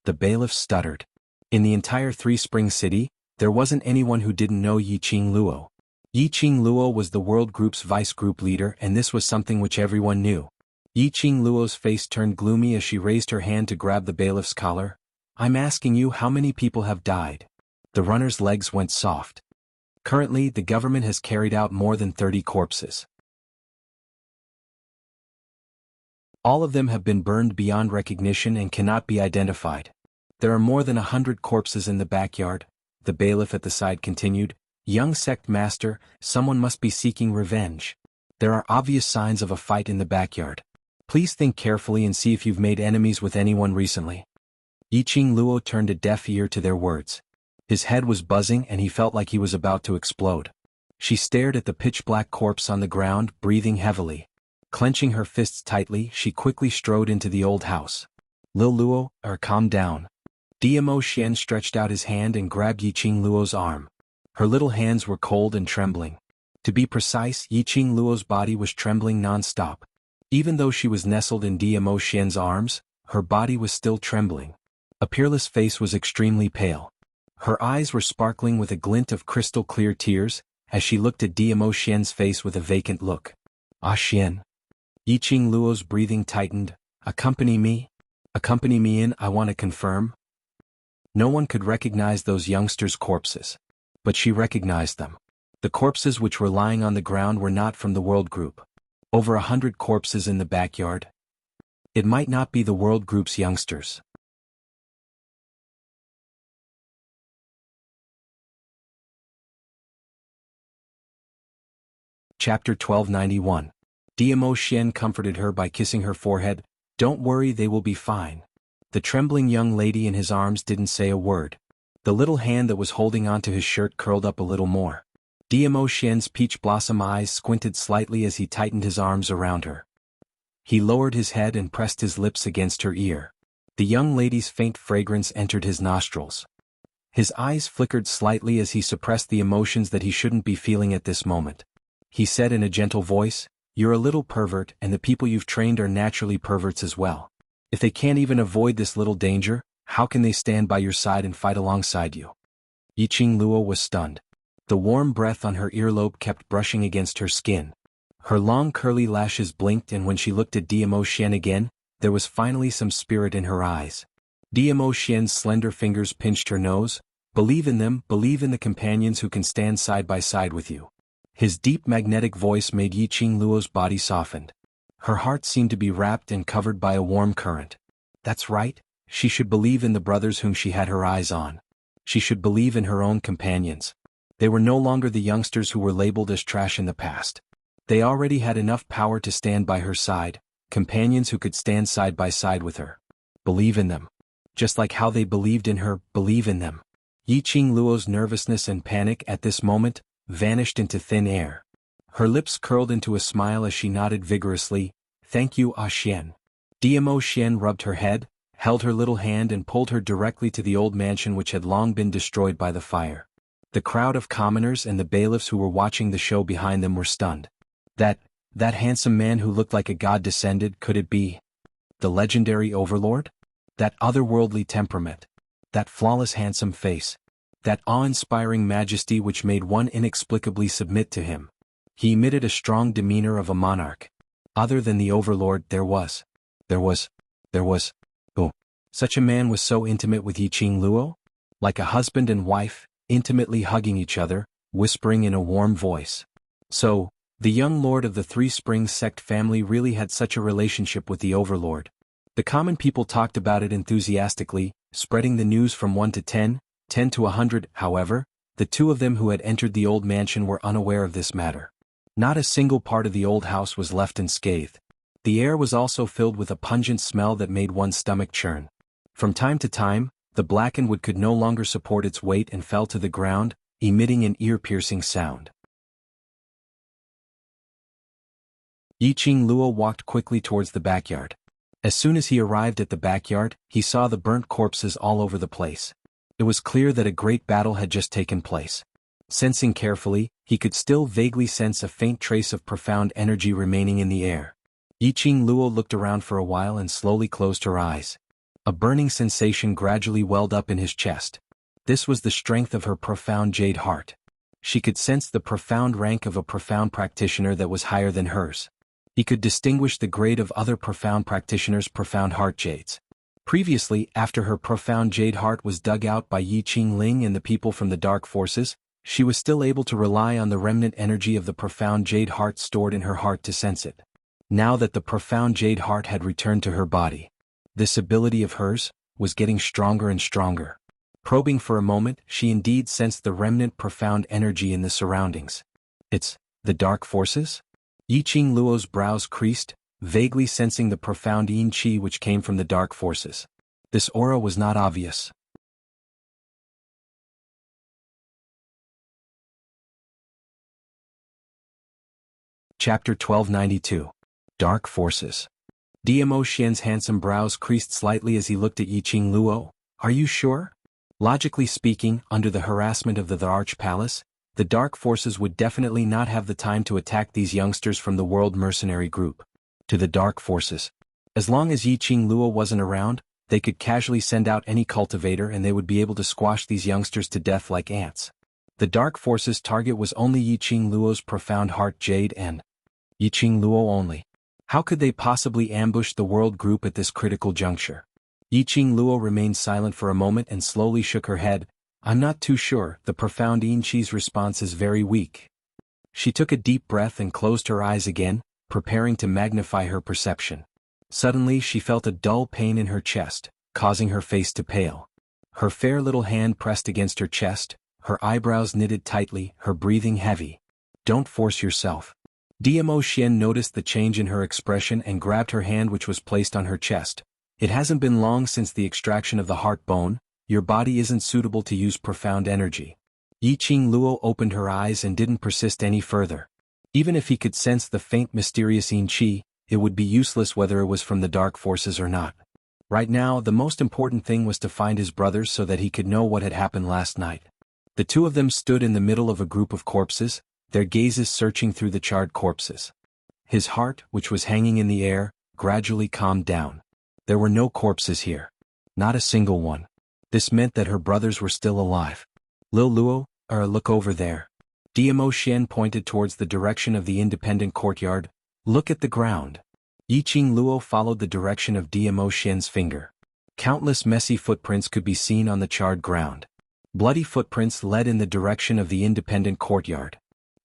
The bailiff stuttered. In the entire Three Springs City, there wasn't anyone who didn't know Yiqing Luo. Yiqing Luo was the World Group's vice group leader and this was something which everyone knew. Yiqing Luo's face turned gloomy as she raised her hand to grab the bailiff's collar. I'm asking you how many people have died. The runner's legs went soft. Currently, the government has carried out more than 30 corpses. All of them have been burned beyond recognition and cannot be identified. There are more than 100 corpses in the backyard, the bailiff at the side continued. Young sect master, someone must be seeking revenge. There are obvious signs of a fight in the backyard. Please think carefully and see if you've made enemies with anyone recently. Yiqing Luo turned a deaf ear to their words. His head was buzzing and he felt like he was about to explode. She stared at the pitch-black corpse on the ground, breathing heavily. Clenching her fists tightly, she quickly strode into the old house. Lil Luo, calm down. Diamo Xian stretched out his hand and grabbed Yiqing Luo's arm. Her little hands were cold and trembling. To be precise, Yiqing Luo's body was trembling non-stop. Even though she was nestled in Diamo Xian's arms, her body was still trembling. A peerless face was extremely pale. Her eyes were sparkling with a glint of crystal-clear tears, as she looked at Diamo Xian's face with a vacant look. Ah Xian. Yiqing Luo's breathing tightened. Accompany me? Accompany me in, I want to confirm? No one could recognize those youngsters' corpses. But she recognized them. The corpses which were lying on the ground were not from the World Group. Over 100 corpses in the backyard. It might not be the World Group's youngsters. Chapter 1291. Diamo Xian comforted her by kissing her forehead. Don't worry, they will be fine. The trembling young lady in his arms didn't say a word. The little hand that was holding onto his shirt curled up a little more. Diamo Xian's peach blossom eyes squinted slightly as he tightened his arms around her. He lowered his head and pressed his lips against her ear. The young lady's faint fragrance entered his nostrils. His eyes flickered slightly as he suppressed the emotions that he shouldn't be feeling at this moment. He said in a gentle voice, "You're a little pervert, and the people you've trained are naturally perverts as well. If they can't even avoid this little danger, how can they stand by your side and fight alongside you?" Yiqing Luo was stunned. The warm breath on her earlobe kept brushing against her skin. Her long curly lashes blinked, and when she looked at Diamo Xian again, there was finally some spirit in her eyes. Diamo Xian's slender fingers pinched her nose. "Believe in them, believe in the companions who can stand side by side with you." His deep magnetic voice made Yiqing Luo's body softened. Her heart seemed to be wrapped and covered by a warm current. That's right, she should believe in the brothers whom she had her eyes on. She should believe in her own companions. They were no longer the youngsters who were labeled as trash in the past. They already had enough power to stand by her side, companions who could stand side by side with her. Believe in them. Just like how they believed in her, believe in them. Yiqing Luo's nervousness and panic at this moment vanished into thin air. Her lips curled into a smile as she nodded vigorously. "Thank you, Ah Xian." Diamo Xian rubbed her head, held her little hand and pulled her directly to the old mansion which had long been destroyed by the fire. The crowd of commoners and the bailiffs who were watching the show behind them were stunned. That handsome man who looked like a god descended, could it be the legendary overlord? That otherworldly temperament. That flawless handsome face. That awe-inspiring majesty which made one inexplicably submit to him. He emitted a strong demeanor of a monarch. Other than the overlord, there was. Oh. Such a man was so intimate with Yiqing Luo? Like a husband and wife, intimately hugging each other, whispering in a warm voice. So, the young lord of the Three Springs sect family really had such a relationship with the overlord. The common people talked about it enthusiastically, spreading the news from 1 to 10, 10 to 100, however, the two of them who had entered the old mansion were unaware of this matter. Not a single part of the old house was left unscathed. The air was also filled with a pungent smell that made one's stomach churn. From time to time, the blackened wood could no longer support its weight and fell to the ground, emitting an ear-piercing sound. Yiqing Luo walked quickly towards the backyard. As soon as he arrived at the backyard, he saw the burnt corpses all over the place. It was clear that a great battle had just taken place. Sensing carefully, he could still vaguely sense a faint trace of profound energy remaining in the air. Yiqing Luo looked around for a while and slowly closed her eyes. A burning sensation gradually welled up in his chest. This was the strength of her profound jade heart. She could sense the profound rank of a profound practitioner that was higher than hers. He could distinguish the grade of other profound practitioners' profound heart jades. Previously, after her profound jade heart was dug out by Yiqing Ling and the people from the dark forces, she was still able to rely on the remnant energy of the profound jade heart stored in her heart to sense it. Now that the profound jade heart had returned to her body, this ability of hers was getting stronger and stronger. Probing for a moment, she indeed sensed the remnant profound energy in the surroundings. It's the dark forces? Yiqing Luo's brows creased, vaguely sensing the profound yin qi which came from the dark forces. This aura was not obvious. Chapter 1292. Dark Forces. Diamo Xian's handsome brows creased slightly as he looked at Yiqing Luo. "Are you sure?" Logically speaking, under the harassment of the Arch Palace, the Dark Forces would definitely not have the time to attack these youngsters from the World Mercenary Group. To the Dark Forces. As long as Yiqing Luo wasn't around, They could casually send out any cultivator and they would be able to squash these youngsters to death like ants. The Dark Forces' target was only Yiqing Luo's profound heart jade and Yiqing Luo only. How could they possibly ambush the world group at this critical juncture? Yiqing Luo remained silent for a moment and slowly shook her head. I'm not too sure, the profound Yin-Chi's response is very weak. She took a deep breath and closed her eyes again, preparing to magnify her perception. Suddenly she felt a dull pain in her chest, causing her face to pale. Her fair little hand pressed against her chest, her eyebrows knitted tightly, her breathing heavy. Don't force yourself. DMO Xian noticed the change in her expression and grabbed her hand which was placed on her chest. It hasn't been long since the extraction of the heart bone, your body isn't suitable to use profound energy. Yiqing Luo opened her eyes and didn't persist any further. Even if he could sense the faint mysterious Yin-Chi, it would be useless whether it was from the Dark Forces or not. Right now the most important thing was to find his brothers so that he could know what had happened last night. The two of them stood in the middle of a group of corpses, their gazes searching through the charred corpses. His heart, which was hanging in the air, gradually calmed down. There were no corpses here. Not a single one. This meant that her brothers were still alive. Lil Luo, look over there. DMO Xian pointed towards the direction of the independent courtyard. Look at the ground. Yiqing Luo followed the direction of DMO Xian's finger. Countless messy footprints could be seen on the charred ground. Bloody footprints led in the direction of the independent courtyard.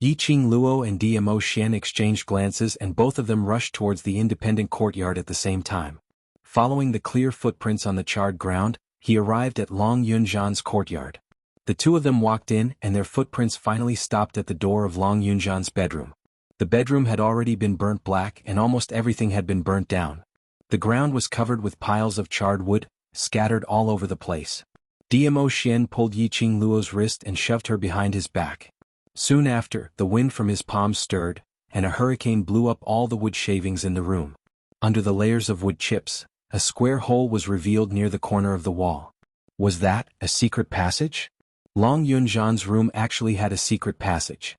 Yiqing Luo and DMO Xian exchanged glances and both of them rushed towards the independent courtyard at the same time. Following the clear footprints on the charred ground, he arrived at Long Yunzhan's courtyard. The two of them walked in and their footprints finally stopped at the door of Long Yunzhan's bedroom. The bedroom had already been burnt black and almost everything had been burnt down. The ground was covered with piles of charred wood, scattered all over the place. DMO Xian pulled Yiqing Luo's wrist and shoved her behind his back. Soon after, the wind from his palms stirred, and a hurricane blew up all the wood shavings in the room. Under the layers of wood chips, a square hole was revealed near the corner of the wall. Was that a secret passage? Long Yunzhan's room actually had a secret passage.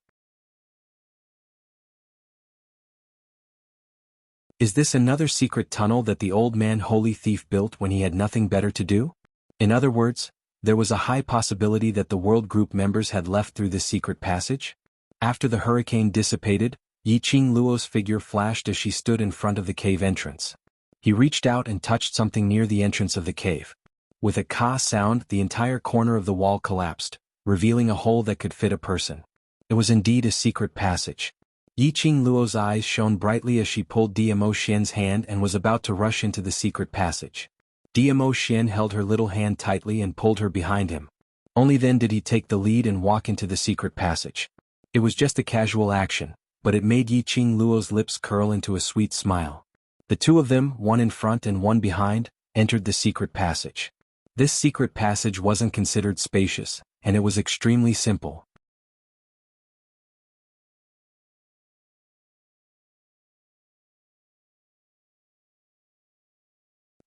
Is this another secret tunnel that the old man Holy Thief built when he had nothing better to do? In other words, there was a high possibility that the world group members had left through this secret passage? After the hurricane dissipated, Yiqing Luo's figure flashed as she stood in front of the cave entrance. He reached out and touched something near the entrance of the cave. With a ka sound, the entire corner of the wall collapsed, revealing a hole that could fit a person. It was indeed a secret passage. Yiqing Luo's eyes shone brightly as she pulled DMO Xian's hand and was about to rush into the secret passage. DMO Xian held her little hand tightly and pulled her behind him. Only then did he take the lead and walk into the secret passage. It was just a casual action, but it made Yiqing Luo's lips curl into a sweet smile. The two of them, one in front and one behind, entered the secret passage. This secret passage wasn't considered spacious, and it was extremely simple.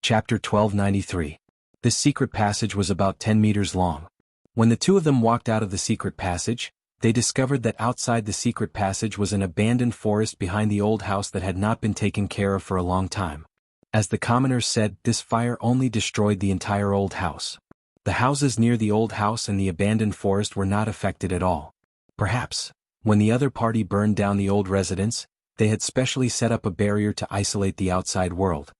Chapter 1293. This secret passage was about 10 meters long. When the two of them walked out of the secret passage, they discovered that outside the secret passage was an abandoned forest behind the old house that had not been taken care of for a long time. As the commoners said, this fire only destroyed the entire old house. The houses near the old house and the abandoned forest were not affected at all. Perhaps, when the other party burned down the old residence, they had specially set up a barrier to isolate the outside world.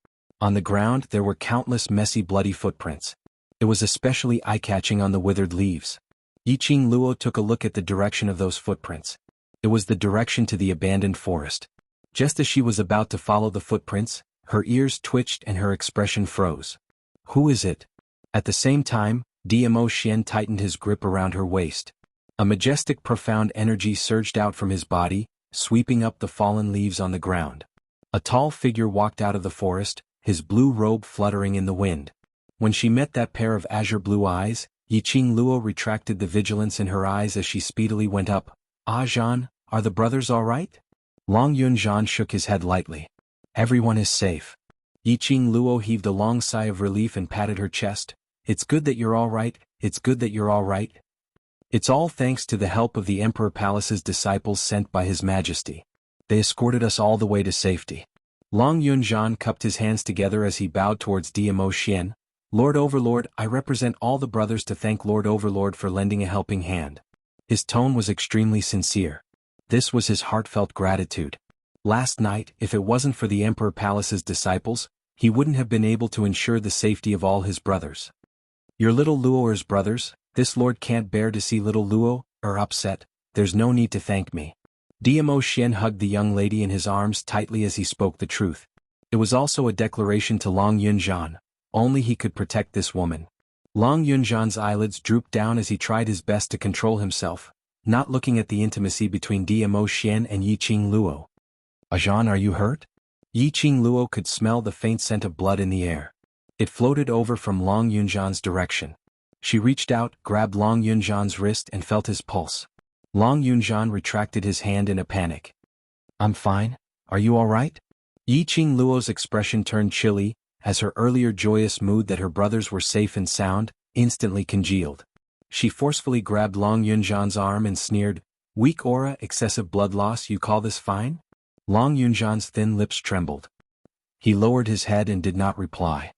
On the ground there were countless messy bloody footprints. It was especially eye-catching on the withered leaves. Yiqing Luo took a look at the direction of those footprints. It was the direction to the abandoned forest. Just as she was about to follow the footprints, her ears twitched and her expression froze. Who is it? At the same time, DMO Xian tightened his grip around her waist. A majestic profound energy surged out from his body, sweeping up the fallen leaves on the ground. A tall figure walked out of the forest, his blue robe fluttering in the wind. When she met that pair of azure blue eyes, Yiqing Luo retracted the vigilance in her eyes as she speedily went up. Ah Zhan, are the brothers all right? Long Yunzhan shook his head lightly. Everyone is safe. Yiqing Luo heaved a long sigh of relief and patted her chest. It's good that you're all right, it's good that you're all right. It's all thanks to the help of the Emperor Palace's disciples sent by His Majesty. They escorted us all the way to safety. Long Yunzhan cupped his hands together as he bowed towards DMO Xian. Lord Overlord, I represent all the brothers to thank Lord Overlord for lending a helping hand. His tone was extremely sincere. This was his heartfelt gratitude. Last night, if it wasn't for the Emperor Palace's disciples, he wouldn't have been able to ensure the safety of all his brothers. Your little Luo's brothers, this lord can't bear to see little Luo, upset, there's no need to thank me. Dmo Xian hugged the young lady in his arms tightly as he spoke the truth. It was also a declaration to Long Yunzhan. Only he could protect this woman. Long Yunzhan's eyelids drooped down as he tried his best to control himself, not looking at the intimacy between Dmo Xian and Yiqing Luo. Zhan, are you hurt? Yiqing Luo could smell the faint scent of blood in the air. It floated over from Long Yunzhan's direction. She reached out, grabbed Long Yunzhan's wrist and felt his pulse. Long Yunzhan retracted his hand in a panic. I'm fine, are you all right? Yiqing Luo's expression turned chilly, as her earlier joyous mood that her brothers were safe and sound, instantly congealed. She forcefully grabbed Long Yunzhan's arm and sneered, "Weak aura, excessive blood loss, you call this fine?" Long Yunzhan's thin lips trembled. He lowered his head and did not reply.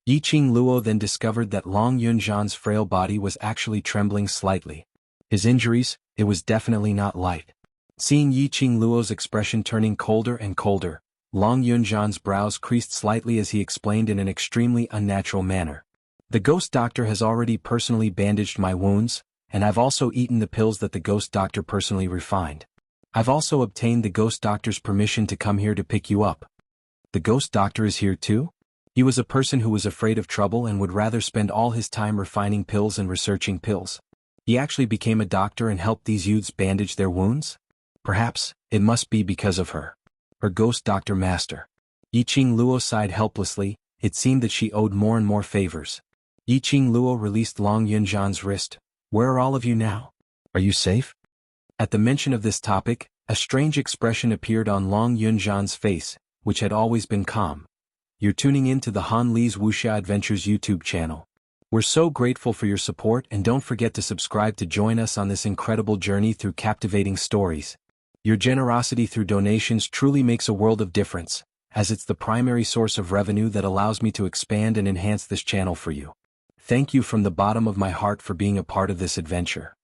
Yiqing Luo then discovered that Long Yunzhan's frail body was actually trembling slightly. His injuries, it was definitely not light. Seeing Yiqing Luo's expression turning colder and colder, Long Yunzhan's brows creased slightly as he explained in an extremely unnatural manner. The ghost doctor has already personally bandaged my wounds, and I've also eaten the pills that the ghost doctor personally refined. I've also obtained the ghost doctor's permission to come here to pick you up. The ghost doctor is here too? He was a person who was afraid of trouble and would rather spend all his time refining pills and researching pills. He actually became a doctor and helped these youths bandage their wounds? Perhaps, it must be because of her. Her ghost doctor master. Yiqing Luo sighed helplessly, it seemed that she owed more and more favors. Yiqing Luo released Long Yunzhan's wrist. Where are all of you now? Are you safe? At the mention of this topic, a strange expression appeared on Long Yunzhan's face, which had always been calm. You're tuning in to the Han Li's Wuxia Adventures YouTube channel. We're so grateful for your support and don't forget to subscribe to join us on this incredible journey through captivating stories. Your generosity through donations truly makes a world of difference, as it's the primary source of revenue that allows me to expand and enhance this channel for you. Thank you from the bottom of my heart for being a part of this adventure.